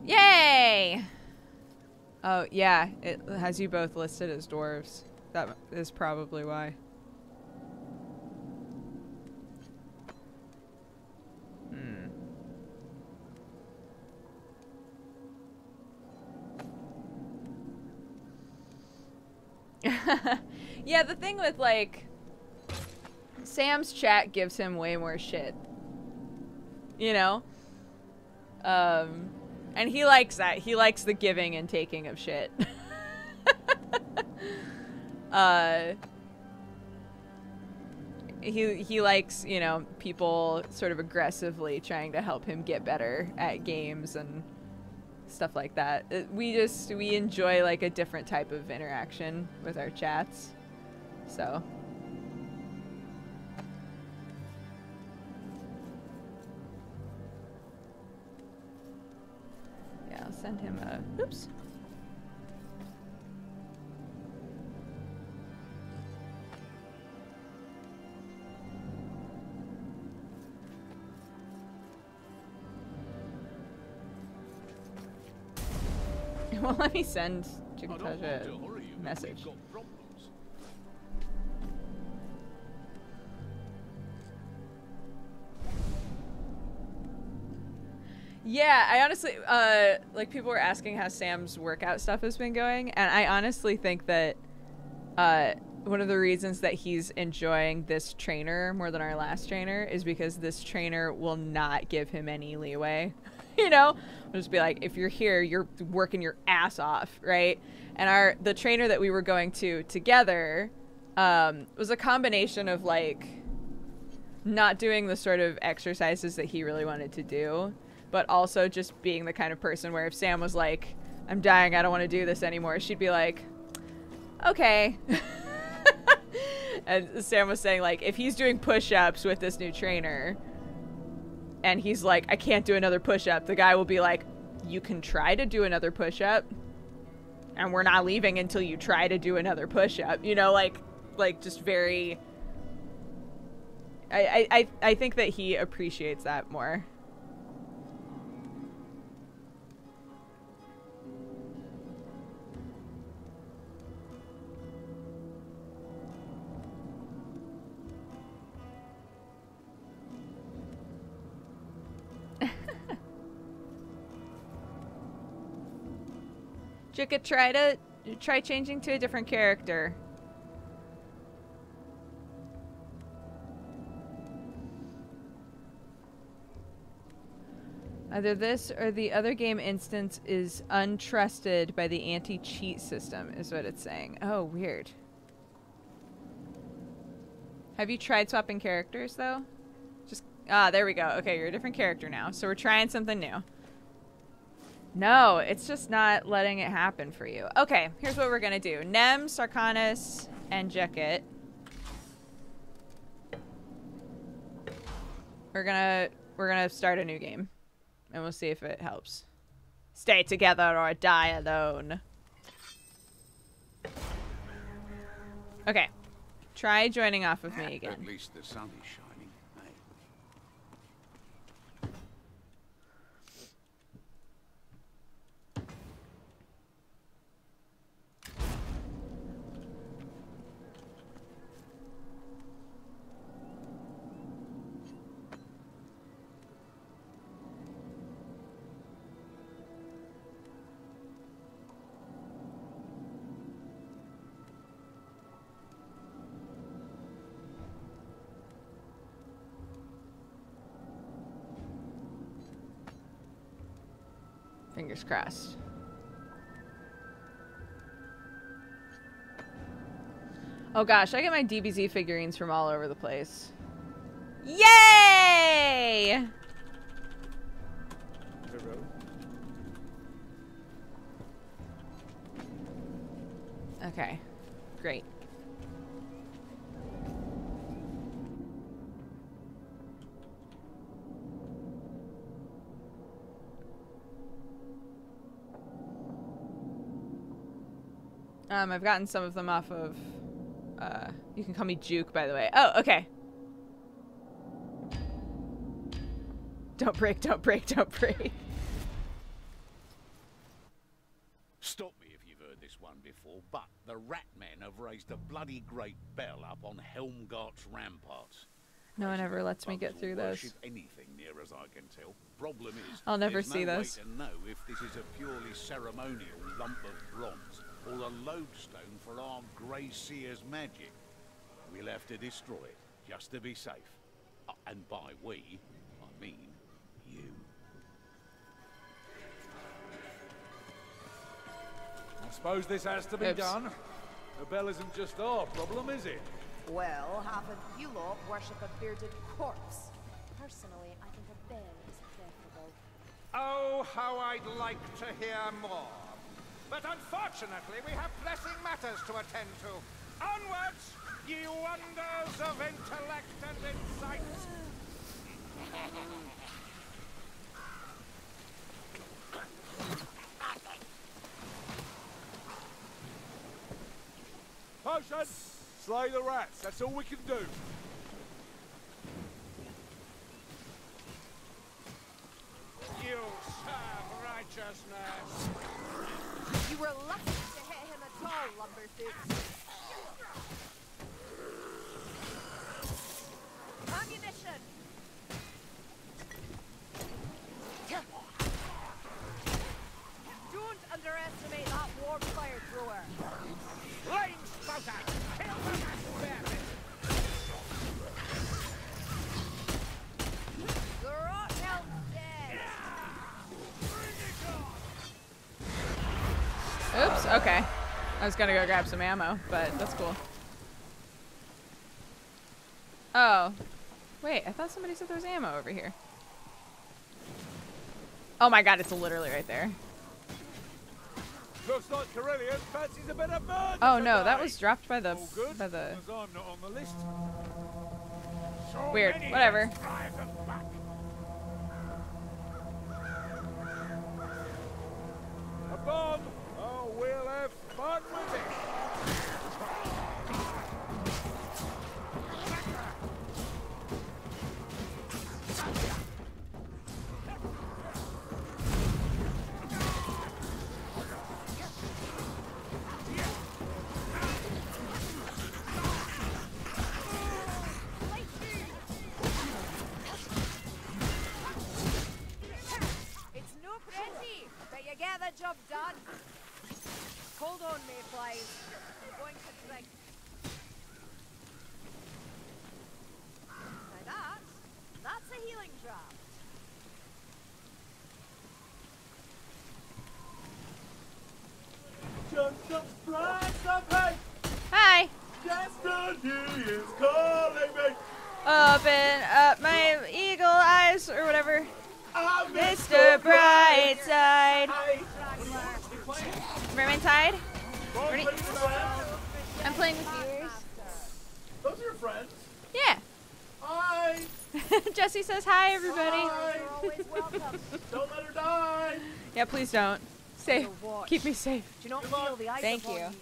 Yay! Oh, yeah, it has you both listed as dwarves. That is probably why. Yeah, the thing with, like, Sam's chat gives him way more shit. You know? And he likes that. He likes the giving and taking of shit. He likes, you know, people sort of aggressively trying to help him get better at games and stuff like that. We enjoy, like, a different type of interaction with our chats. So... I'll send him a... Oops. Well, let me send Jukatasha a message. Yeah, I honestly, like, people were asking how Sam's workout stuff has been going, and I honestly think that, one of the reasons that he's enjoying this trainer more than our last trainer is because this trainer will not give him any leeway, you know? We'll just be like, if you're here, you're working your ass off, right? And the trainer that we were going to together, was a combination of, like, not doing the sort of exercises that he really wanted to do, but also just being the kind of person where if Sam was like, I'm dying, I don't want to do this anymore, she'd be like, okay. And Sam was saying, like, if he's doing push-ups with this new trainer and he's like, I can't do another push-up, the guy will be like, you can try to do another push-up and we're not leaving until you try to do another push-up, you know, like just very... I think that he appreciates that more. Juka, try changing to a different character. Either this or the other game instance is untrusted by the anti-cheat system, is what it's saying. Oh, weird. Have you tried swapping characters, though? There we go. Okay, you're a different character now. So we're trying something new. No, it's just not letting it happen for you. Okay, here's what we're gonna do. Nem, Sarkanis, and Jekit. We're gonna start a new game. And we'll see if it helps. Stay together or die alone. Okay. Try joining off with me again. At least the sun is shining. Fingers crossed. Oh gosh, I get my DBZ figurines from all over the place. Yay! Okay, great. I've gotten some of them off of, you can call me Juke, by the way. Oh, okay. Don't break, don't break, don't break. Stop me if you've heard this one before, but the Rat Men have raised a bloody great bell up on Helmgart's ramparts. No one ever lets me get through those. Anything near as I can tell. Problem is, I'll never there's see no those. way to know if this is a purely ceremonial lump of bronze or a lodestone for our Grey Seer's magic. We'll have to destroy it just to be safe. And by we, I mean you. I suppose this has to be done. The bell isn't just our problem, is it? Well, half of you lot worship a bearded corpse. Personally, I think a bell is preferable. Oh, how I'd like to hear more. But unfortunately, we have pressing matters to attend to. Onwards, ye wonders of intellect and insight. Potion! Slay the rats, that's all we can do. You serve righteousness. You were lucky to hit him at all, Lumberfoot. Ammunition! Don't underestimate that warp fire thrower. Flame spouter! Kill them and spare it! The Rothelm's dead. Oops, okay. I was gonna go grab some ammo, but that's cool. Oh. Wait, I thought somebody said there was ammo over here. Oh my god, it's literally right there. Looks like Carillion fancies a bit of murder. Oh no, that today. was dropped by the All good, by the 'cause I'm not on the list. So weird. many Whatever. heads drive them back. A bomb! Oh, we'll have fun with it. It's no pretty, but you get the job done. Hold on, mayflies. I'm going to drink. Now that's a healing drop. Just a price of hate. Hi! Destiny is calling me. Open up my eagle eyes or whatever. I'm Mr. Brightside. Hey, Vermintide? what are you playing? I'm playing with viewers. Those are your friends. Yeah. Hi. Jesse says hi, everybody. Hi. You're always welcome. Don't let her die. Yeah, please don't. Safe. watch. Keep me safe. Do you not feel the ice Thank upon you. me?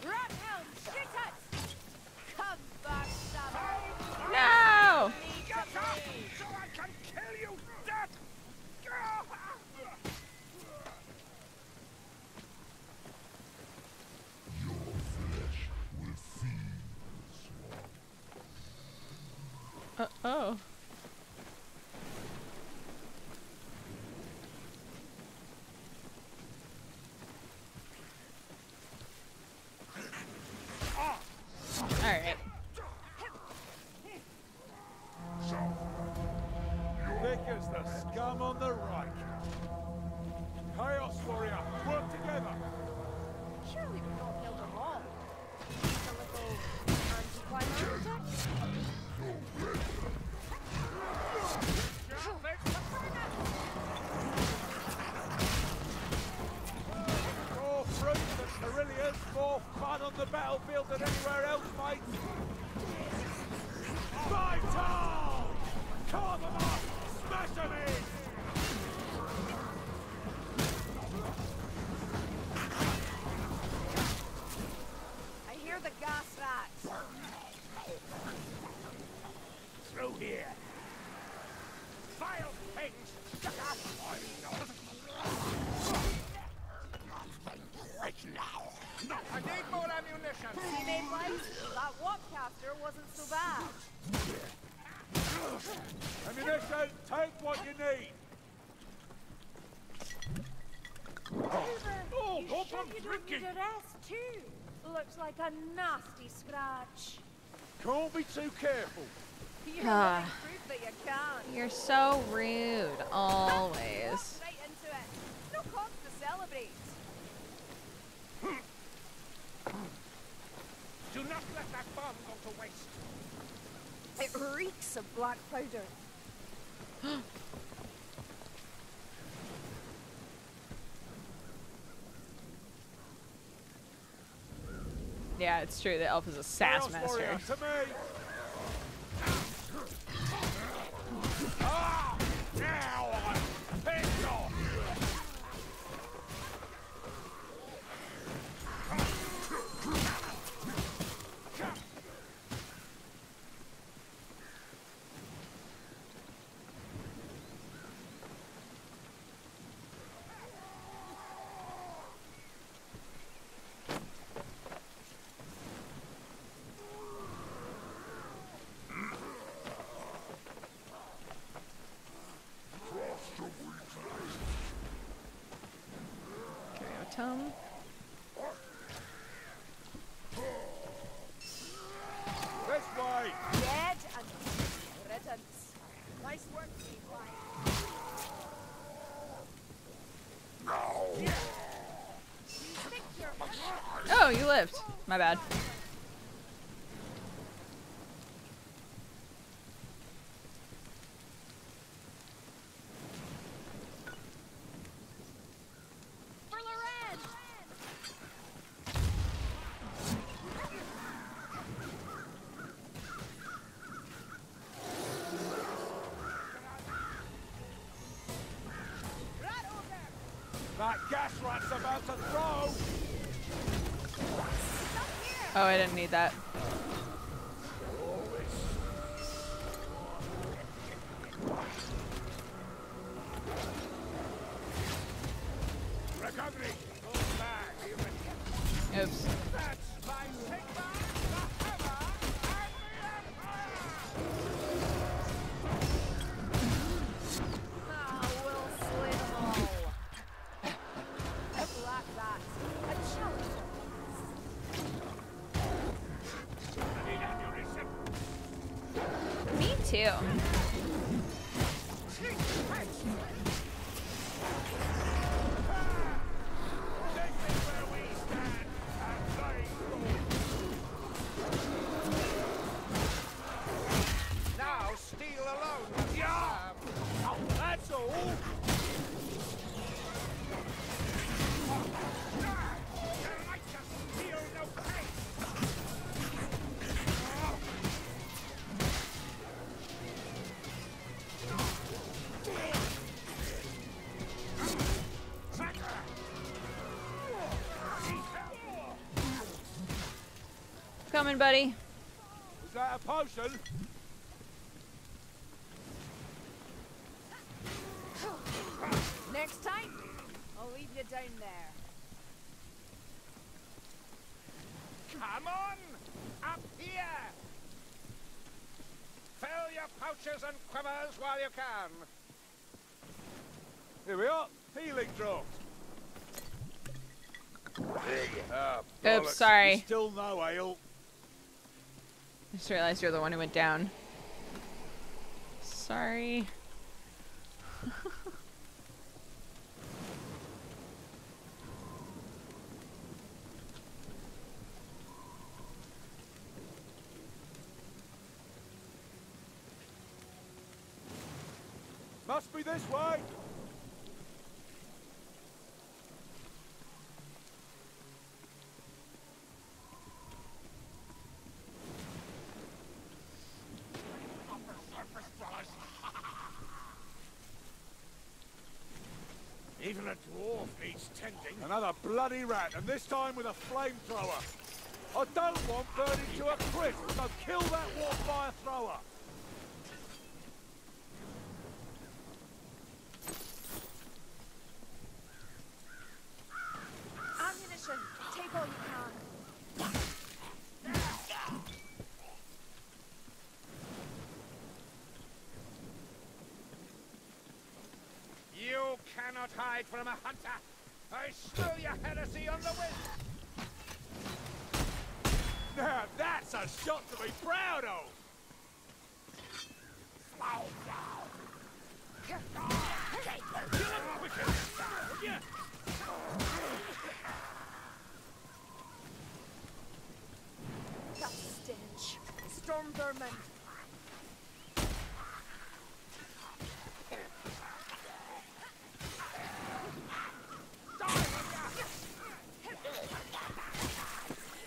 Rathelm, shoot it! Come back, Sam. No! Get up, so I can kill you dead! Oh. Alright. Thick as the scum on the right. Chaos warrior, work together. Surely we've not killed them all. Just a little anticlimactic. More fruit than Carillions, more fun on the back. battlefield than anywhere else, mate. Vital! Carve them up! Smash them in! I hear the gas rats. Through here. Vile things! Shut up! Right now. No, I need more ammunition. See, Mayflies? That warpcaster wasn't so bad. Ammunition, take what you need. Oh, you go sure from you don't drinking. need a rest too? Looks like a nasty scratch. Can't be too careful. You're living proof that you can. You're so rude, always. Right into it. No cause to celebrate. Do not let that bomb go to waste. It reeks of black powder. Yeah, it's true. The elf is a sass Chaos warrior, master. to me. Ah! Now I'm pissed off. Tom. This way. Dead and riddance. Nice work, Mayflies. You think you're Oh, you lived. My bad. for Loren. Right over. That gas rat's about to throw. Oh, I didn't need that. Recovery. Go back. Oops. That's my Sigma, the hammer, and the empire. Ah, we'll slay them all. Black rats. A challenge. I need ammunition. Me too. This is where we stand and fight. Now steal alone. Yeah. Oh, that's all. There might just steal no place. Coming, buddy. Was that a potion? Next time, I'll leave you down there. Come on! Up here! Fill your pouches and quivers while you can. Here we are. Healing draft. Oops, bollocks. sorry. Still no ale. I just realized you're the one who went down. Sorry. Must be this way. Even a dwarf needs tending. Another bloody rat, and this time with a flamethrower. I don't want burning to a crisp, so kill that warfire thrower. Ammunition. Take all you can. You cannot hide from a hunter. I smell your heresy on the wind. Now that's a shot to be proud of. That stench. Storm vermin.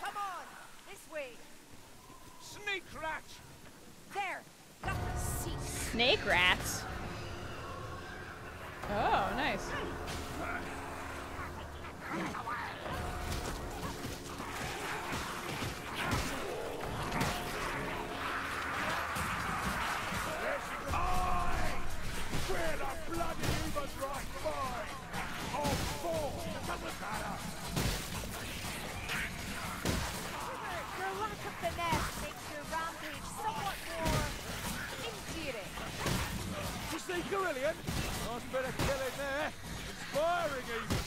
Come on, this way. Sneak rat. There. Got the seat. Snake rats. Oh, nice. Where the bloody Uber's right by? Oh, four! Doesn't matter! Your lack of finesse makes your rampage somewhat more endearing. You see, Carillion? Nice bit of killing there. Inspiring even.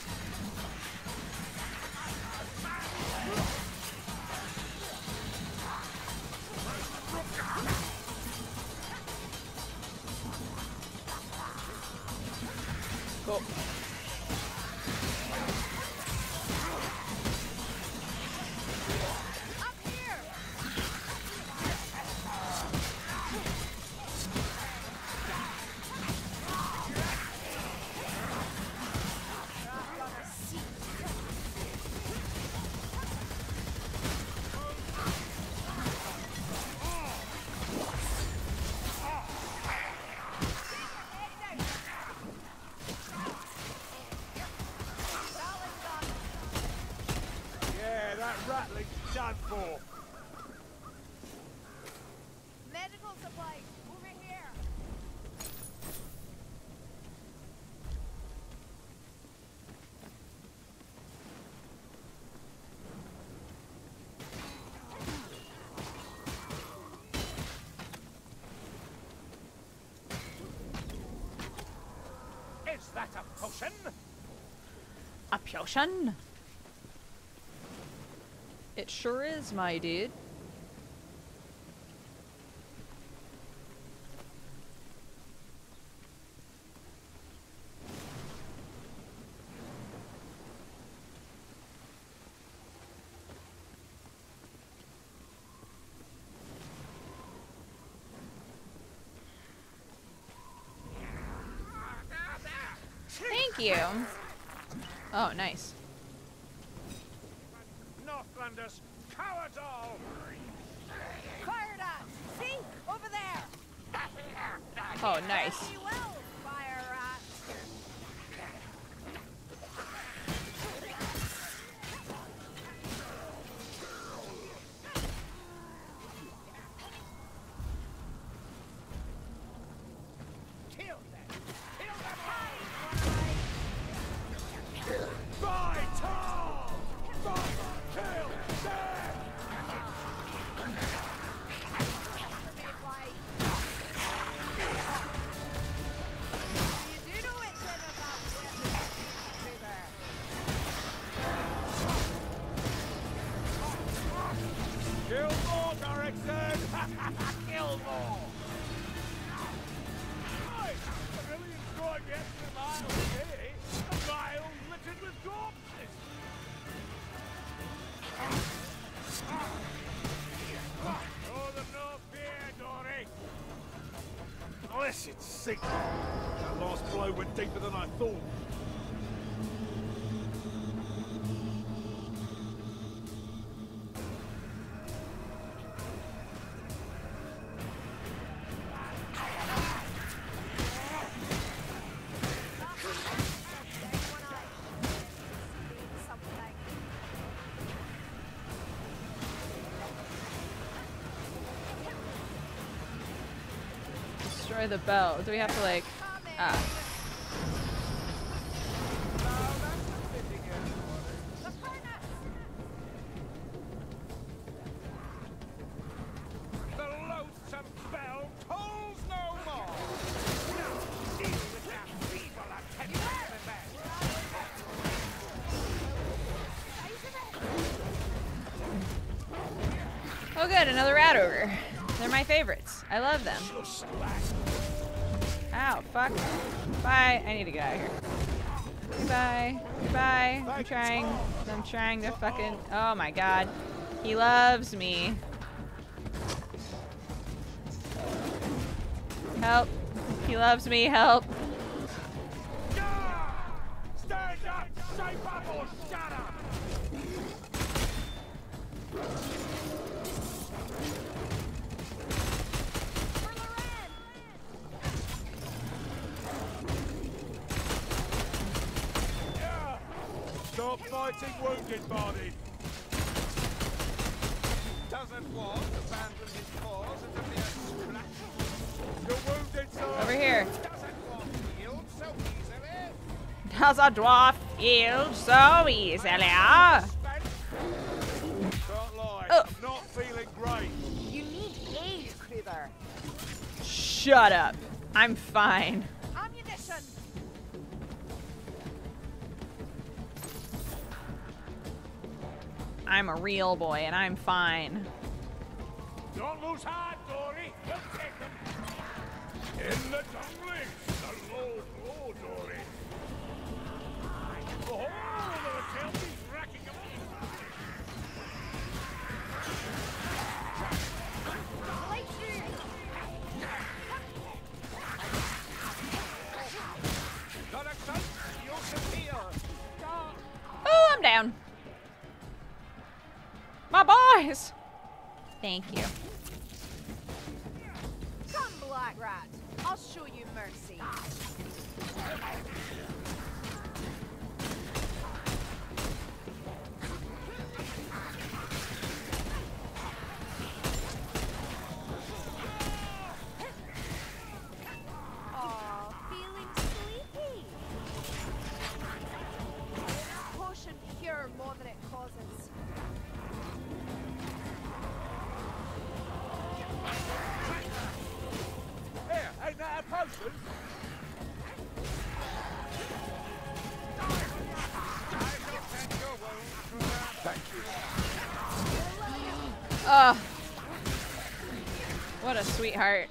Cool. Up here! I've got a seat. Yeah, that rattling's done for. Medical supplies, over here. Is that a potion? A potion? It sure is, my dude. Thank you. Oh, nice. Northlanders, cowards all! Fired at! See? Over there! Oh, nice. Very well, fire rat! Kill them! Kill them By Tom! By kill! Dead! You do know it's in about Dooger. Kill more, Garrickson! Kill more! Right, Carillion drive the extra mile here. A mile littered with corpses! Oh, the no fear, Dory! Blessed sick! That last blow went deeper than I thought. Anyone destroy the bell. Do we have to like... Ah. The loathsome bell tolls no more. Deal with that feeble attempt to revenge. Oh good, another rat ogre. They're my favorites. I love them. Ow, fuck. Bye. I need to get out of here. Goodbye. Goodbye. I'm trying to fucking... Oh my god. He loves me. Help. He loves me. Help. Stand up, shape up, or shut up. Stop fighting wounded, Barney. Doesn't want to abandon his cause and to be a scratch. You're wounded, sir. Over here. Doesn't want to yield so easily. Does a dwarf yield so easily? Can't lie. Oh. I'm not feeling great. You need aid, Kruger. Shut up. I'm fine. Ammunition. I'm a real boy and I'm fine. Don't lose heart, Dory. We'll take them. In the junglings, the low blow, Dory. Oh, the Chelsea's racking them Got a son, you'll disappear. Oh, I'm down. My boys! Thank you. Come, Black Rat. I'll show you mercy. Aw, feeling sleepy. Potion cure more than it causes. Here, ain't that a potion? Thank you. Oh. What a sweetheart.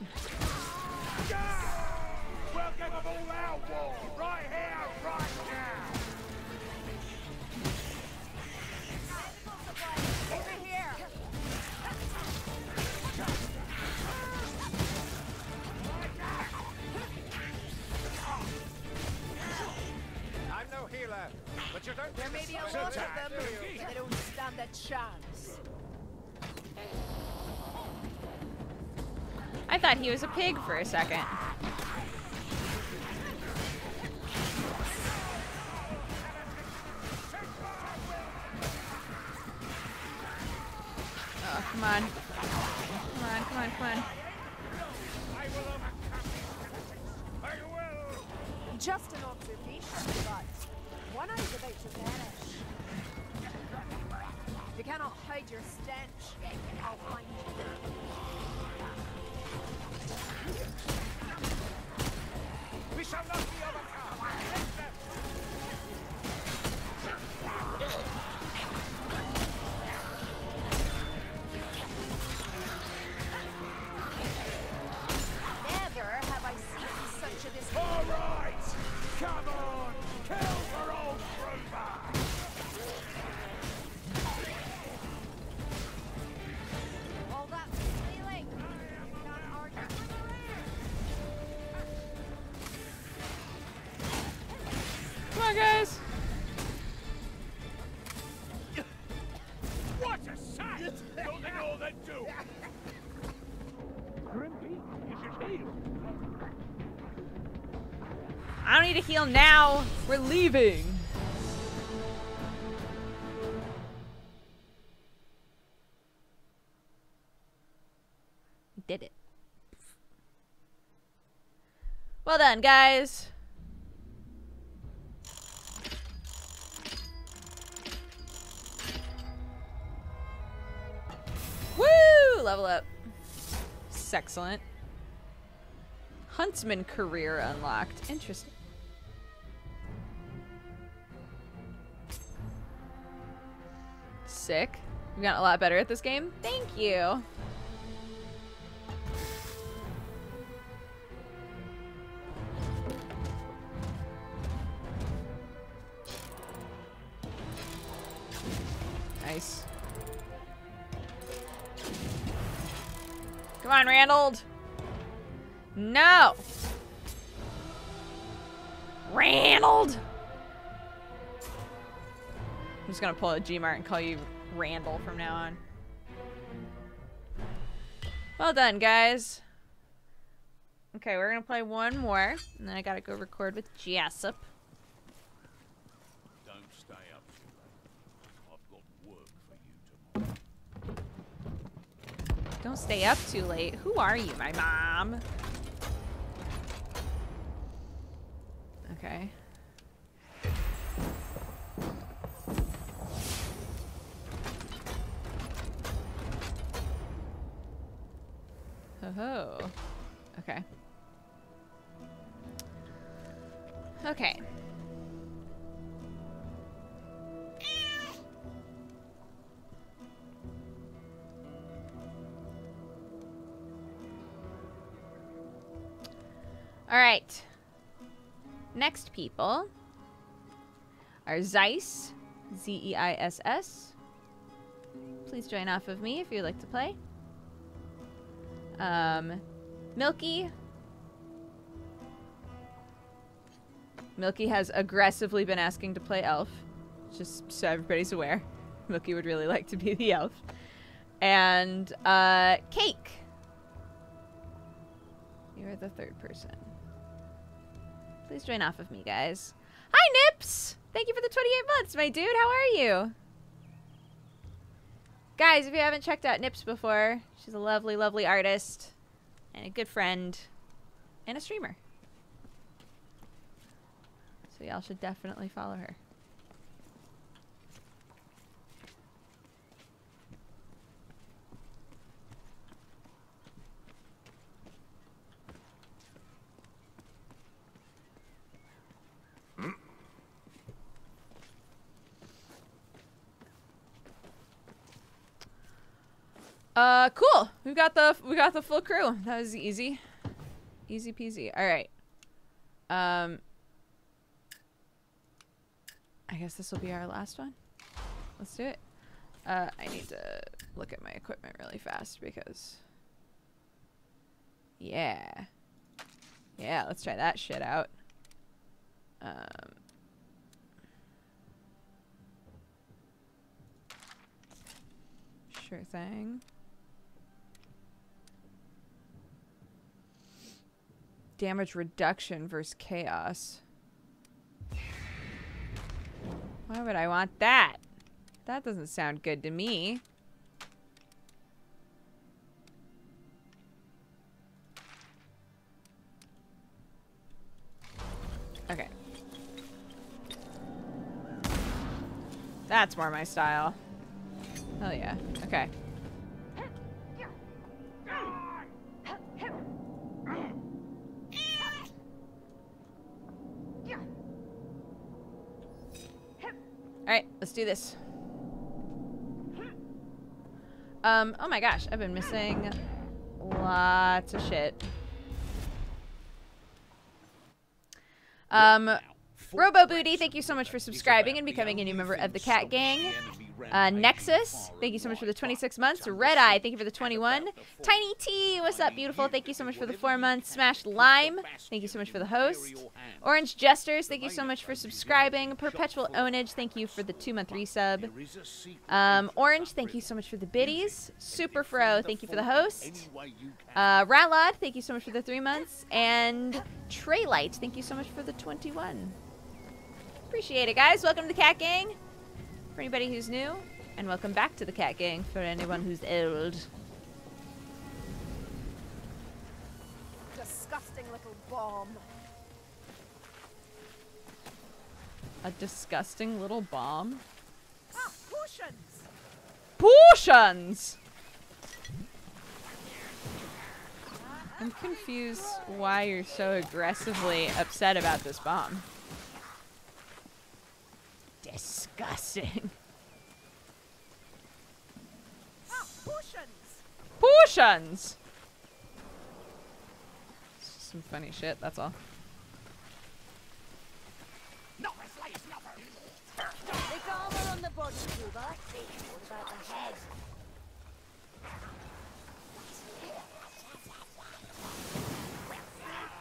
We'll get them all out, war, right here, right now. Over here. I'm no healer, but you don't. There may be a lot of them, but they don't stand a chance. I thought he was a pig for a second. Oh, come on. Come on, come on, come on. Just an observation, but one eye's about to vanish. If you cannot hide your stench, I'll find you. We shall not be overcome. Never have I seen such a display. All right, come on, kill for old Kruger. All that feeling. Can't argue with the Come on, guys. What a sight! Don't ignore that too. Crimpy, you should heal. I don't need to heal now. We're leaving. We did it. Well done, guys. Woo! Level up. Excellent. Huntsman career unlocked. Interesting. Sick. We got a lot better at this game. Thank you. Nice. Come on, Randall. No. Randall. I'm just gonna pull a Gmart and call you Randall from now on. Well done, guys. Okay, we're gonna play one more, and then I gotta go record with Jessup. Don't stay up too late. I've got work for you tomorrow. Don't stay up too late. Who are you, my mom? Okay. Oh. Okay. Okay. All right. Next people are Zeiss, Z-E-I-S-S. Please join off of me if you'd like to play. Milky. Milky has aggressively been asking to play elf. Just so everybody's aware. Milky would really like to be the elf. And, Cake. You are the third person. Please join off of me, guys. Hi, Nips! Thank you for the 28 months, my dude. How are you? Guys, if you haven't checked out Nips before, she's a lovely, lovely artist and a good friend and a streamer. So y'all should definitely follow her. Cool. We got the full crew. That was easy. Easy peasy. All right. I guess this will be our last one. Let's do it. I need to look at my equipment really fast because yeah, let's try that shit out. Sure thing. Damage reduction versus chaos. Why would I want that? That doesn't sound good to me. Okay. That's more my style. Hell yeah. Okay. Alright, let's do this. Oh my gosh, I've been missing lots of shit. Robo Booty, thank you so much for subscribing and becoming a new member of the Cat Gang. Nexus, thank you so much for the 26 months. Red Eye, thank you for the 21. Tiny T, what's up, beautiful? Thank you so much for the 4 months. Smash Lime, thank you so much for the host. Orange Jesters, thank you so much for subscribing. Perpetual Ownage, thank you for the 2-month resub. Orange, thank you so much for the biddies. Super Fro, thank you for the host. Ralod, thank you so much for the 3 months. And Traylight, thank you so much for the 21. Appreciate it, guys. Welcome to the Cat Gang for anybody who's new, and welcome back to the Cat Gang for anyone who's old. Disgusting little bomb. A disgusting little bomb. Ah, potions! Potions! I'm confused why you're so aggressively upset about this bomb. Disgusting. Ah, potions! Potions! It's just some funny shit, that's all. Take armor on the body, Dooger. What about the head?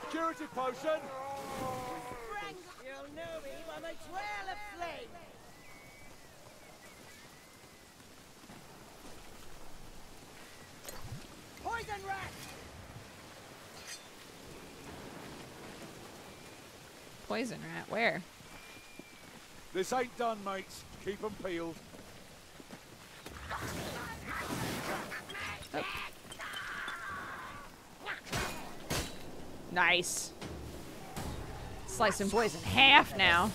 Security potion! You'll know me when I trail a flame! Poison rat! Poison rat, where? This ain't done, mates. Keep 'em peeled. Oh. Nice. Slicing boys in half now.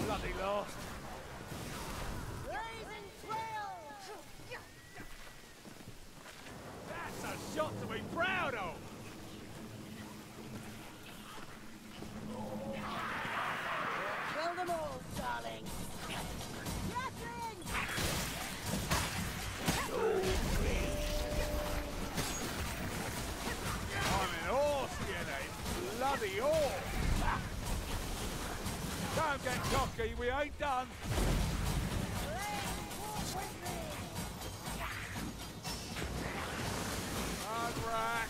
Bloody lost. That's a shot to be proud of. Kill them all, darling! I'm an horse, you know. Bloody horse. Don't get cocky, we ain't done. Hard rack.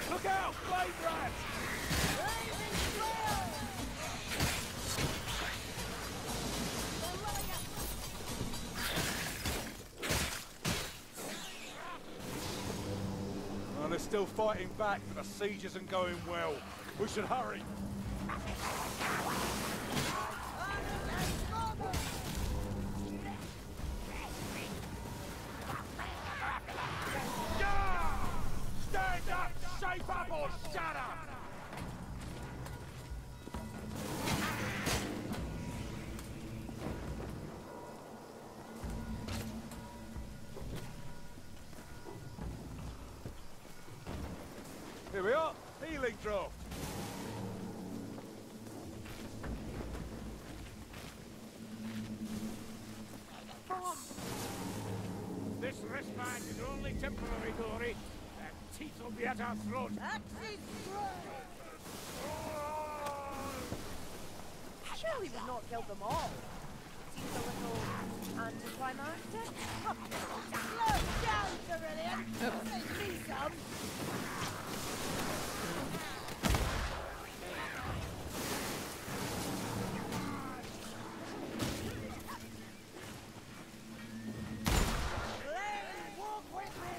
Look out, blade rats! Well, they're still fighting back, but the siege isn't going well. We should hurry. Stand up, shape up, or shut up! Here we are, healing draft. This wristband is only temporary, Dory. That teeth will be at our throat. Surely we've not killed them all. Seems a little anticlimactic. Slow down, Cerulean! Save me some! Walk with me!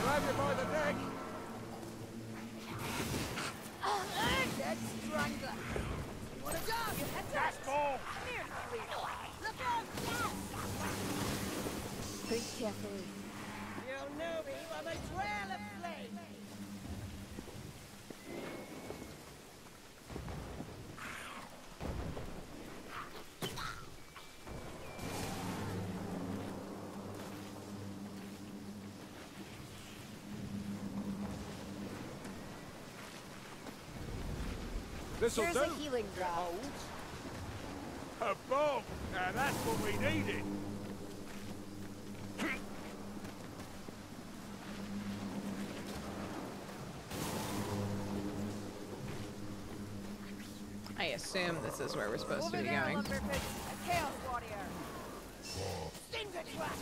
Grab you by the neck. Dead strangler! You wanna go? You head That's ball. Look out! Think carefully. You'll know me when I trail a flame! This'll Here's do. a healing draught. A bomb. Now that's what we needed. I assume this is where we're supposed to be going. Lumberfish, a chaos warrior! Stinger trap!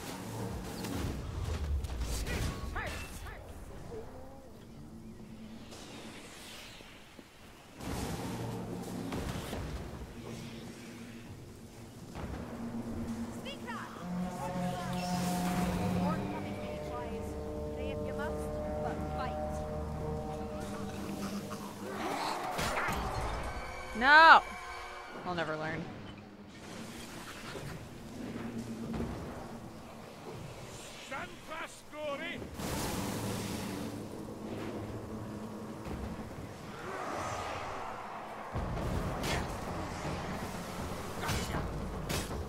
No! I'll never learn. Stand fast, Gory.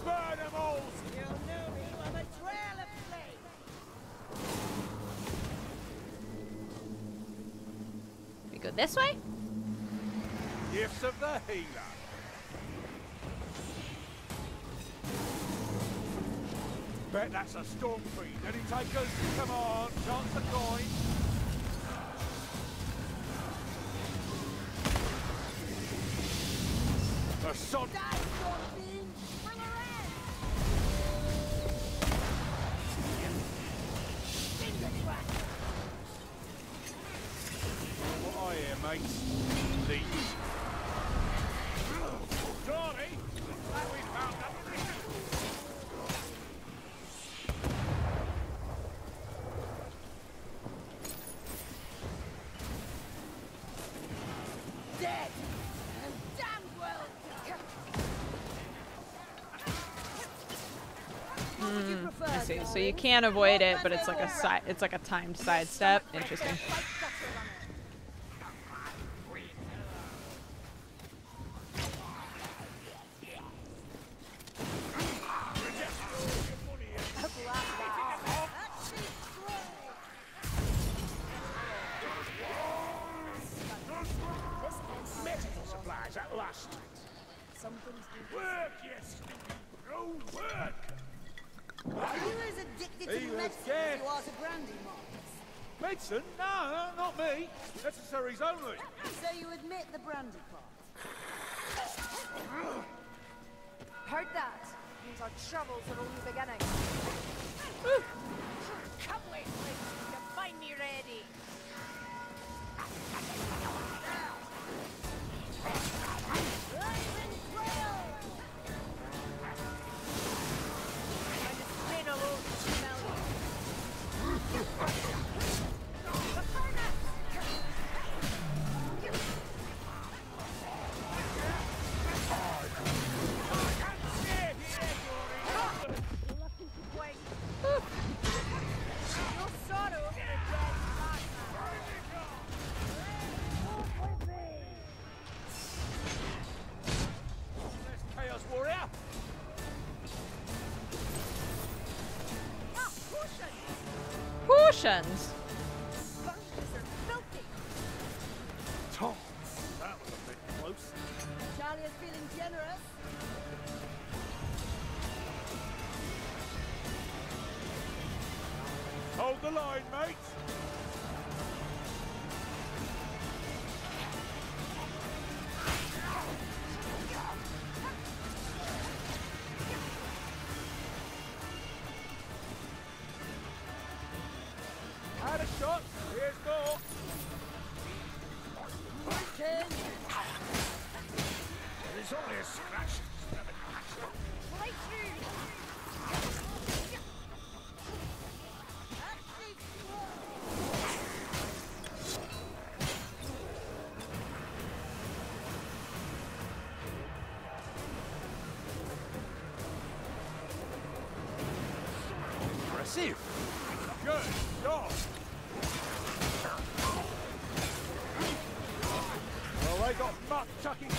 Burn them all! You'll know me from a trail of flame. We go this way? Gifts of the healer. Bet that's a storm fiend. Any takers? Come on, chance the coin. A sod. Die, storm fiend. Bring her in. Finger crack. What I hear, mates? Leech. Johnny, glad we found that. Dead. And damn well done. What would you prefer, I see. So you darling? can avoid it, Roll but it's like a roll. side. It's like a timed sidestep. Interesting. Fight gutter runner. Medical supplies at last. Some things do. Work, yes. Go work. Are you as addicted He to was medicine dead. as you are to brandy, Marcus? Medicine? No, not me. Necessaries only. So you admit the brandy part? Heard that? Means our troubles are only beginning. Come with me. You find me ready. Lightning trail. I'm just plain alone to smell you. No sorrow for a dead partner. There's Chaos Warrior. Ah, potions! Potions. Sponges are filthy. Tom, that was a bit close. Charlie is feeling generous. Hold the line, mate. Had a shot. Here's more. It's only a scratch. Right through. Impressive. Good job. Well, they got muck chucking.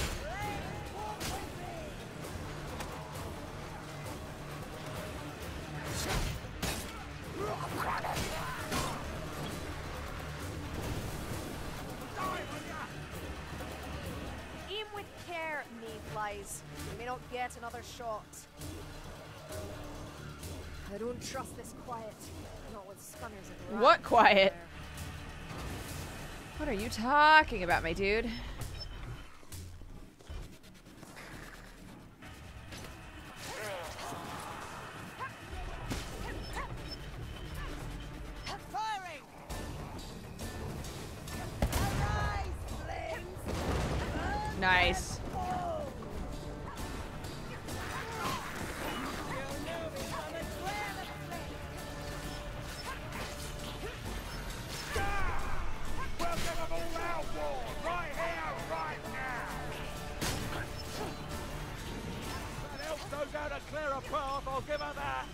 Aim with care, mayflies. You may not get another shot. I don't trust this quiet. Not with stunners and What rats quiet? there. What are you talking about, my dude? Firing! Arise, flames! Burn Nice. and fall! You'll know me from a trail of flame. Welcome them all out, war! Right here! to clear a path, I'll give her that.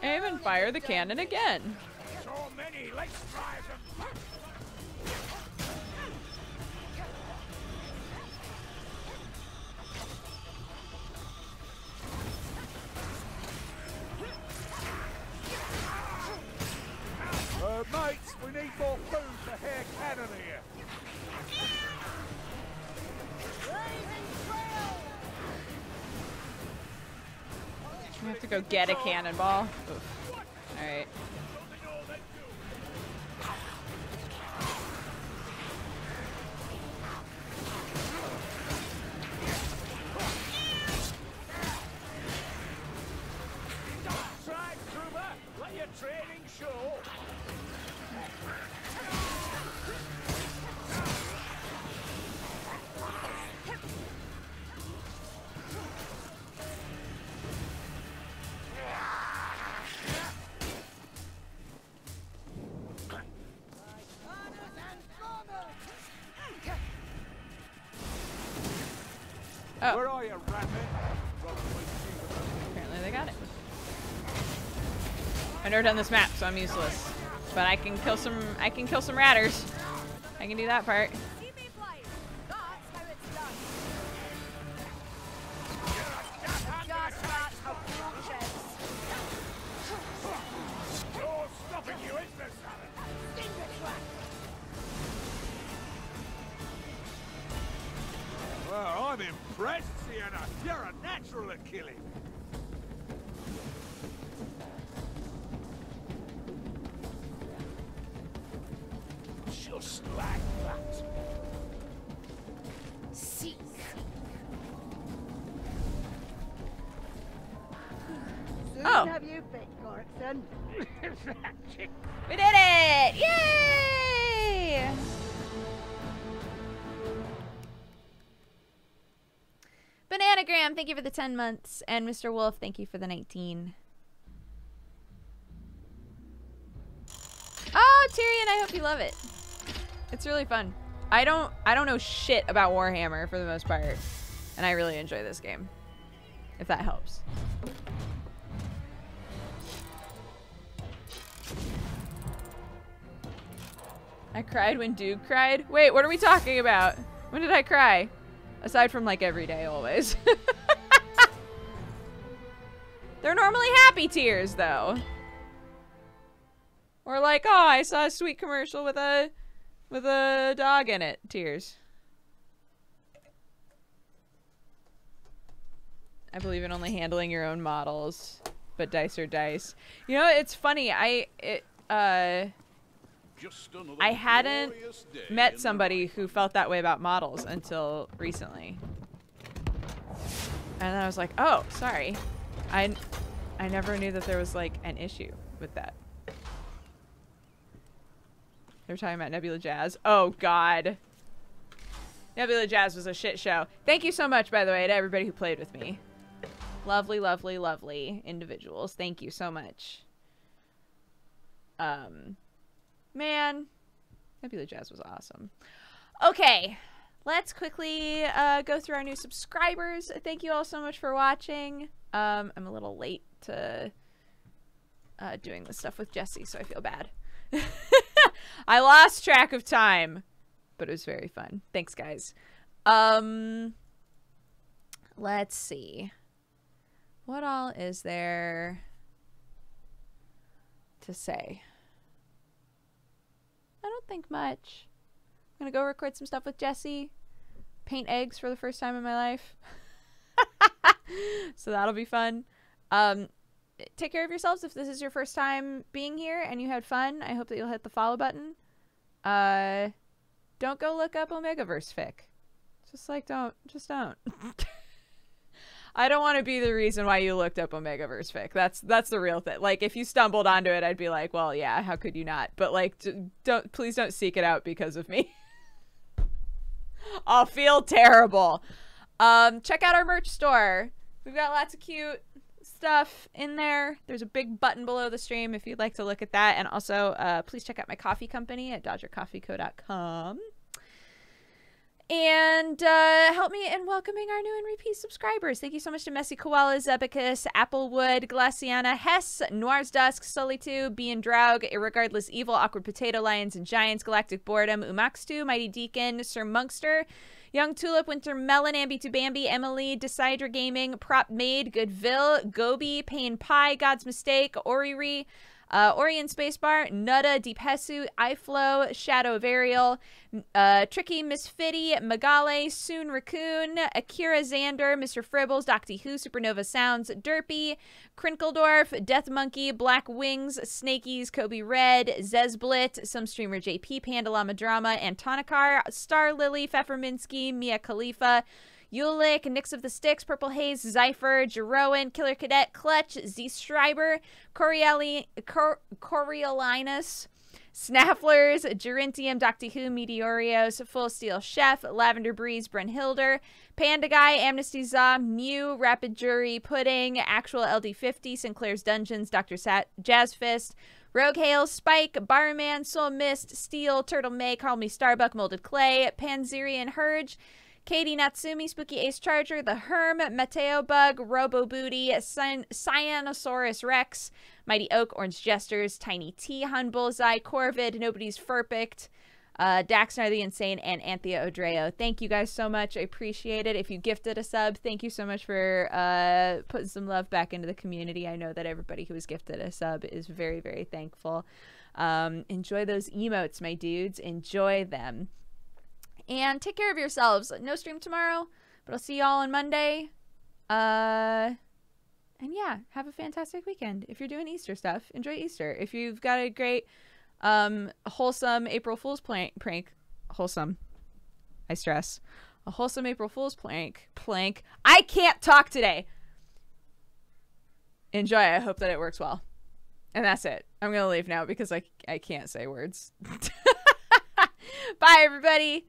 Aim and fire the cannon again. So many, let's drive them. Mates, we need more food for Hair Cannon here. We have to go get a cannonball. Alright. Try, Trooper. Let your training show. Oh. Where are you, Ratman? Apparently they got it. I've never done this map, so I'm useless. But I can kill some ratters. I can do that part. No stopping you, is there, well, I'm impressed, Sienna. You're a natural at killing. Just like that. Seek. Oh. Have you picked Clarkson? We did it! Yay! Bananagram, thank you for the 10 months. And Mr. Wolf, thank you for the 19. Oh, Tyrion, I hope you love it. It's really fun. I don't know shit about Warhammer for the most part. And I really enjoy this game. If that helps. I cried when Dooger cried? Wait, what are we talking about? When did I cry? Aside from like every day, always. They're normally happy tears, though. Or like, oh, I saw a sweet commercial with a dog in it. Tears. I believe in only handling your own models, but dice are dice. You know, it's funny. I hadn't met somebody who felt that way about models until recently. And then I was like, oh, sorry. I never knew that there was like an issue with that. They were talking about Nebula Jazz. Oh, God. Nebula Jazz was a shit show. Thank you so much, by the way, to everybody who played with me. Lovely, lovely, lovely individuals. Thank you so much. Man, Nebula Jazz was awesome. Okay, let's quickly go through our new subscribers. Thank you all so much for watching. I'm a little late to doing this stuff with Jesse, so I feel bad. I lost track of time, but it was very fun. Thanks, guys. Let's see. What all is there to say? I don't think much. I'm gonna go record some stuff with Jesse. Paint eggs for the first time in my life. So that'll be fun. Take care of yourselves if this is your first time being here and you had fun. I hope that you'll hit the follow button. Don't go look up Omegaverse fic. Just like don't. I don't want to be the reason why you looked up Omegaverse fic. That's the real thing. Like, if you stumbled onto it, I'd be like, well, yeah, how could you not? But like, please don't seek it out because of me. I'll feel terrible. Check out our merch store. We've got lots of cute stuff in there. There's a big button below the stream if you'd like to look at that. And also, please check out my coffee company at dodgercoffeeco.com. And help me in welcoming our new and repeat subscribers. Thank you so much to Messy Koala, Zebicus, Applewood, Glaciana, Hess, Noir's Dusk, Sully2, B and Draug, Irregardless Evil, Awkward Potato, Lions and Giants, Galactic Boredom, Umaxtu, Mighty Deacon, Sir Monkster, Young Tulip, Winter Melon, Ambi to Bambi, Emily, Decider Gaming, Prop Maid, Goodville, Gobi, Pain Pie, God's Mistake, Oriri, Orion Spacebar, Nutta, Deep Hesu, iFlow, Shadow of Ariel, Tricky, Miss Fitty, Magale, Soon Raccoon, Akira Xander, Mr. Fribbles, Docty Who, Supernova Sounds, Derpy, Crinkledorf, Death Monkey, Black Wings, Snakies, Kobe Red, Zezblit, Some Streamer JP, Pandalama Drama, Antonikar, Star Lily, Pfefferminski, Mia Khalifa, Ulick, Nix of the Sticks, Purple Haze, Zypher, Jeroen, Killer Cadet, Clutch, Z Striber, Coriolinus, Snafflers, Gerintium, Doctor Who, Meteorios, Full Steel Chef, Lavender Breeze, Brunhilder, Panda Guy, Amnesty Za, Mew, Rapid Jury, Pudding, Actual LD50, Sinclair's Dungeons, Dr. Jazzfist, Rogue Hail, Spike, Barman, Soul Mist, Steel, Turtle May, Call Me Starbuck, Molded Clay, Panzerian Hurge, Katie Natsumi, Spooky Ace Charger, The Herm, Mateo Bug, Robo Booty, Cyanosaurus Rex, Mighty Oak, Orange Jesters, Tiny T, Hun Bullseye, Corvid, Nobody's Perfect, Daxnar the Insane, and Anthea Odreo. Thank you guys so much. I appreciate it. If you gifted a sub, thank you so much for putting some love back into the community. I know that everybody who was gifted a sub is very, very thankful. Enjoy those emotes, my dudes. Enjoy them. And take care of yourselves. No stream tomorrow, but I'll see y'all on Monday. And yeah, have a fantastic weekend. If you're doing Easter stuff, enjoy Easter. If you've got a great, wholesome April Fool's prank, wholesome, I stress, a wholesome April Fool's plank, I can't talk today. Enjoy. I hope that it works well. And that's it. I'm going to leave now because I can't say words. Bye, everybody.